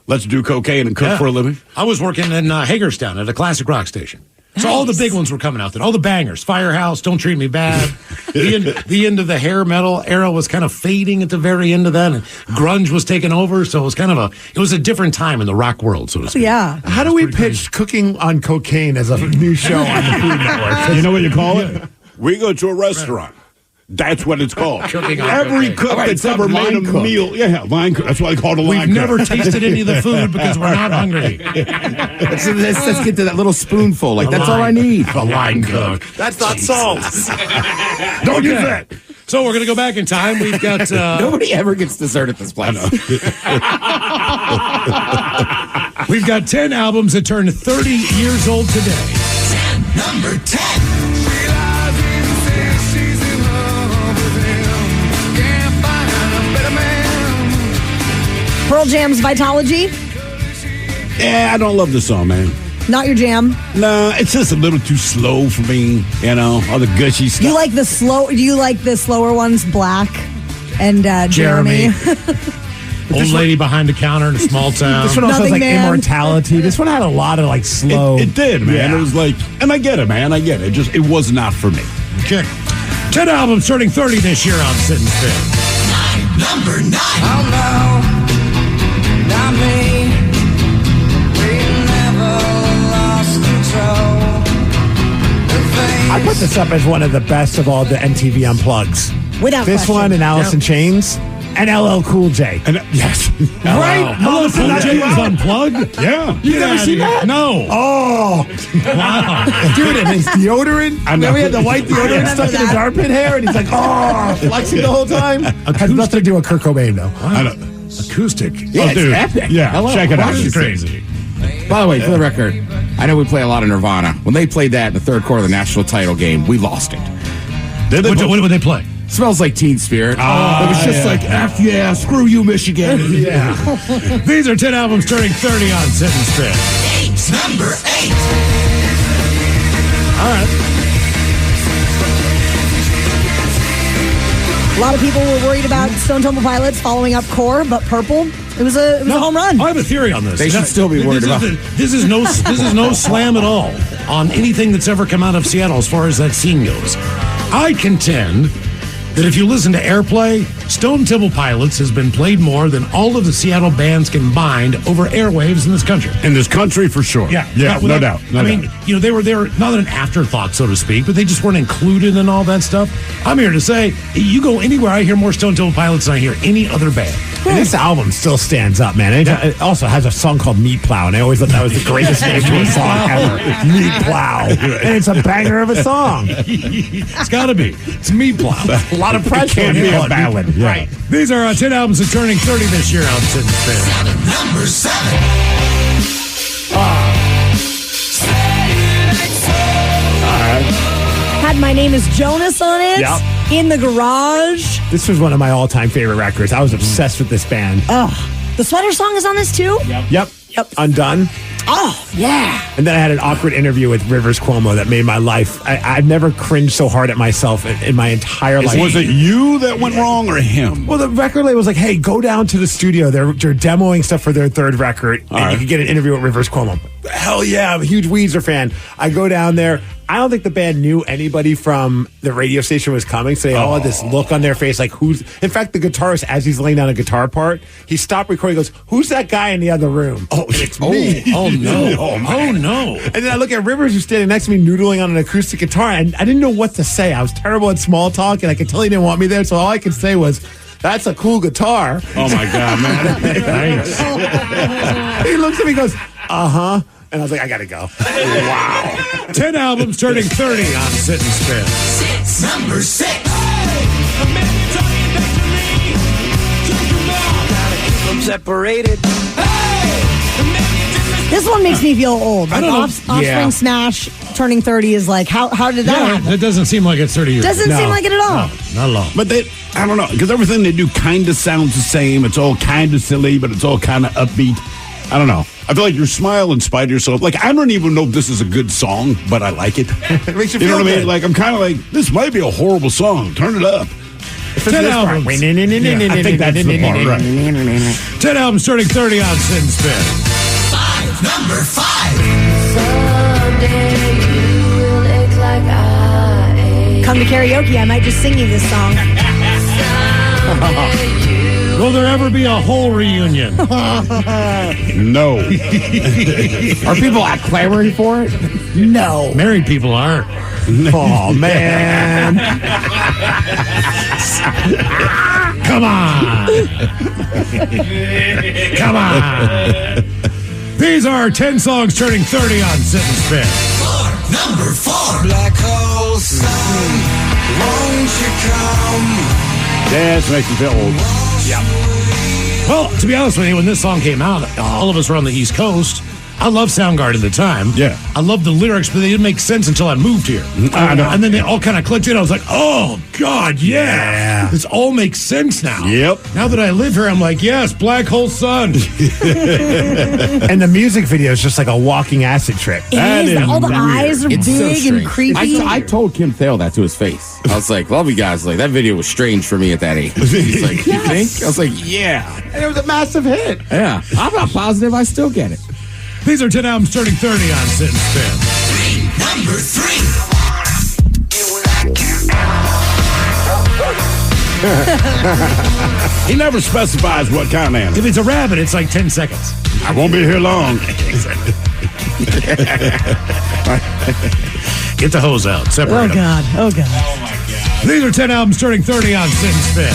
let's do cocaine and cook for a living. I was working in Hagerstown at a classic rock station. So all the big ones were coming out then. All the bangers. Firehouse, Don't Treat Me Bad. the end of the hair metal era was kind of fading at the very end of that. And grunge was taking over. So it was it was a different time in the rock world, so to speak. Yeah. How do we pitch cooking on cocaine as a new show on the Food Network? You know what you call it? We go to a restaurant. That's what it's called. Every cook that's ever made a meal. Yeah, line cook. That's why I call it a line cook. We've never tasted any of the food because we're not hungry. Let's get to that little spoonful. That's all I need. A line cook. That's not salt. Don't use that. So we're going to go back in time. We've got... Nobody ever gets dessert at this place. We've got 10 albums that turned 30 years old today. Number 10. Pearl Jam's Vitology. Yeah, I don't love this song, man. Not your jam. No, it's just a little too slow for me. All the gushy stuff. You like the slow? Do you like the slower ones? Black and Jeremy. Old lady behind the counter in a small town. This one also has Immortality. This one had a lot of slow. It did, man. Yeah. It was and I get it, man. I get it. It was not for me. Okay. 10 albums turning 30 this year on Sit and Spin. Number 9. Oh no. Not me. We never lost control. I put this up as one of the best of all the MTV Unplugs. Without this question. one and Alice in Chains and LL Cool J. And yes, right? LL Cool J was unplugged. Yeah, you never seen that? No. Oh, wow, dude! And his deodorant. I know he had the white deodorant stuck in his armpit hair, and he's like, flexing the whole time. Has nothing to do with Kurt Cobain, though. I don't. Acoustic. Yeah, it's epic. Yeah, check it out. It's crazy. By the way, for the record, I know we play a lot of Nirvana. When they played that in the third quarter of the national title game, we lost it. What would they play? Smells Like Teen Spirit. It was just like, F yeah, screw you, Michigan. Yeah. These are 10 albums turning 30 on Sit and Spin. Number 8. All right. A lot of people were worried about Stone Temple Pilots following up Core, but Purple, it was a home run. I have a theory on this. They should still be worried about it. This is no slam at all on anything that's ever come out of Seattle as far as that scene goes. I contend that if you listen to airplay, Stone Temple Pilots has been played more than all of the Seattle bands combined over airwaves in this country. In this country, for sure. Yeah, no doubt. I mean, they were not an afterthought, so to speak, but they just weren't included in all that stuff. I'm here to say, you go anywhere, I hear more Stone Temple Pilots than I hear any other band. And this album still stands up, man. It also has a song called Meat Plow, and I always thought that was the greatest name to a song ever. Meat Plow. And it's a banger of a song. It's got to be. It's Meat Plow. A lot of pressure. It can't be a ballad. Yeah. Right. These are 10 albums that are turning 30 this year on Sit and Spin. Number 7. Name is Jonas on it. Yep. In the Garage. This was one of my all-time favorite records. I was obsessed with this band. The Sweater Song is on this too? Yep. Undone. Oh, yeah. And then I had an awkward interview with Rivers Cuomo that made my life. I've never cringed so hard at myself in my entire life. Was it you that went wrong or him? Well, the record label was like, hey, go down to the studio. They're demoing stuff for their third record, and you can get an interview with Rivers Cuomo. Hell yeah, I'm a huge Weezer fan. I go down there. I don't think the band knew anybody from the radio station was coming, so they all had this look on their face like, who's... In fact, the guitarist, as he's laying down a guitar part, he stopped recording, goes, who's that guy in the other room? Oh, it's me. Oh, no. Oh, no. And then I look at Rivers, who's standing next to me, noodling on an acoustic guitar, and I didn't know what to say. I was terrible at small talk, and I could tell he didn't want me there, so all I could say was, that's a cool guitar. Oh, my God, man. Thanks. He looks at me and goes, uh-huh. And I was like, I gotta go. Wow. 10 albums turning 30 on Sit and Spin. Number 6. Separated. This one makes me feel old. I Like don't know. Offspring Smash turning 30 is like, how did that happen? It doesn't seem like it's 30 years. Doesn't seem like it at all. Not at all. But I don't know, because everything they do kind of sounds the same. It's all kind of silly, but it's all kind of upbeat. I don't know. I feel like you're smiling in spite of yourself. Like, I don't even know if this is a good song, but I like it. It makes you know feel what I good. mean? Like, I'm kind of like, this might be a horrible song. Turn it up. 10 albums. I think that's the part, right? 10 albums turning 30 on Sit and Spin. Number 5. Come to karaoke, I might just sing you this song. Will there ever be a whole reunion? No. Are people clamoring for it? No. Married people aren't. Oh, man. Come on. Come on. These are 10 songs turning 30 on Sit and Spin. Number 4. Black hole sun, won't you come? Yeah, this makes me feel old. Yeah. Well, to be honest with you, when this song came out, all of us were on the East Coast. I loved Soundgarden at the time. Yeah. I loved the lyrics, but they didn't make sense until I moved here. I know. And then they all kind of clicked in. I was like, oh, God, yeah. This all makes sense now. Yep. Now that I live here, I'm like, yes, Black Hole Sun. And the music video is just like a walking acid trip. It is. All the eyes are It's so big strange. and creepy. I told Kim Thale that to his face. I was like, love you guys. Like, that video was strange for me at that age. He's like, you think? I was like, yeah. And it was a massive hit. Yeah. I'm not positive I still get it. These are 10 albums turning 30 on Sit and Spin. Number 3. He never specifies what kind of animal. If it's a rabbit, it's like 10 seconds. I won't be here long. Get the hose out. Separate Oh, them. God. Oh, God. These are 10 albums turning 30 on Sit and Spin.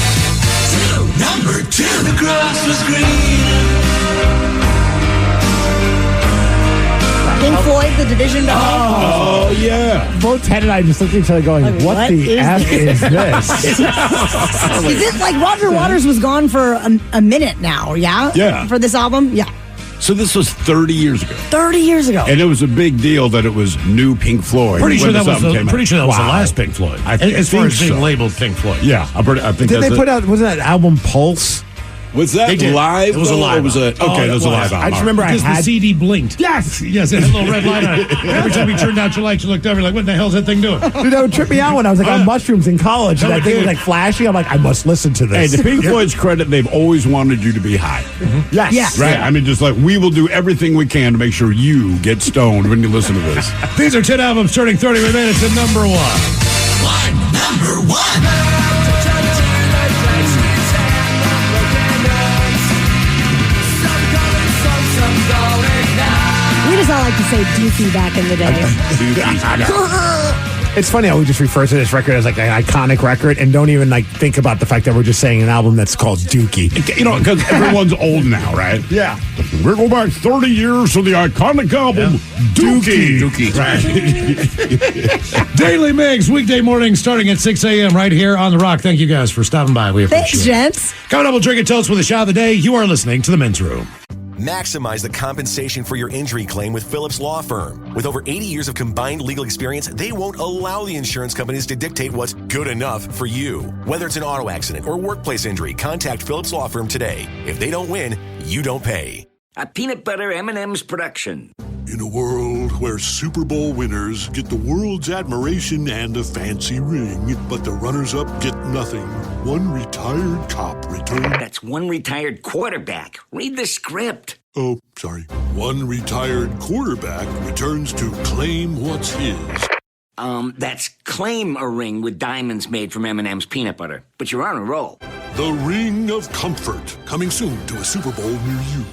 Number 2. The grass was green. Pink Floyd, The Division Bell. Oh, yeah. Both Ted and I just looked at each other going, Like, what the F is this? Is it like Roger Waters was gone for a minute now, yeah? Yeah. For this album? Yeah. So this was 30 years ago. 30 years ago. And it was a big deal that it was new Pink Floyd. Pretty sure when that this was album the, came out. pretty sure that was the Wow. last Pink Floyd. I As far think as being so. labeled Pink Floyd. Yeah, I think Did that's they put out, wasn't that album Pulse? Was that They did. live? It was a though, or live was album. it? Okay, that was a live album. I just remember Because I the had... CD blinked. Yes! Yes, it had a little red light on it. Every time you turned out your lights, you looked over, you're like, what the hell is that thing doing? Dude, that would trip me out when I was like on mushrooms in college. And No, that it thing was did. like flashing. I'm like, I must listen to Hey, this. to Pink Floyd's credit, they've always wanted you to be high. Yes. Yes. Right? Yeah. I mean, just like, we will do everything we can to make sure you get stoned when you listen to this. These are 10 albums turning 30. We made it to number 1. Number 1. We just all like to say Dookie back in the day. It's funny how we just refer to this record as like an iconic record and don't even like think about the fact that we're just saying an album that's called Dookie. You know, because everyone's old now, right? Yeah. We're going back 30 years to the iconic album, Dookie. Right. Daily Mix, weekday morning starting at 6 a.m. right here on The Rock. Thank you guys for stopping by. We appreciate Thanks, it. gents. Coming up, we'll drink and toast with a shot of the day. You are listening to The Men's Room. Maximize the compensation for your injury claim with Phillips Law Firm. With over 80 years of combined legal experience, they won't allow the insurance companies to dictate what's good enough for you. Whether it's an auto accident or workplace injury, contact Phillips Law Firm today. If they don't win, you don't pay. A peanut butter M&M's production. In a world where Super Bowl winners get the world's admiration and a fancy ring, but the runners-up get nothing, one retired cop returned... That's one retired quarterback. Read the script. Oh, sorry. One retired quarterback returns to claim what's his. That's claim a ring with diamonds made from M&M's peanut butter. But you're on a roll. The Ring of Comfort, coming soon to a Super Bowl near you.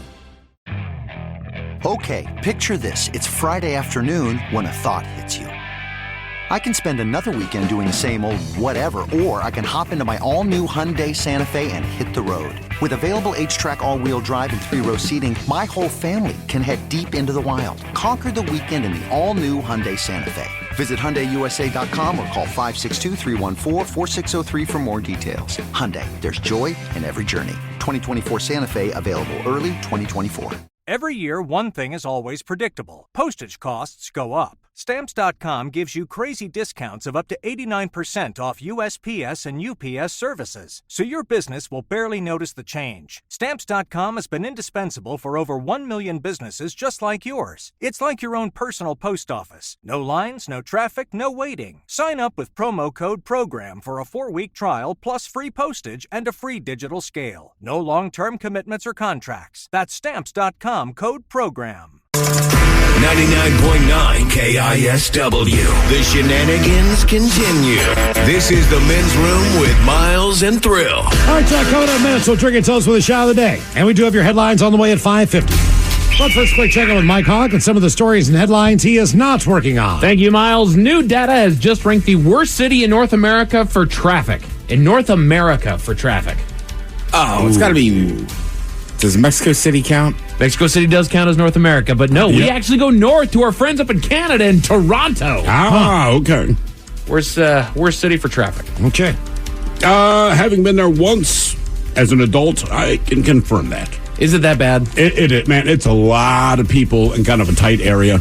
Okay, picture this. It's Friday afternoon when a thought hits you. I can spend another weekend doing the same old whatever, or I can hop into my all-new Hyundai Santa Fe and hit the road. With available H-Track all-wheel drive and 3-row seating, my whole family can head deep into the wild. Conquer the weekend in the all-new Hyundai Santa Fe. Visit HyundaiUSA.com or call 562-314-4603 for more details. Hyundai, there's joy in every journey. 2024 Santa Fe, available early 2024. Every year, one thing is always predictable. Postage costs go up. Stamps.com gives you crazy discounts of up to 89% off USPS and UPS services, so your business will barely notice the change. Stamps.com has been indispensable for over 1 million businesses just like yours. It's like your own personal post office. No lines, no traffic, no waiting. Sign up with promo code PROGRAM for a 4-week trial plus free postage and a free digital scale. No long-term commitments or contracts. That's Stamps.com, code PROGRAM. 99.9 KISW. The shenanigans continue. This is the Men's Room with Miles and Thrill. All right, Jack, coming up in minutes, we'll trigger tell us with the shot of the day. And we do have your headlines on the way at 5:50. But first, quick check-in with Mike Hawk and some of the stories and headlines he is not working on. Thank you, Miles. New data has just ranked the worst city in North America for traffic. Oh, it's got to be... Does Mexico City count? Mexico City does count as North America, but no, we actually go north to our friends up in Canada in Toronto. Okay. Worst city for traffic. Okay. Having been there once as an adult, I can confirm that. Is it that bad? It man, it's a lot of people in kind of a tight area.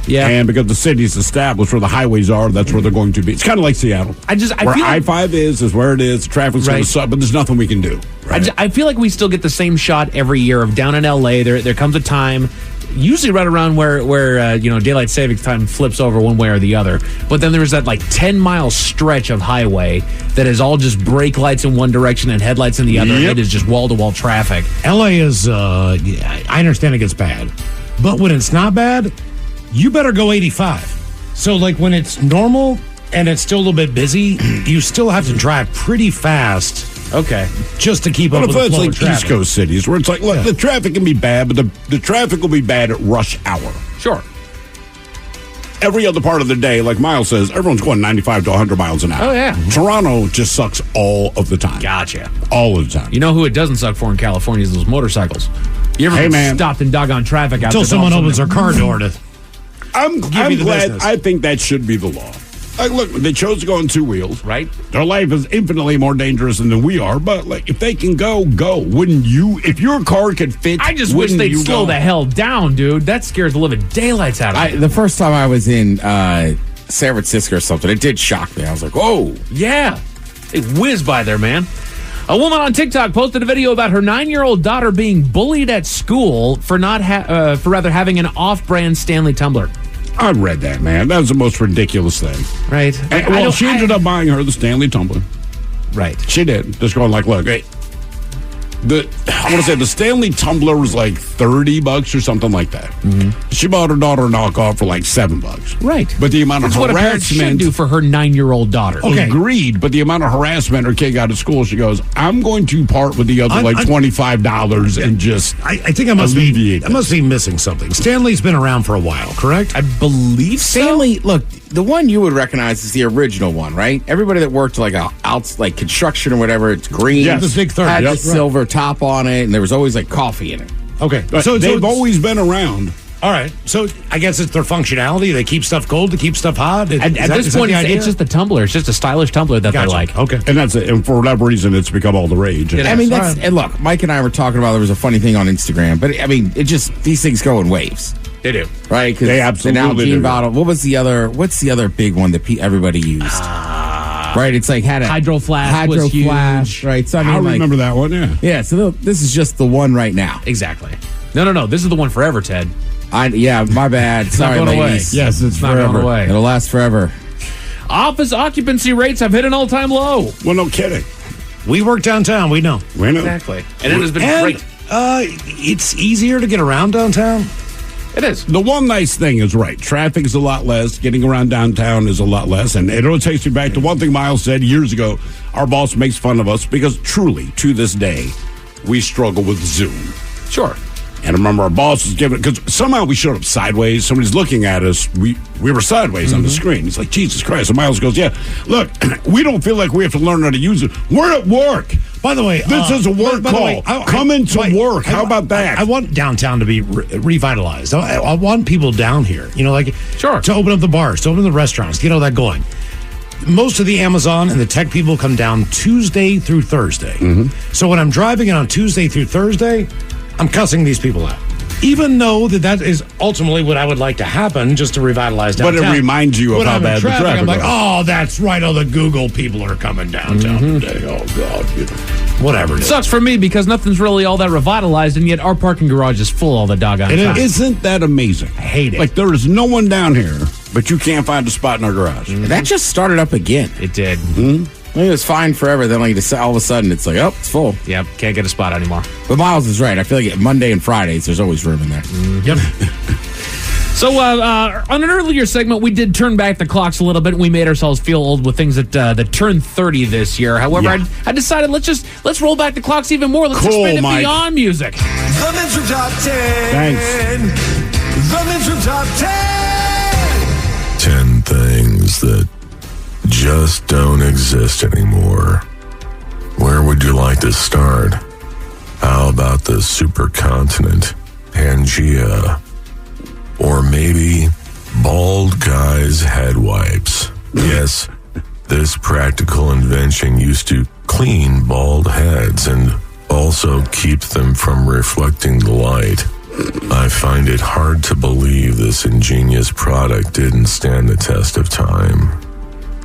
Yeah. And because the city's established where the highways are, that's where they're going to be. It's kind of like Seattle. I where feel like I-5 is where it is. Traffic's going to suck, but there's nothing we can do. Right? I feel like we still get the same shot every year of down in L.A. There comes a time, usually right around where daylight savings time flips over one way or the other. But then there's that 10-mile stretch of highway that is all just brake lights in one direction and headlights in the other. And it is just wall-to-wall traffic. L.A. is, I understand it gets bad. But when it's not bad... you better go 85. So, when it's normal and it's still a little bit busy, you still have to drive pretty fast. Okay. Just to keep up with the flow of traffic. East Coast cities where it's look, the traffic can be bad, but the traffic will be bad at rush hour. Sure. Every other part of the day, like Miles says, everyone's going 95 to 100 miles an hour. Oh, yeah. Toronto just sucks all of the time. Gotcha. All of the time. You know who it doesn't suck for in California is those motorcycles. You ever been stopped in doggone traffic out there? Until someone opens their car door to... I'm glad. Business. I think that should be the law. Look, they chose to go on 2 wheels. Right. Their life is infinitely more dangerous than we are, but if they can go. Wouldn't you? If your car could fit, I just wish they'd slow the hell down, dude. That scares the living daylights out of me. The first time I was in San Francisco or something, it did shock me. I was like, "Oh, yeah." They whiz by there, man. A woman on TikTok posted a video about her 9-year-old daughter being bullied at school for having an off-brand Stanley tumbler. I read that, man. That was the most ridiculous thing. Right. And, she ended up buying her the Stanley tumbler. Right. She did. Just going look, hey, I want to say the Stanley tumbler was $30 or something like that. Mm-hmm. She bought her daughter a knockoff for $7. Right. But the amount of harassment. What a parent should do for her 9-year-old daughter. Okay. Agreed. But the amount of harassment her kid got at school, she goes, I'm going to part with the other $25 and just I think I must be missing something. Stanley's been around for a while, correct? I believe Stanley, look, the one you would recognize is the original one, right? Everybody that worked construction or whatever, it's green. Yeah, the big 30. Had the silver top on it, and there was always coffee in it. Okay. So they've always been around. All right. So I guess it's their functionality. They keep stuff cold to keep stuff hot. At this point, it's just the tumbler. It's just a stylish tumbler that they like. Okay. And that's it. And for whatever reason, it's become all the rage. I mean, and look, Mike and I were talking about there was a funny thing on Instagram, but I mean, these things go in waves. They do. Right? They absolutely do. Bottle. What's the other big one that everybody used? Right? It's like had a Hydro Flask was huge. Right? So I remember that one, yeah. Yeah, so this is just the one right now. Exactly. No. This is the one forever, Ted. My bad. Sorry, not going ladies. away. Yes, it's not going away. It'll last forever. Office occupancy rates have hit an all-time low. Well, no kidding. We work downtown. We know. Exactly. And it has been great. It's easier to get around downtown. It is. The one nice thing is right. Traffic is a lot less. Getting around downtown is a lot less. And it all takes you back to one thing Miles said years ago. Our boss makes fun of us because truly, to this day, we struggle with Zoom. Sure. And I remember our boss was giving, because somehow we showed up sideways. Somebody's looking at us. We were sideways on the screen. He's like, Jesus Christ. And Miles goes, yeah, look, we don't feel like we have to learn how to use it. We're at work. By the way, this is a work call. Come into work. How about that? I want downtown to be revitalized. I want people down here, sure, to open up the bars, to open the restaurants, get all that going. Most of the Amazon and the tech people come down Tuesday through Thursday. So when I'm driving on Tuesday through Thursday, I'm cussing these people out. Even though that is ultimately what I would like to happen, just to revitalize downtown. But it reminds you of how bad the traffic I'm like, was. oh, that's right. Oh, the Google people are coming downtown today. Oh, God. Whatever it is. Sucks for me because nothing's really all that revitalized, and yet our parking garage is full all the doggone time. Isn't that amazing? I hate it. Like, there is no one down here, but you can't find a spot in our garage. That just started up again. It did. It was fine forever. Then, all of a sudden, it's like, it's full. Yep, can't get a spot anymore. But Miles is right. I feel like Monday and Fridays, there's always room in there. Yep. So, on an earlier segment, we did turn back the clocks a little bit, and we made ourselves feel old with things that turned 30 this year. However, I decided let's roll back the clocks even more. Let's expand it beyond music. The Men's Room Top 10. Thanks. The Men's Room Top 10. 10 things that just don't exist anymore. Where would you like to start? How about the supercontinent, Pangea? Or maybe bald guys' head wipes? Yes, this practical invention used to clean bald heads and also keep them from reflecting the light. I find it hard to believe this ingenious product didn't stand the test of time.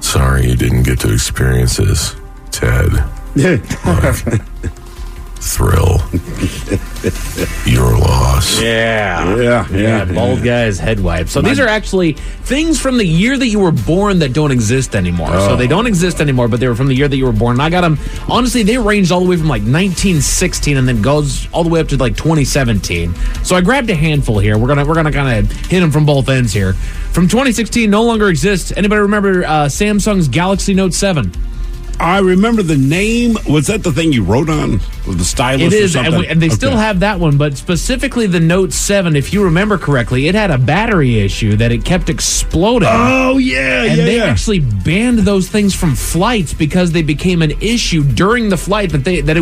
Sorry you didn't get to experience this, Ted. Thrill. Your loss. Yeah. Bald guy's head wipe. So these are actually things from the year that you were born that don't exist anymore. So they don't exist anymore, but they were from the year that you were born. And I got them, honestly, they ranged all the way from 1916 and then goes all the way up to 2017. So I grabbed a handful here. We're gonna kind of hit them from both ends here. From 2016, no longer exists. Anybody remember Samsung's Galaxy Note 7? I remember the name. Was that the thing you wrote on with the stylus? It is, or something? and they still have that one, but specifically the Note 7, if you remember correctly, it had a battery issue that it kept exploding. Oh, yeah, and they actually banned those things from flights because they became an issue during the flight that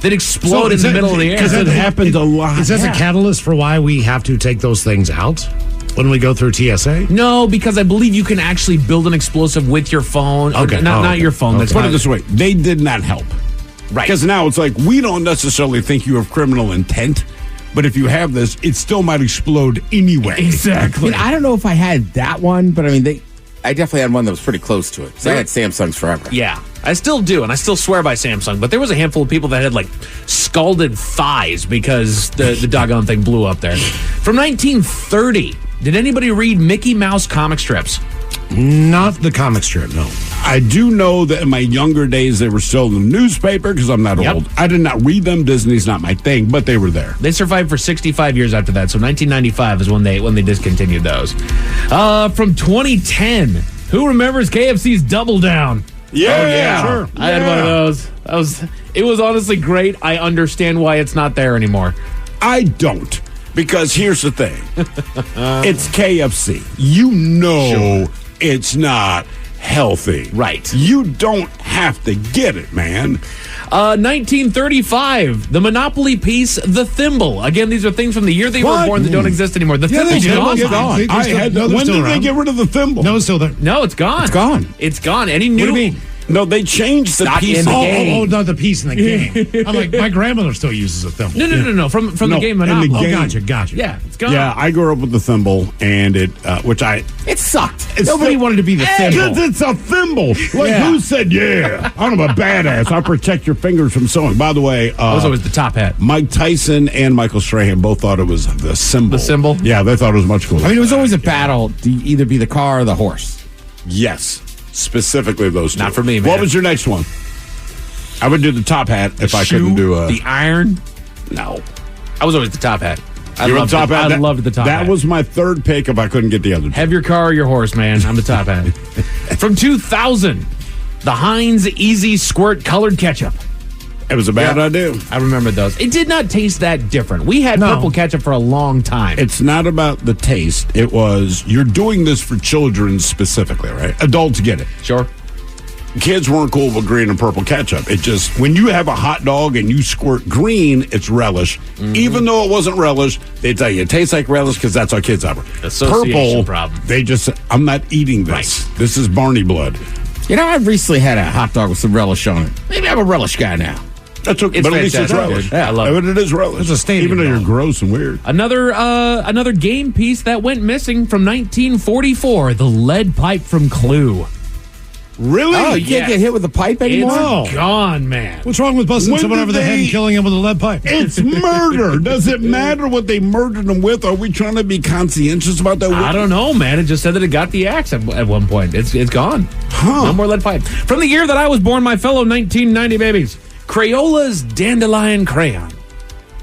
explode in the middle of the air. Because it happened a lot. Is that the catalyst for why we have to take those things out when we go through TSA? No, because I believe you can actually build an explosive with your phone. Okay. Not your phone. Let's put it this way. They did not help. Right. Because now it's like, we don't necessarily think you have criminal intent, but if you have this, it still might explode anyway. Exactly. I don't know if I had that one, but I definitely had one that was pretty close to it. So I had Samsung's forever. Yeah, I still do, and I still swear by Samsung. But there was a handful of people that had scalded thighs because the doggone thing blew up there. From 1930, did anybody read Mickey Mouse comic strips? Not the comic strip, no. I do know that in my younger days they were still in the newspaper because I'm not old. I did not read them. Disney's not my thing, but they were there. They survived for 65 years after that. So 1995 is when they discontinued those. From 2010, who remembers KFC's Double Down? Yeah, sure. I had one of those. It was honestly great. I understand why it's not there anymore. I don't. Because here's the thing. It's KFC. You know it's not healthy. Right. You don't have to get it, man. 1935, the Monopoly piece, the thimble. Again, these are things from the year they were born that don't exist anymore. The thimble's gone. When did they get rid of the thimble? No, it's still there. No, it's gone. It's gone. It's gone. Any new? What do you mean? No, they changed the piece. Oh, not the piece in the game. I'm like, my grandmother still uses a thimble. No. From the game Monopoly. In the game. Gotcha. Yeah, it's gone. Yeah, I grew up with the thimble, and it sucked. Nobody wanted to be the thimble. Because it's a thimble. Like, who said, I'm a badass. I protect your fingers from sewing. By the way, also was the top hat. Mike Tyson and Michael Strahan both thought it was the symbol. The symbol? Yeah, they thought it was much cooler. I mean, it was always a battle to either be the car or the horse. Yes. Specifically those two. Not for me, man. What was your next one? I would do the top hat if I couldn't do the iron. No. I was always the top hat. I loved the top hat? I loved the top hat. That was my third pick if I couldn't get the other two. Have your car or your horse, man. I'm the top hat. From 2000, the Heinz Easy Squirt colored ketchup. It was a bad idea. I remember those. It did not taste that different. We had purple ketchup for a long time. It's not about the taste. It was, you're doing this for children specifically, right? Adults get it. Sure. Kids weren't cool with green and purple ketchup. It just, when you have a hot dog and you squirt green, it's relish. Mm-hmm. Even though it wasn't relish, they tell you it tastes like relish because that's how kids have it. Association Purple, problem. They just, I'm not eating this. Right. This is Barney blood. You know, I've recently had a hot dog with some relish on it. Maybe I'm a relish guy now. That's okay, but at least it's relish. Yeah, I love it. But it is relish. It's a statement. Even though you're gross and weird. Another game piece that went missing from 1944, the lead pipe from Clue. Really? Oh, you can't get hit with a pipe anymore? It's gone, man. What's wrong with busting someone over the head and killing him with a lead pipe? It's murder. Does it matter what they murdered him with? Are we trying to be conscientious about that? I don't know, man. It just said that it got the axe at one point. It's gone. Huh. No more lead pipe. From the year that I was born, my fellow 1990 babies, Crayola's Dandelion Crayon.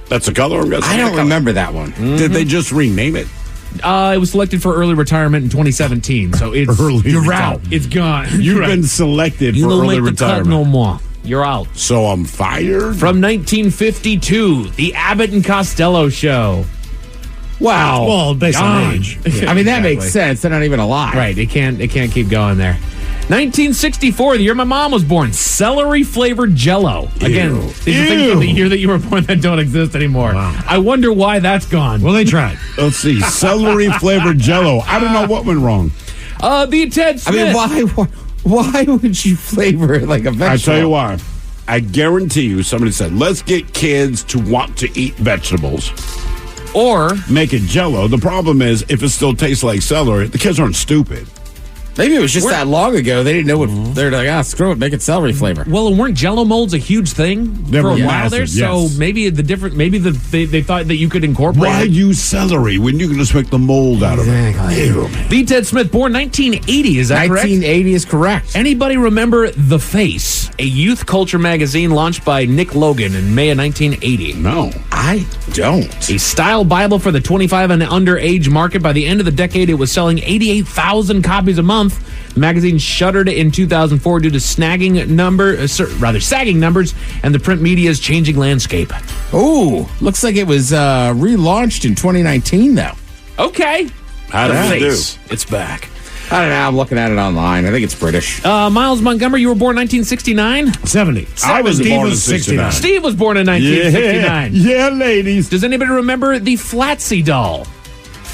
That's a color? I don't remember that one. Mm-hmm. Did they just rename it? It was selected for early retirement in 2017, so it's you're out. It's gone. You've been selected you for don't early make the retirement. cut no more. You're out. So I'm fired? From 1952, the Abbott and Costello Show. Wow. Well, based on age. I mean, that makes sense. They're not even alive. Right. It can't keep going there. 1964, the year my mom was born, celery-flavored Jell-O. Again, these are things from the year that you were born that don't exist anymore. Wow. I wonder why that's gone. Well, they tried. Let's see. Celery-flavored Jell-O. I don't know what went wrong. The Ted Smith. I mean, why would you flavor it like a vegetable? I tell you why. I guarantee you somebody said, let's get kids to want to eat vegetables. Or make it Jell-O. The problem is, if it still tastes like celery, the kids aren't stupid. Maybe it was just that long ago. They didn't know what they're like. Screw it, make it celery flavor. Well, and weren't Jell-O molds a huge thing for a while there? Yes. So maybe they thought that you could incorporate. Why use celery when you can just make the mold out of it? The Ted Smith, born 1980. Is that correct? 1980 is correct. Anybody remember The Face, a youth culture magazine launched by Nick Logan in May of 1980? No, I don't. A style Bible for the 25 and under age market. By the end of the decade, it was selling 88,000 copies a month. The magazine shuttered in 2004 due to sagging numbers and the print media's changing landscape. Oh, looks like it was relaunched in 2019, though. Okay. How did it do? It's back. I don't know. I'm looking at it online. I think it's British. Miles Montgomery, you were born 1969? 70. I was born in 69. Steve was born in 1969. Yeah, ladies. Does anybody remember the Flatsy doll?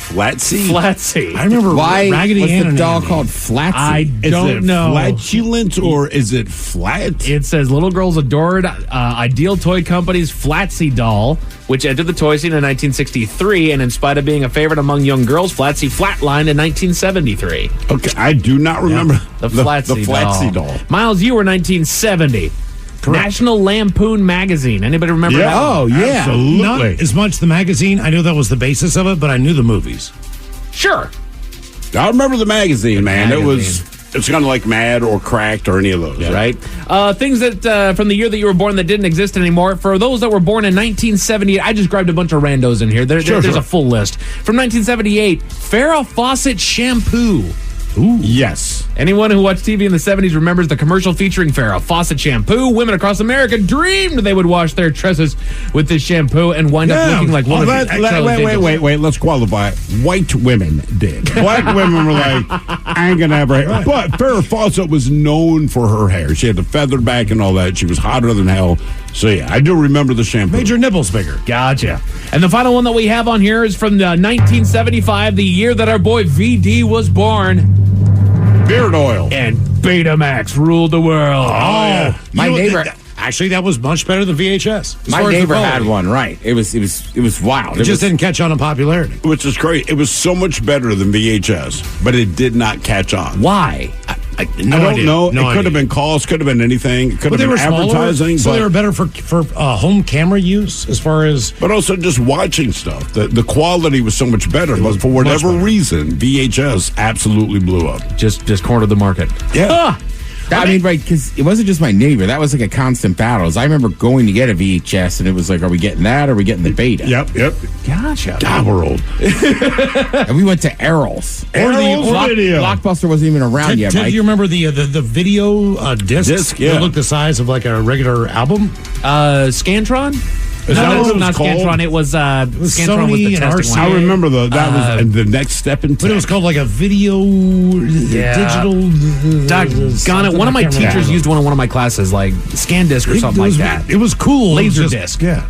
Flatsy? I remember Raggedy What's Ann the doll Andy. called Flatsy? I don't know. Flatulent or is it flat? It says little girls adored Ideal Toy Company's Flatsy doll, which entered the toy scene in 1963, and in spite of being a favorite among young girls, Flatsy flatlined in 1973. Okay, I do not remember the Flatsy doll. Miles, you were 1970. Correct. National Lampoon Magazine. Anybody remember that? Oh, yeah. Absolutely. Not as much the magazine. I knew that was the basis of it, but I knew the movies. Sure. I remember the magazine, man. It's kind of like Mad or Cracked or any of those. Yeah. Right. Things that from the year that you were born that didn't exist anymore. For those that were born in 1978, I just grabbed a bunch of randos in here. There's a full list. From 1978, Farrah Fawcett shampoo. Ooh. Yes. Anyone who watched TV in the 70s remembers the commercial featuring Farrah Fawcett shampoo. Women across America dreamed they would wash their tresses with this shampoo and wind up looking like one of the Wait. Let's qualify. White women did. Black women were like, I ain't gonna have her hair. But Farrah Fawcett was known for her hair. She had the feathered back and all that. She was hotter than hell. So yeah, I do remember the shampoo. Made your nipples bigger. Gotcha. And the final one that we have on here is from 1975, the year that our boy VD was born. Beard oil. And Betamax ruled the world. Oh, my neighbor. Actually, that was much better than VHS. My neighbor had one, right? It was wild. It just didn't catch on in popularity. Which is great. It was so much better than VHS, but it did not catch on. Why? I don't know. It could have been calls, could have been anything. It could have been advertising. So they were better for home camera use as far as... But also just watching stuff. The quality was so much better. But for whatever reason, VHS absolutely blew up. Just cornered the market. Yeah. I mean, right, because it wasn't just my neighbor. That was like a constant battle. I remember going to get a VHS, and it was like, are we getting that or are we getting the beta? Yep. Gotcha. God, we're old. And we went to Errol's. Video. Blockbuster wasn't even around yet, Ted, Mike. do you remember the video disc? Yeah. That looked the size of like a regular album? Scantron? Is that what it was not called? Scantron. It was Scantron was Sony the and testing RCA. one. I remember that was the next step in tech. But it was called like a video digital. Doggone it. One of my teachers used one in one of my classes, like ScanDisc or something like that. It was cool. Laserdisc. Yeah.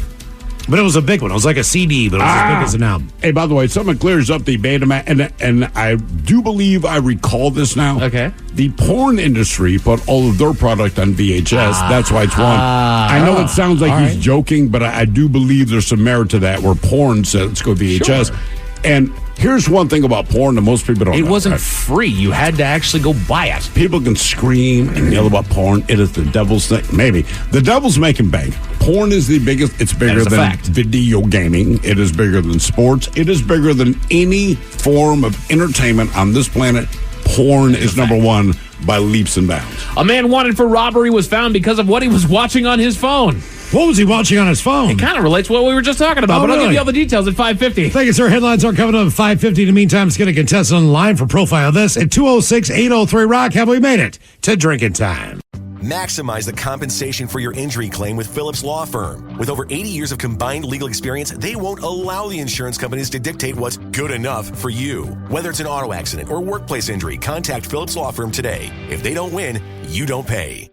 But it was a big one. It was like a CD, but it was as big as an album. Hey, by the way, something clears up the Betamax, and I do believe I recall this now. Okay. The porn industry put all of their product on VHS. That's why it's one. I know it sounds like he's joking, but I do believe there's some merit to that, where porn said, let's go VHS. Sure. And here's one thing about porn that most people don't know. It wasn't free. You had to actually go buy it. People can scream and yell about porn. It is the devil's thing. Maybe. The devil's making bank. Porn is the biggest. It's bigger than video gaming. It is bigger than sports. It is bigger than any form of entertainment on this planet. Porn is number one by leaps and bounds. A man wanted for robbery was found because of what he was watching on his phone. What was he watching on his phone? It kind of relates to what we were just talking about, but I'll give you all the details at 5:50. Thank you, sir. Headlines are coming up at 5:50. In the meantime, let's get a contestant on the line for Profile This at 206-803-ROCK. Have we made it to drinking time? Maximize the compensation for your injury claim with Phillips Law Firm. With over 80 years of combined legal experience, they won't allow the insurance companies to dictate what's good enough for you. Whether it's an auto accident or workplace injury, contact Phillips Law Firm today. If they don't win, you don't pay.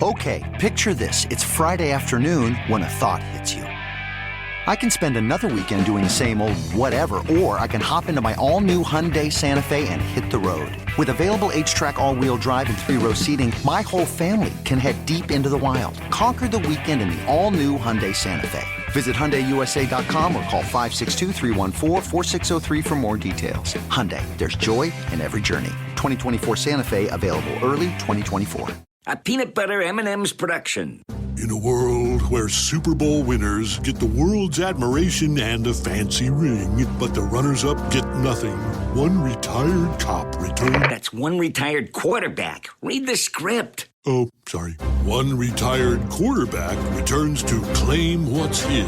Okay, picture this. It's Friday afternoon when a thought hits you. I can spend another weekend doing the same old whatever, or I can hop into my all-new Hyundai Santa Fe and hit the road. With available H-Track all-wheel drive and 3-row seating, my whole family can head deep into the wild. Conquer the weekend in the all-new Hyundai Santa Fe. Visit HyundaiUSA.com or call 562-314-4603 for more details. Hyundai, there's joy in every journey. 2024 Santa Fe, available early 2024. A peanut butter M&M's production. In a world where Super Bowl winners get the world's admiration and a fancy ring, but the runners-up get nothing, one retired cop returns... That's one retired quarterback. Read the script. Oh, sorry. One retired quarterback returns to claim what's his.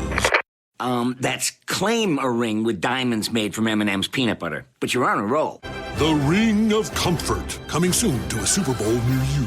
That's claim a ring with diamonds made from M&M's peanut butter. But you're on a roll. The Ring of Comfort, coming soon to a Super Bowl near you.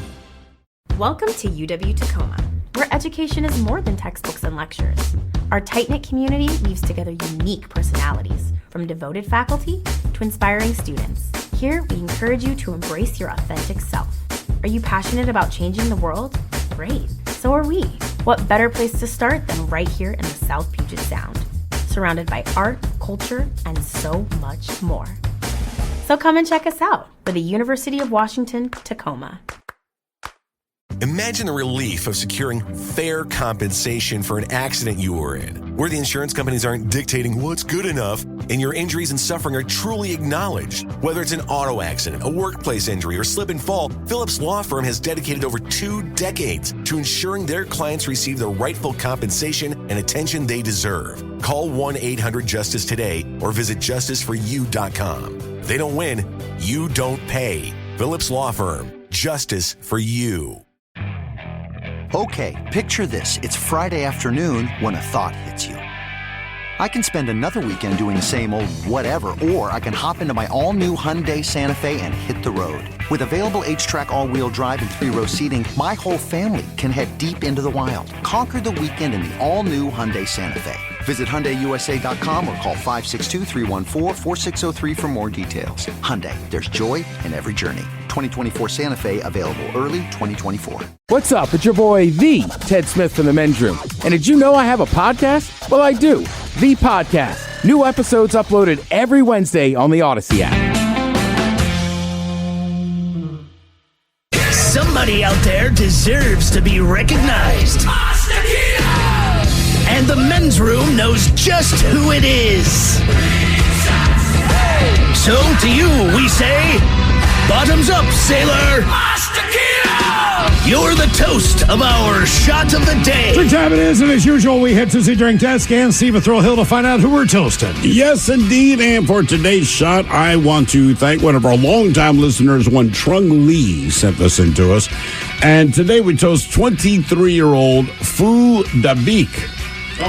Welcome to UW Tacoma, where education is more than textbooks and lectures. Our tight-knit community weaves together unique personalities, from devoted faculty to inspiring students. Here, we encourage you to embrace your authentic self. Are you passionate about changing the world? Great, so are we. What better place to start than right here in the South Puget Sound, surrounded by art, culture, and so much more. So come and check us out. We're the University of Washington, Tacoma. Imagine the relief of securing fair compensation for an accident you were in, where the insurance companies aren't dictating what's good enough and your injuries and suffering are truly acknowledged. Whether it's an auto accident, a workplace injury, or slip and fall, Phillips Law Firm has dedicated over 2 decades to ensuring their clients receive the rightful compensation and attention they deserve. Call 1-800-JUSTICE today or visit justiceforyou.com. If they don't win, you don't pay. Phillips Law Firm. Justice for you. Okay, picture this. It's Friday afternoon when a thought hits you. I can spend another weekend doing the same old whatever, or I can hop into my all-new Hyundai Santa Fe and hit the road. With available H-Track all-wheel drive and 3-row seating, my whole family can head deep into the wild. Conquer the weekend in the all-new Hyundai Santa Fe. Visit HyundaiUSA.com or call 562-314-4603 for more details. Hyundai, there's joy in every journey. 2024 Santa Fe, available early 2024. What's up? It's your boy, the Ted Smith from the Men's Room. And did you know I have a podcast? Well, I do. The Podcast. New episodes uploaded every Wednesday on the Odyssey app. Somebody out there deserves to be recognized. And the Men's Room knows just who it is. So to you, we say, bottoms up, sailor. You're the toast of our shot of the day. Drink time it is, and as usual, we head to the drink desk and Steve Thrill Hill to find out who we're toasting. Yes, indeed. And for today's shot, I want to thank one of our longtime listeners, one Trung Lee, sent this in to us. And today we toast 23-year-old Phu Dabik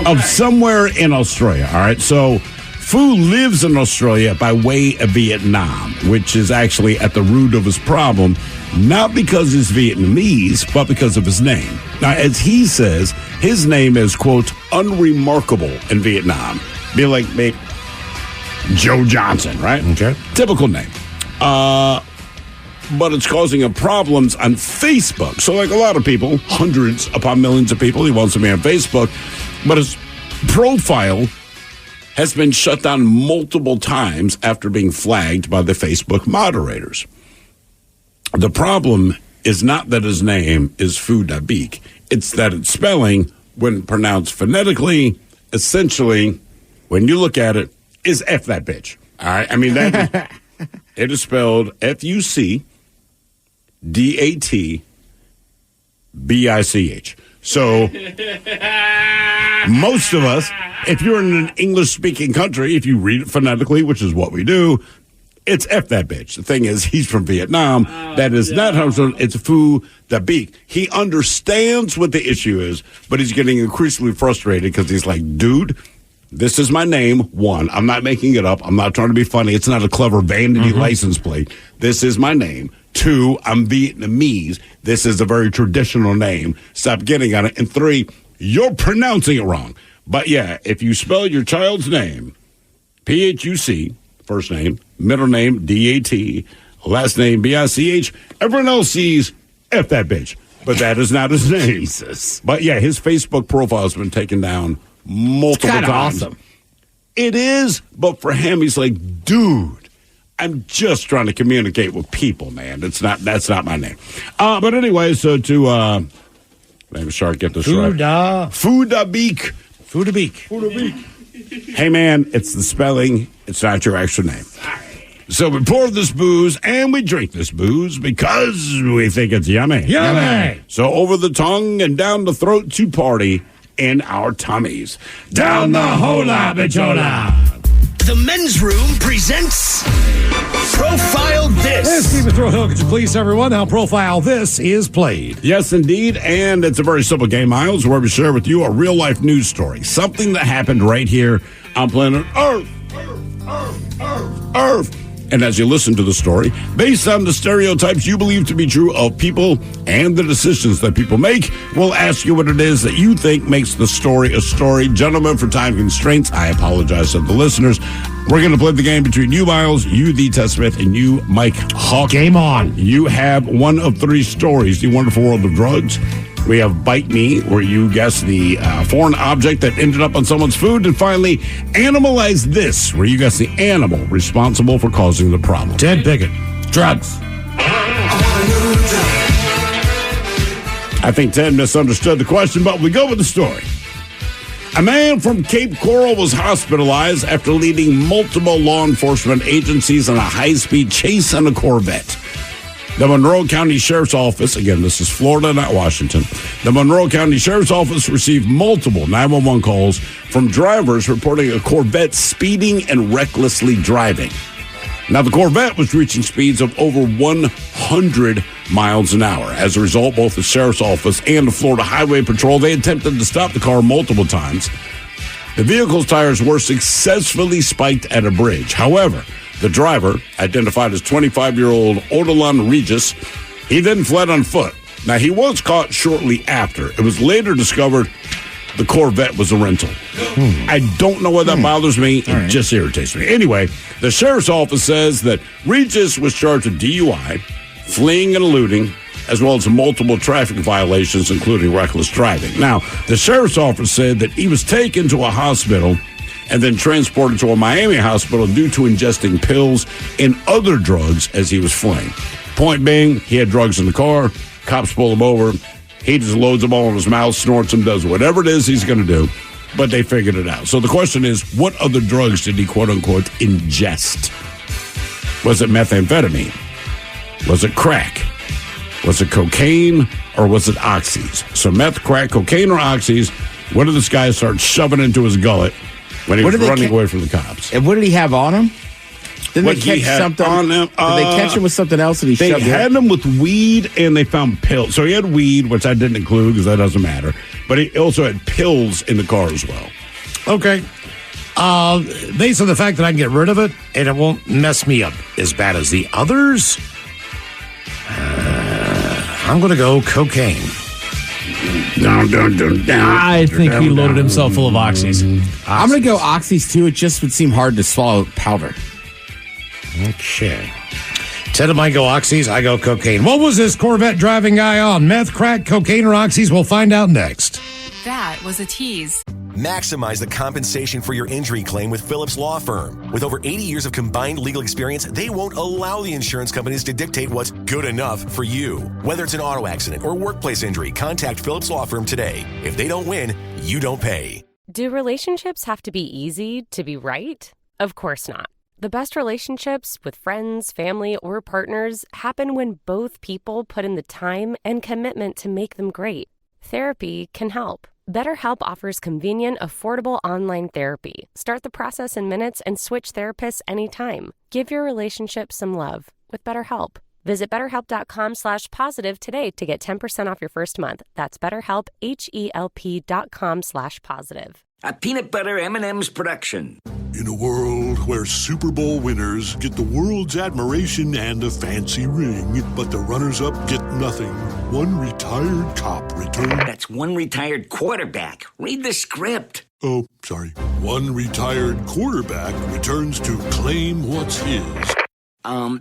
of somewhere in Australia. All right, so Phu lives in Australia by way of Vietnam, which is actually at the root of his problem, not because he's Vietnamese, but because of his name. Now, as he says, his name is, quote, unremarkable in Vietnam. Be like maybe Joe Johnson, right? Okay. Typical name. But it's causing him problems on Facebook. So like a lot of people, hundreds upon millions of people, he wants to be on Facebook, but his profile has been shut down multiple times after being flagged by the Facebook moderators. The problem is not that his name is Phu Dabik. It's that its spelling, when pronounced phonetically, essentially, when you look at it, is F that bitch. All right? I mean, that it is spelled F-U-C-D-A-T-B-I-C-H. So most of us, if you're in an English-speaking country, if you read it phonetically, which is what we do, it's F that bitch. The thing is, he's from Vietnam. That is not how it's Phu Dabik. He understands what the issue is, but he's getting increasingly frustrated because he's like, dude, this is my name. One, I'm not making it up. I'm not trying to be funny. It's not a clever vanity license plate. This is my name. Two, I'm Vietnamese. This is a very traditional name. Stop getting on it. And three, you're pronouncing it wrong. But yeah, if you spell your child's name, P-H-U-C, first name, middle name, D-A-T, last name, B-I-C-H, everyone else sees F that bitch. But that is not his name. Jesus. But yeah, his Facebook profile has been taken down multiple times. Awesome. It is, but for him, he's like, dude, I'm just trying to communicate with people, man. That's not my name. But anyway, so to let me sure I get this right. Phu Dabik. Phu Dabik. Hey, man, it's the spelling. It's not your actual name. So we pour this booze and we drink this booze because we think it's yummy. Yummy. So over the tongue and down the throat to party in our tummies. Down the hola, bichola. The Men's Room presents Profile This. Yes, Steve Thrill Hill, could you please, everyone, how Profile This is played? Yes, indeed, and it's a very simple game, Miles, where we share with you a real-life news story, something that happened right here on planet Earth. Earth. And as you listen to the story, based on the stereotypes you believe to be true of people and the decisions that people make, we'll ask you what it is that you think makes the story a story. Gentlemen, for time constraints, I apologize to the listeners. We're going to play the game between you, Miles, you, the Ted Smith, and you, Mike Hawk. Game on. You have one of three stories. The Wonderful World of Drugs. We have Bite Me, where you guess the foreign object that ended up on someone's food. And finally, Animalize This, where you guess the animal responsible for causing the problem. Ted Bigot. Drugs. I think Ted misunderstood the question, but we go with the story. A man from Cape Coral was hospitalized after leading multiple law enforcement agencies on a high-speed chase on a Corvette. The Monroe County Sheriff's Office, again, this is Florida, not Washington. The Monroe County Sheriff's Office received multiple 911 calls from drivers reporting a Corvette speeding and recklessly driving. Now, the Corvette was reaching speeds of over 100 miles an hour. As a result, both the Sheriff's Office and the Florida Highway Patrol, they attempted to stop the car multiple times. The vehicle's tires were successfully spiked at a bridge. However, the driver, identified as 25-year-old Odilon Regis, he then fled on foot. Now, he was caught shortly after. It was later discovered the Corvette was a rental. I don't know why that bothers me. It just irritates me. Anyway, the sheriff's office says that Regis was charged with DUI, fleeing and eluding, as well as multiple traffic violations, including reckless driving. Now, the sheriff's office said that he was taken to a hospital and then transported to a Miami hospital due to ingesting pills and other drugs as he was fleeing. Point being, he had drugs in the car. Cops pull him over. He just loads them all in his mouth, snorts them, does whatever it is he's going to do. But they figured it out. So the question is, what other drugs did he, quote-unquote, ingest? Was it methamphetamine? Was it crack? Was it cocaine? Or was it oxys? So meth, crack, cocaine, or oxys, what did this guy start shoving into his gullet when he was running away from the cops? And what did he have on him? Didn't they catch something on him? Did they catch him with something else? And they had him with weed, and they found pills. So he had weed, which I didn't include because that doesn't matter. But he also had pills in the car as well. Okay. Based on the fact that I can get rid of it and it won't mess me up as bad as the others, I'm going to go cocaine. I think he loaded himself full of oxys. I'm going to go oxys, too. It just would seem hard to swallow powder. Okay. Ted might go oxys, I go cocaine. What was this Corvette driving guy on? Meth, crack, cocaine, or oxys? We'll find out next. That was a tease. Maximize the compensation for your injury claim with Phillips Law Firm. With over 80 years of combined legal experience, they won't allow the insurance companies to dictate what's good enough for you. Whether it's an auto accident or workplace injury, contact Phillips Law Firm today. If they don't win, you don't pay. Do relationships have to be easy to be right? Of course not. The best relationships with friends, family, or partners happen when both people put in the time and commitment to make them great. Therapy can help. BetterHelp offers convenient, affordable online therapy. Start the process in minutes and switch therapists anytime. Give your relationship some love with BetterHelp. Visit BetterHelp.com/positive today to get 10% off your first month. That's BetterHelp, HELP.com/positive. A peanut butter M&M's production. In a world where Super Bowl winners get the world's admiration and a fancy ring, but the runners-up get nothing, one retired cop returned... That's one retired quarterback. Read the script. Oh, sorry. One retired quarterback returns to claim what's his.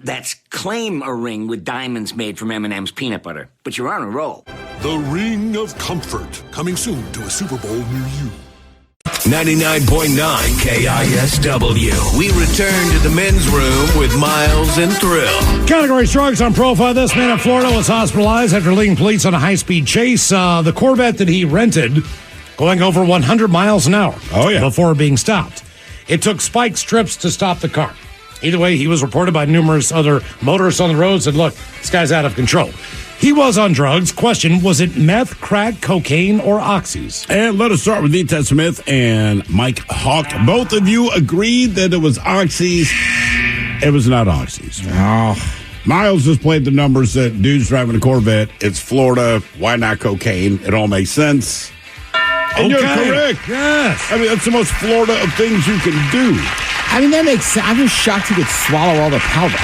That's claim a ring with diamonds made from M&M's peanut butter. But you're on a roll. The Ring of Comfort, coming soon to a Super Bowl near you. 99.9 KISW. We return to the men's room with Miles and Thrill. Category strikes on profile. This man in Florida was hospitalized after leading police on a high-speed chase. The Corvette that he rented going over 100 miles an hour before being stopped. It took spike strips to stop the car. Either way, he was reported by numerous other motorists on the road, said, look, this guy's out of control. He was on drugs. Question, was it meth, crack, cocaine, or oxys? And let us start with Ted Smith and Mike Hawk. Both of you agreed that it was oxys. It was not oxys. Oh. Miles just played the numbers that dude's driving a Corvette. It's Florida. Why not cocaine? It all makes sense. And you're correct. Yes. I mean, that's the most Florida of things you can do. I mean, that makes sense. I was shocked he could swallow all the powder.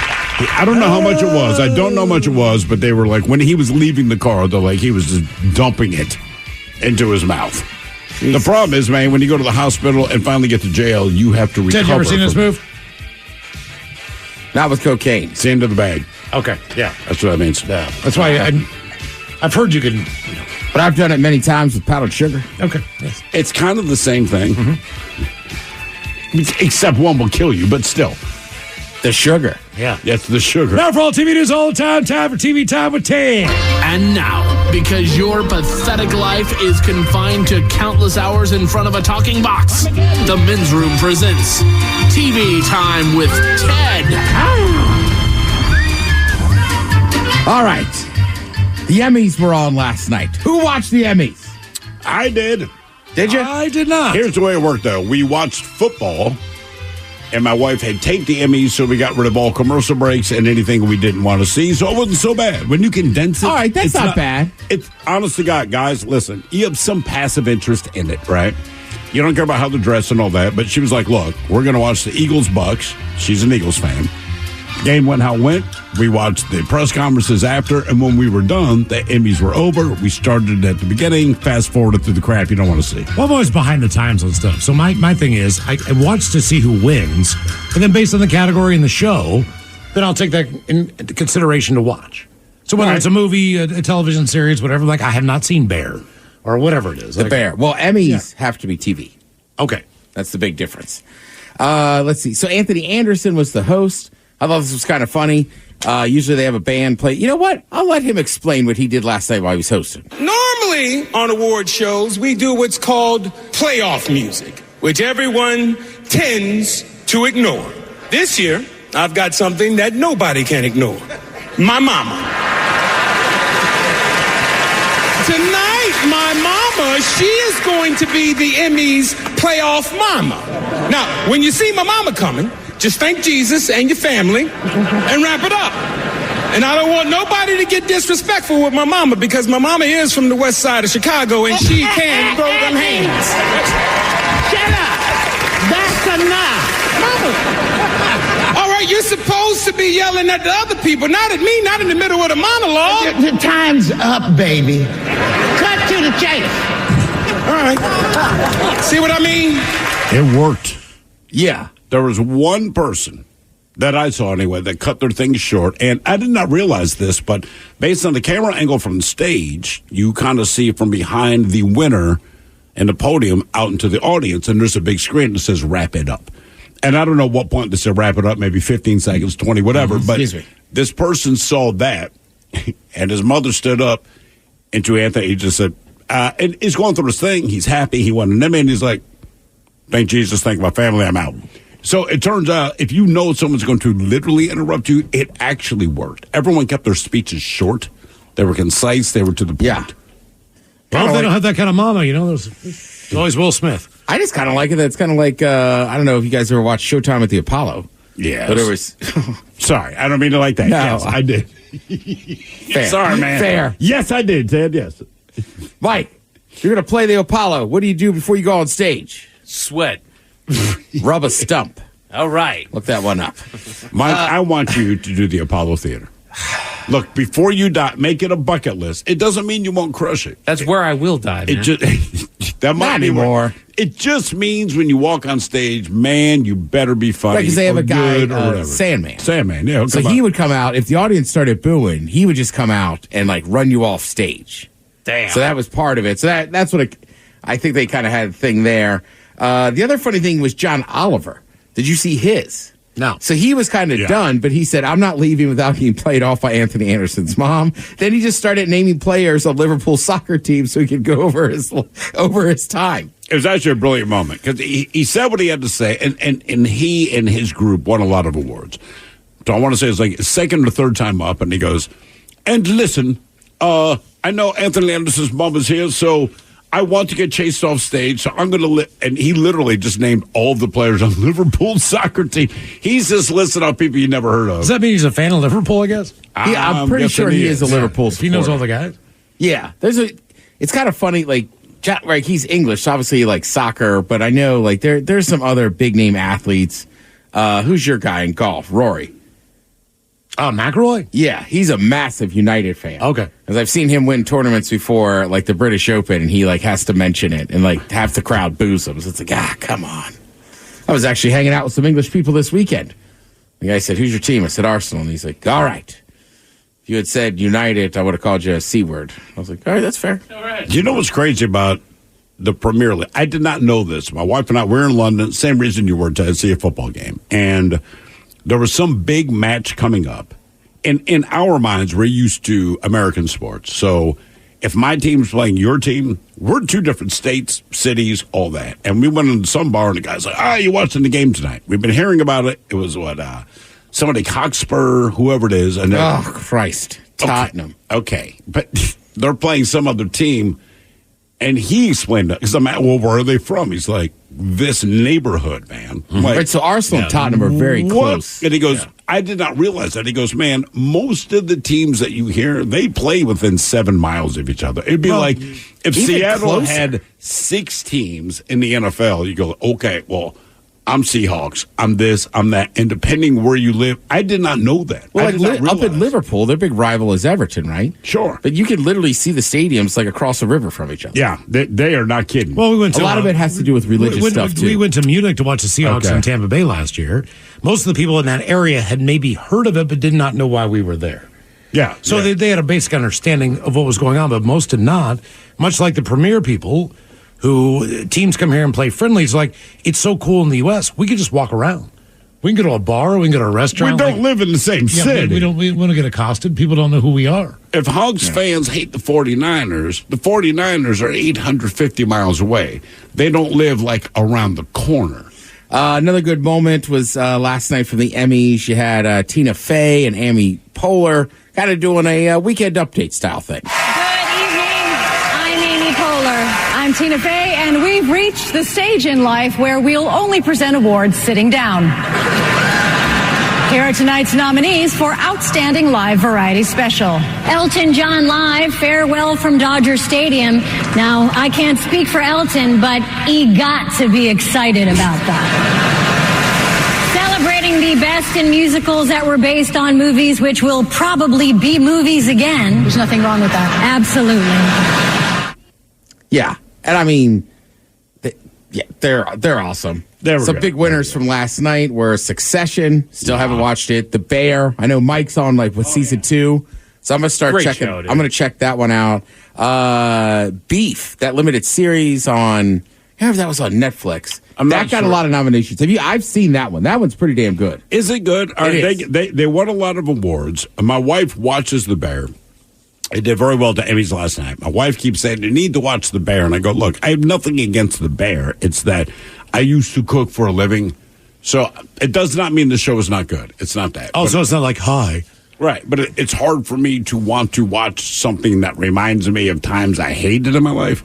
I don't know how much it was. I don't know how much it was, but they were like, when he was leaving the car, they're like, he was just dumping it into his mouth. Jesus. The problem is, man, when you go to the hospital and finally get to jail, you have to recover. Ted, you ever seen this move? Not with cocaine. It's the end of the bag. Okay, yeah. That's what that means. Yeah. That's why I've heard you can... But I've done it many times with powdered sugar. Okay. Yes. It's kind of the same thing. Mm-hmm. Except one will kill you, but still. The sugar. Yeah. That's the sugar. Now for all TV news all the time for TV Time with Ted. And now, because your pathetic life is confined to countless hours in front of a talking box, the Men's Room presents TV Time with Ted. All right. The Emmys were on last night. Who watched the Emmys? I did. Did you? I did not. Here's the way it worked, though. We watched football, and my wife had taped the Emmys, so we got rid of all commercial breaks and anything we didn't want to see, so it wasn't so bad. When you condense it... All right, that's not bad. It's honest to God, guys, listen, you have some passive interest in it, right? You don't care about how they're dressed and all that, but she was like, look, we're going to watch the Eagles-Bucks. She's an Eagles fan. Game went how it went. We watched the press conferences after, and when we were done, the Emmys were over. We started at the beginning, fast-forwarded through the crap you don't want to see. Well, I'm always behind the times on stuff. So my thing is, I watch to see who wins, and then based on the category in the show, then I'll take that into consideration to watch. So whether it's a movie, a television series, whatever, like I have not seen Bear or whatever it is. The Bear. Well, Emmys have to be TV. Okay. That's the big difference. Let's see. So Anthony Anderson was the host. I thought this was kind of funny. Usually they have a band play. You know what? I'll let him explain what he did last night while he was hosting. Normally on award shows, we do what's called playoff music, which everyone tends to ignore. This year, I've got something that nobody can ignore. My mama. Tonight, my mama, she is going to be the Emmys playoff mama. Now, when you see my mama coming, just thank Jesus and your family and wrap it up. And I don't want nobody to get disrespectful with my mama because my mama is from the west side of Chicago and she can throw them hands. Shut up. That's enough. Mama. All right, you're supposed to be yelling at the other people, not at me, not in the middle of the monologue. The time's up, baby. Cut to the chase. All right. See what I mean? It worked. Yeah. There was one person that I saw anyway that cut their things short, and I did not realize this, but based on the camera angle from the stage, you kind of see from behind the winner and the podium out into the audience, and there's a big screen that says wrap it up. And I don't know what point they said wrap it up, maybe 15 seconds, 20, whatever, but this person saw that, and his mother stood up, and to Anthony, he just said, and he's going through this thing, he's happy, he won an Emmy, and he's like, thank Jesus, thank my family, I'm out. So it turns out, if you know someone's going to literally interrupt you, it actually worked. Everyone kept their speeches short. They were concise. They were to the point. Yeah. Well, if they don't have that kind of mama, there's always Will Smith. I just kind of like it. It's kind of like, I don't know if you guys ever watched Showtime at the Apollo. Yeah. But it was... Sorry, I don't mean to like that. No. Yes, I did. Fair. Sorry, man. Fair. Yes, I did, Ted, yes. Mike, you're going to play the Apollo. What do you do before you go on stage? Sweat. Rub a stump. All right. Look that one up. Mike, I want you to do the Apollo Theater. Look, before you die, make it a bucket list. It doesn't mean you won't crush it. That's where I will die, man. It just that might Not be anymore. It just means when you walk on stage, man, you better be funny. Because they have or a guy, good or whatever. Sandman. Yeah. So he would come out. If the audience started booing, he would just come out and run you off stage. Damn. So that was part of it. So that's what I think they kind of had a thing there. The other funny thing was John Oliver. Did you see his? No. So he was kind of done, but he said, I'm not leaving without being played off by Anthony Anderson's mom. Then he just started naming players of Liverpool's soccer team so he could go over his time. It was actually a brilliant moment because he said what he had to say, and he and his group won a lot of awards. So I want to say it's like his second or third time up, and he goes, and listen, I know Anthony Anderson's mom is here, so I want to get chased off stage, so I'm going to and he literally just named all of the players on Liverpool's soccer team. He's just listed off people you never heard of. Does that mean he's a fan of Liverpool, I guess? Yeah, I'm pretty sure he is a Liverpool supporter. He knows all the guys? Yeah. It's kind of funny, he's English, so obviously he likes soccer, but I know, there's some other big-name athletes. Who's your guy in golf? Rory. McIlroy? Yeah, he's a massive United fan. Okay. Because I've seen him win tournaments before, like the British Open, and he has to mention it, and half the crowd boos him. So it's come on. I was actually hanging out with some English people this weekend. The guy said, "Who's your team?" I said, "Arsenal." And he's like, "All right. If you had said United, I would have called you a C word." I was like, "All right, that's fair." All right. Do you know what's crazy about the Premier League? I did not know this. My wife and I were in London, same reason you were, to see a football game. And there was some big match coming up. And in our minds, we're used to American sports. So if my team's playing your team, we're two different states, cities, all that. And we went into some bar, and the guy's like, you watching the game tonight? We've been hearing about it. It was somebody, Cockspur, whoever it is. And oh, Christ. Tottenham. Okay. But they're playing some other team. And he explained it because I'm at, well, where are they from? He's like, this neighborhood, man. Like, Right, so Arsenal and Tottenham are very close. And he goes, I did not realize that. He goes, man, most of the teams that you hear, they play within 7 miles of each other. It'd be like if Seattle had 6 teams in the NFL, you go, okay, well, I'm Seahawks, I'm this, I'm that. And depending where you live, I did not know that. Well, up in Liverpool, their big rival is Everton, right? Sure. But you can literally see the stadiums like across the river from each other. Yeah, they are not kidding. Well, we went to a lot of it has to do with religious stuff, too. We went to Munich to watch the Seahawks in Tampa Bay last year. Most of the people in that area had maybe heard of it, but did not know why we were there. Yeah. So they had a basic understanding of what was going on, but most did not. Much like the Premier people, who teams come here and play friendlies, like, it's so cool in the U.S., we could just walk around. We can go to a bar, we can go to a restaurant. We don't live in the same city. We don't get accosted. People don't know who we are. If Hogs fans hate the 49ers are 850 miles away. They don't live, like, around the corner. Another good moment was last night from the Emmys. You had Tina Fey and Amy Poehler kind of doing a weekend update style thing. I'm Tina Fey, and we've reached the stage in life where we'll only present awards sitting down. Here are tonight's nominees for Outstanding Live Variety Special. Elton John Live, Farewell from Dodger Stadium. Now, I can't speak for Elton, but he got to be excited about that. Celebrating the best in musicals that were based on movies which will probably be movies again. There's nothing wrong with that. Absolutely. Yeah. And I mean, they're awesome. Some big winners from last night were Succession. Still haven't watched it. The Bear. I know Mike's on with season 2, so I'm gonna start Great checking. show, dude. I'm gonna check that one out. Beef, that limited series on. That was on Netflix. That got a lot of nominations. I've seen that one. That one's pretty damn good. Is it good? They won a lot of awards. My wife watches The Bear. It did very well to Emmys last night. My wife keeps saying, you need to watch The Bear. And I go, look, I have nothing against The Bear. It's that I used to cook for a living. So it does not mean the show is not good. It's not that. Oh, so it's not like Hi. Right. But it's hard for me to want to watch something that reminds me of times I hated in my life.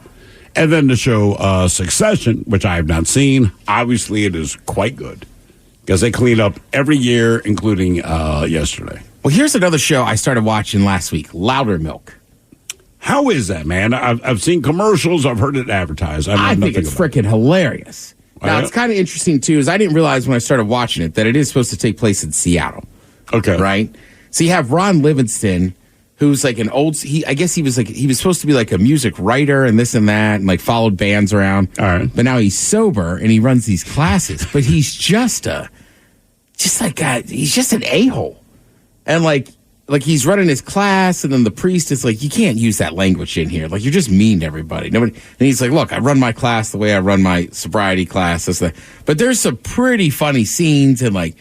And then the show Succession, which I have not seen. Obviously, it is quite good because they clean up every year, including yesterday. Well, here's another show I started watching last week, Louder Milk. How is that, man? I've seen commercials. I've heard it advertised. I think it's freaking hilarious. Now, it's kind of interesting, too, is I didn't realize when I started watching it that it is supposed to take place in Seattle. Okay. Right? So you have Ron Livingston, who's like an old... I guess he was supposed to be like a music writer and this and that and like followed bands around. All right. But now he's sober and he runs these classes. But he's just an a-hole. And like he's running his class, and then the priest is like, you can't use that language in here. Like, you're just mean to everybody. And he's like, look, I run my class the way I run my sobriety class. But there's some pretty funny scenes, and like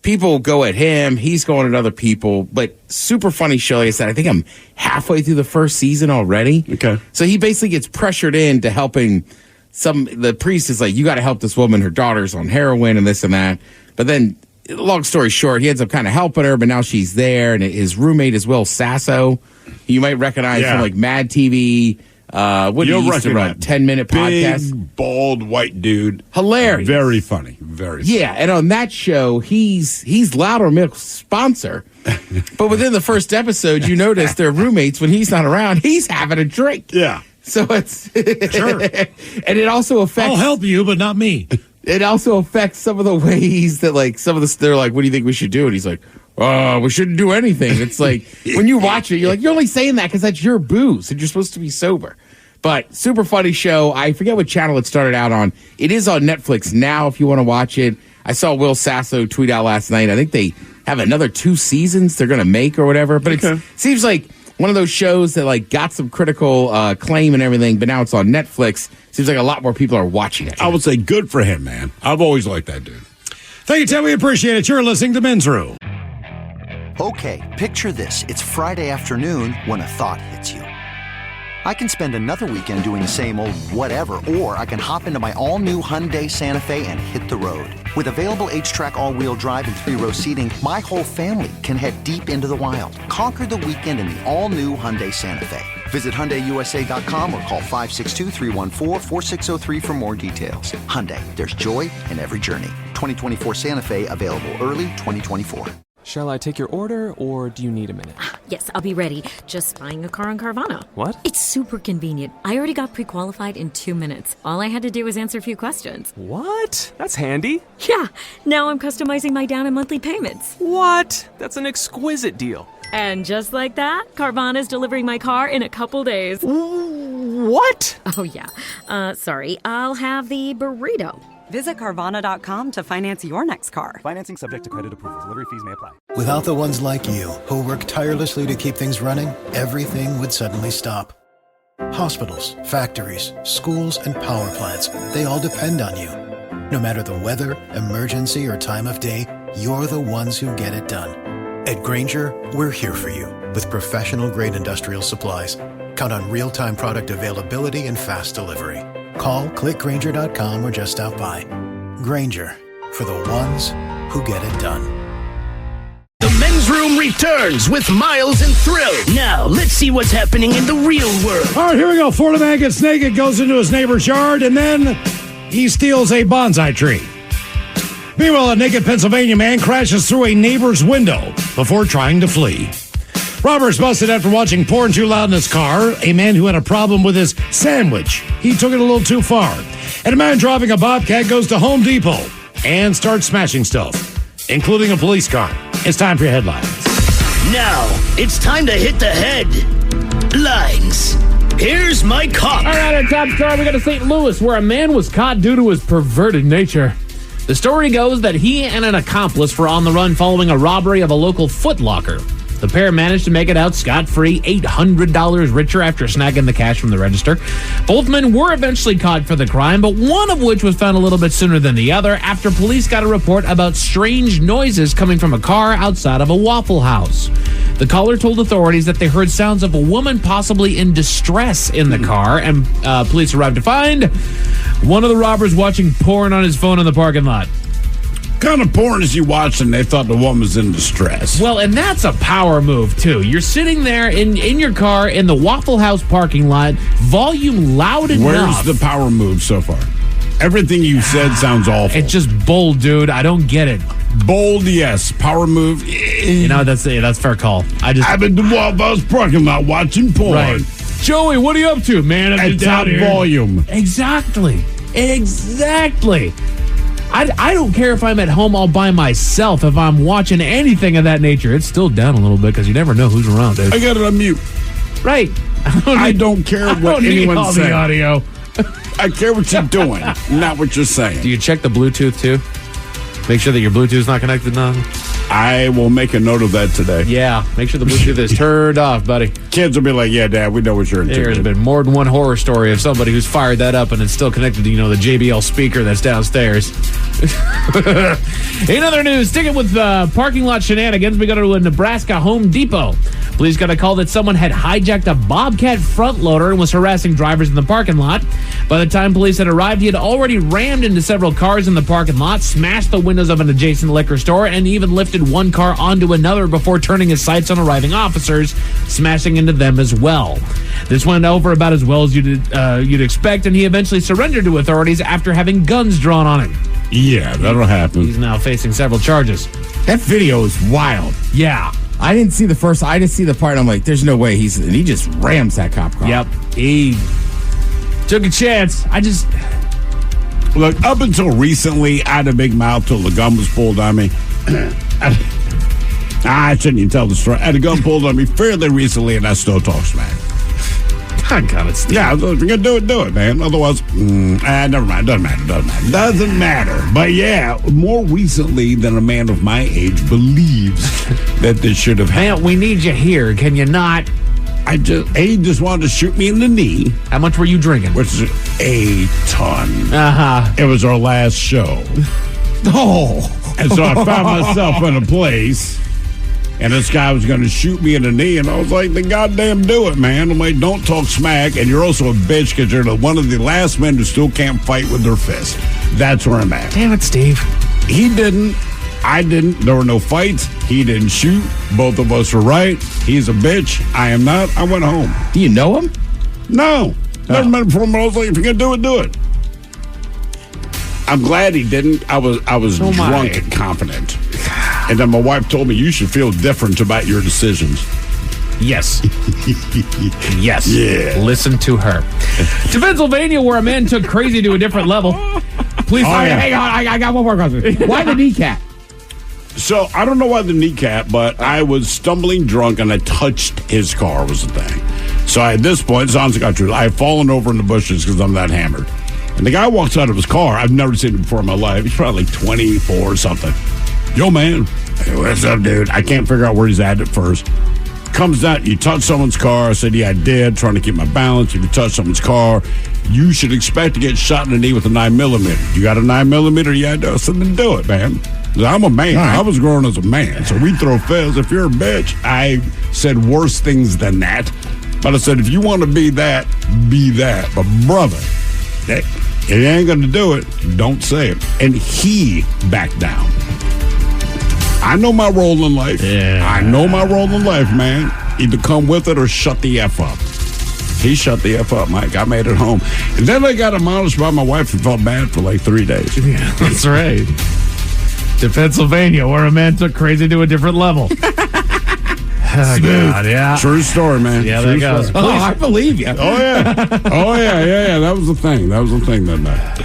people go at him, he's going at other people. But super funny show. Like I said, I think I'm halfway through the first season already. Okay. So he basically gets pressured into helping the priest is like, you got to help this woman. Her daughter's on heroin and this and that. But then, long story short, he ends up kind of helping her, but now she's there, and his roommate is Will Sasso. You might recognize from like Mad TV. What he used to run, 10-minute podcast. Big, bald, white dude. Hilarious. Very funny. Very funny. Yeah, and on that show, he's Louder Milk's sponsor. But within the first episode, you notice they're roommates. When he's not around, he's having a drink. Yeah. So it's... Sure. And it also affects... I'll help you, but not me. It also affects some of the ways that, like, they're like, what do you think we should do? And he's like, we shouldn't do anything. It's like, when you watch it, you're like, you're only saying that because that's your booze and you're supposed to be sober. But super funny show. I forget what channel it started out on. It is on Netflix now if you want to watch it. I saw Will Sasso tweet out last night. I think they have another 2 seasons they're going to make or whatever. But it seems like one of those shows that like got some critical acclaim and everything, but now it's on Netflix. Seems like a lot more people are watching it. I would say good for him, man. I've always liked that dude. Thank you, Ted. We appreciate it. You're listening to Men's Room. Okay, picture this. It's Friday afternoon when a thought hits you. I can spend another weekend doing the same old whatever, or I can hop into my all-new Hyundai Santa Fe and hit the road. With available H-Track all-wheel drive and 3-row seating, my whole family can head deep into the wild. Conquer the weekend in the all-new Hyundai Santa Fe. Visit HyundaiUSA.com or call 562-314-4603 for more details. Hyundai, there's joy in every journey. 2024 Santa Fe, available early 2024. Shall I take your order, or do you need a minute? Yes, I'll be ready. Just buying a car on Carvana. What? It's super convenient. I already got pre-qualified in 2 minutes. All I had to do was answer a few questions. What? That's handy. Yeah, now I'm customizing my down and monthly payments. What? That's an exquisite deal. And just like that, Carvana's delivering my car in a couple days. What? Oh, yeah. Sorry, I'll have the burrito. Visit Carvana.com to finance your next car. Financing subject to credit approval. Delivery fees may apply. Without the ones like you, who work tirelessly to keep things running, everything would suddenly stop. Hospitals, factories, schools, and power plants, they all depend on you. No matter the weather, emergency, or time of day, you're the ones who get it done. At Grainger, we're here for you with professional-grade industrial supplies. Count on real-time product availability and fast delivery. Call, clickgrainger.com, or just stop by. Grainger, for the ones who get it done. The men's room returns with Miles and Thrill. Now, let's see what's happening in the real world. All right, here we go. Florida man gets naked, goes into his neighbor's yard, and then he steals a bonsai tree. Meanwhile, a naked Pennsylvania man crashes through a neighbor's window before trying to flee. Robbers busted after watching porn too loud in his car. A man who had a problem with his sandwich. He took it a little too far. And a man driving a Bobcat goes to Home Depot and starts smashing stuff, including a police car. It's time for your headlines. Now, it's time to hit the headlines. Here's my cop. All right, our top story, we got to St. Louis, where a man was caught due to his perverted nature. The story goes that he and an accomplice were on the run following a robbery of a local Foot Locker. The pair managed to make it out scot-free, $800 richer after snagging the cash from the register. Both men were eventually caught for the crime, but one of which was found a little bit sooner than the other after police got a report about strange noises coming from a car outside of a Waffle House. The caller told authorities that they heard sounds of a woman possibly in distress in the car, and police arrived to find one of the robbers watching porn on his phone in the parking lot. Kind of porn as you watched and they thought the woman was in distress. Well, and that's a power move, too. You're sitting there in your car in the Waffle House parking lot, volume loud enough. Where's the power move so far? Everything you said sounds awful. It's just bold, dude. I don't get it. Bold, yes. Power move. You know, that's fair call. I've been to Waffle House parking lot watching porn. Right. Joey, what are you up to, man? At top volume. Exactly. I don't care if I'm at home all by myself. If I'm watching anything of that nature, it's still down a little bit because you never know who's around, dude. I got it on mute. Right. I don't care what anyone's saying. The audio. I care what you're doing, not what you're saying. Do you check the Bluetooth, too? Make sure that your Bluetooth's not connected now? I will make a note of that today. Yeah, make sure the Bluetooth is turned off, buddy. Kids will be like, yeah, Dad, we know what you're into. There's been more than one horror story of somebody who's fired that up and it's still connected to, the JBL speaker that's downstairs. In other news, sticking with parking lot shenanigans, we go to a Nebraska Home Depot. Police got a call that someone had hijacked a Bobcat front loader and was harassing drivers in the parking lot. By the time police had arrived, he had already rammed into several cars in the parking lot, smashed the windows of an adjacent liquor store, and even lifted one car onto another before turning his sights on arriving officers, smashing into them as well. This went over about as well as you'd expect, and he eventually surrendered to authorities after having guns drawn on him. Yeah, that'll happen. He's now facing several charges. That video is wild. Yeah. I didn't see the first. I just see the part. I'm like, there's no way he just rams that cop car. Yep. He took a chance. Look, up until recently, I had a big mouth till the gun was pulled on me. I shouldn't even tell the story. I had a gun pulled on me fairly recently, and I still talk smack. I got it, Steve. Yeah, if you're going to do it, man. Otherwise, never mind. Doesn't matter. But yeah, more recently than a man of my age believes that this should have happened. Man, we need you here. Can you not? He just wanted to shoot me in the knee. How much were you drinking? Which is a ton. Uh-huh. It was our last show. Oh. And so I found myself in a place and this guy was going to shoot me in the knee, and I was like, then goddamn do it, man. I'm like, don't talk smack, and you're also a bitch because you're one of the last men who still can't fight with their fist. That's where I'm at. Damn it, Steve. He didn't. I didn't. There were no fights. He didn't shoot. Both of us were right. He's a bitch. I am not. I went home. Do you know him? No. Never met him before, but I was like, if you're going to do it, do it. I'm glad he didn't. I was drunk and confident. And then my wife told me, you should feel different about your decisions. Yes. Yes. Yeah. Listen to her. To Pennsylvania, where a man took crazy to a different level. Please. Hang on. I got one more question. Why the kneecap? So, I don't know why the kneecap, but I was stumbling drunk and I touched his car was the thing. So, at this point, it sounds like I had fallen over in the bushes because I'm that hammered. And the guy walks out of his car. I've never seen him before in my life. He's probably like 24 or something. Yo, man. Hey, what's up, dude? I can't figure out where he's at first. Comes out, you touched someone's car. I said, yeah, I did, trying to keep my balance. If you touch someone's car, you should expect to get shot in the knee with a 9mm. You got a 9mm? Yeah, I do. I said, then do it, man. I'm a man. Right. I was growing as a man, so we throw fists. If you're a bitch, I said worse things than that. But I said, if you want to be that, be that. But, brother, if you ain't going to do it, don't say it. And he backed down. I know my role in life. Yeah. I know my role in life, man. Either come with it or shut the F up. He shut the F up, Mike. I made it home. And then I got admonished by my wife and felt bad for like 3 days. Yeah, that's right. To Pennsylvania, where a man took crazy to a different level. Oh, God, yeah. True story, man. Yeah, True there goes. Story. Oh, I believe you. Oh, yeah. Oh, yeah. That was the thing. That night.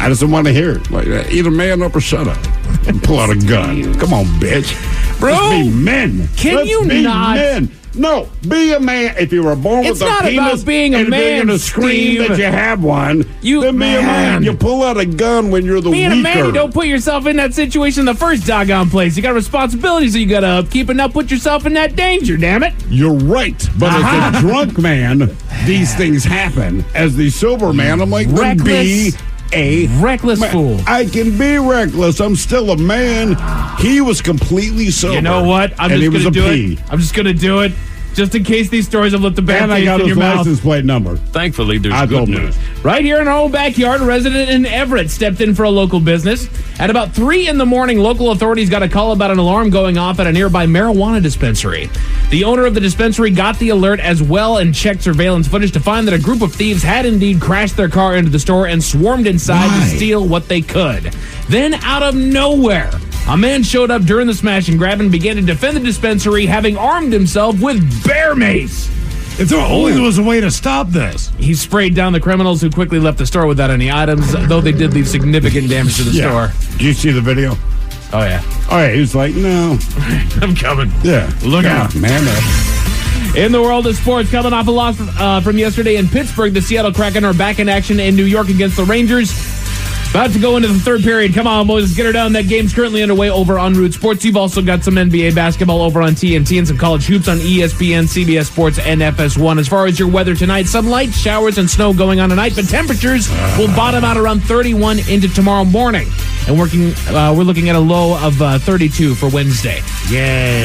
I just didn't want to hear it. Like, either man up or shut up. And pull out a gun. Come on, bitch. Bro, let's be men. Let's be men. No, be a man. If you were born with a penis, it's not about being a man, and scream Steve. that you have one, then be a man. You pull out a gun when you're the being weaker. Being a man, you don't put yourself in that situation in the first doggone place. You got responsibilities that you got to upkeep and not put yourself in that danger, damn it. You're right. But as a drunk man, these things happen. As the sober man, I'm like, reckless. Be a reckless fool. I can be reckless. I'm still a man. He was completely sober. You know what? I'm just going to do it. I'm just going to do it. Just in case these stories have left a bad taste in your mouth. And I got his license plate number. Thankfully, there's good news. Right here in our own backyard, a resident in Everett stepped in for a local business. At about 3 a.m, local authorities got a call about an alarm going off at a nearby marijuana dispensary. The owner of the dispensary got the alert as well and checked surveillance footage to find that a group of thieves had indeed crashed their car into the store and swarmed inside to steal what they could. Then, out of nowhere, a man showed up during the smash and grab and began to defend the dispensary, having armed himself with bear mace. If there only was a way to stop this. He sprayed down the criminals who quickly left the store without any items, though they did leave significant damage to the store. Did you see the video? Oh, yeah. All right, he was like, no. I'm coming. Yeah. Look out. Man up. In the world of sports, coming off a loss from yesterday in Pittsburgh, the Seattle Kraken are back in action in New York against the Rangers. About to go into the third period. Come on, boys, let's get her done. That game's currently underway over on Root Sports. You've also got some NBA basketball over on TNT and some college hoops on ESPN, CBS Sports, and FS1. As far as your weather tonight, some light showers and snow going on tonight, but temperatures will bottom out around 31 into tomorrow morning. And we're looking at a low of 32 for Wednesday. Yeah.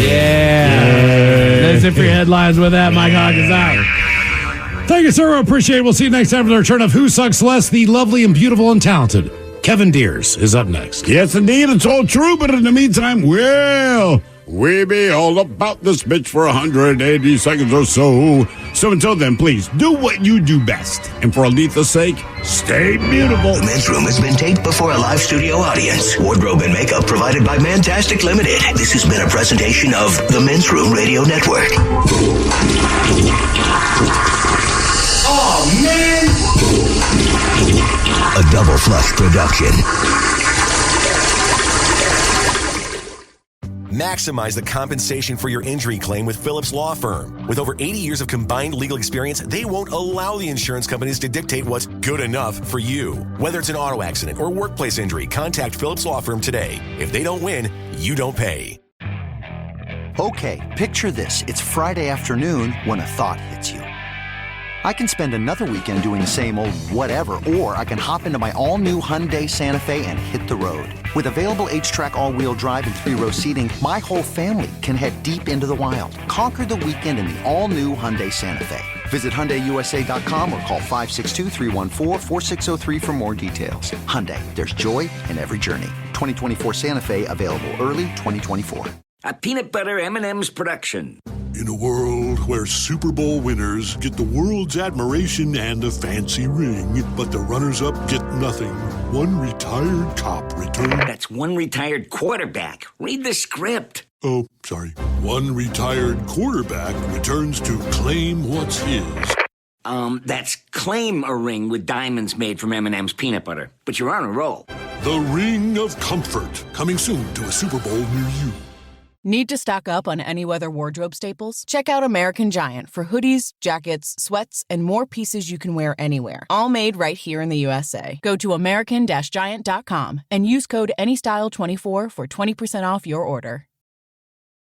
That's it for your headlines with that. Mike Hawk is out. Thank you, sir. I appreciate it. We'll see you next time for the return of Who Sucks Less, the lovely and beautiful and talented Kevin Deers is up next. Yes, indeed. It's all true. But in the meantime, well, we be all about this bitch for 180 seconds or so. So until then, please do what you do best. And for Aletha's sake, stay beautiful. The men's room has been taped before a live studio audience. Wardrobe and makeup provided by Mantastic Limited. This has been a presentation of the Men's Room Radio Network. Oh, man! A Double Flush production. Maximize the compensation for your injury claim with Phillips Law Firm. With over 80 years of combined legal experience, they won't allow the insurance companies to dictate what's good enough for you. Whether it's an auto accident or workplace injury, contact Phillips Law Firm today. If they don't win, you don't pay. Okay, picture this. It's Friday afternoon when a thought hits you. I can spend another weekend doing the same old whatever, or I can hop into my all-new Hyundai Santa Fe and hit the road. With available H-Track all-wheel drive and 3-row seating, my whole family can head deep into the wild. Conquer the weekend in the all-new Hyundai Santa Fe. Visit HyundaiUSA.com or call 562-314-4603 for more details. Hyundai, there's joy in every journey. 2024 Santa Fe, available early 2024. A peanut butter M&M's production. In a world where Super Bowl winners get the world's admiration and a fancy ring, but the runners-up get nothing, one retired cop returned... That's one retired quarterback. Read the script. Oh, sorry. One retired quarterback returns to claim what's his. That's claim a ring with diamonds made from M&M's peanut butter. But you're on a roll. The Ring of Comfort, coming soon to a Super Bowl near you. Need to stock up on any weather wardrobe staples? Check out American Giant for hoodies, jackets, sweats, and more pieces you can wear anywhere. All made right here in the USA. Go to American-Giant.com and use code ANYSTYLE24 for 20% off your order.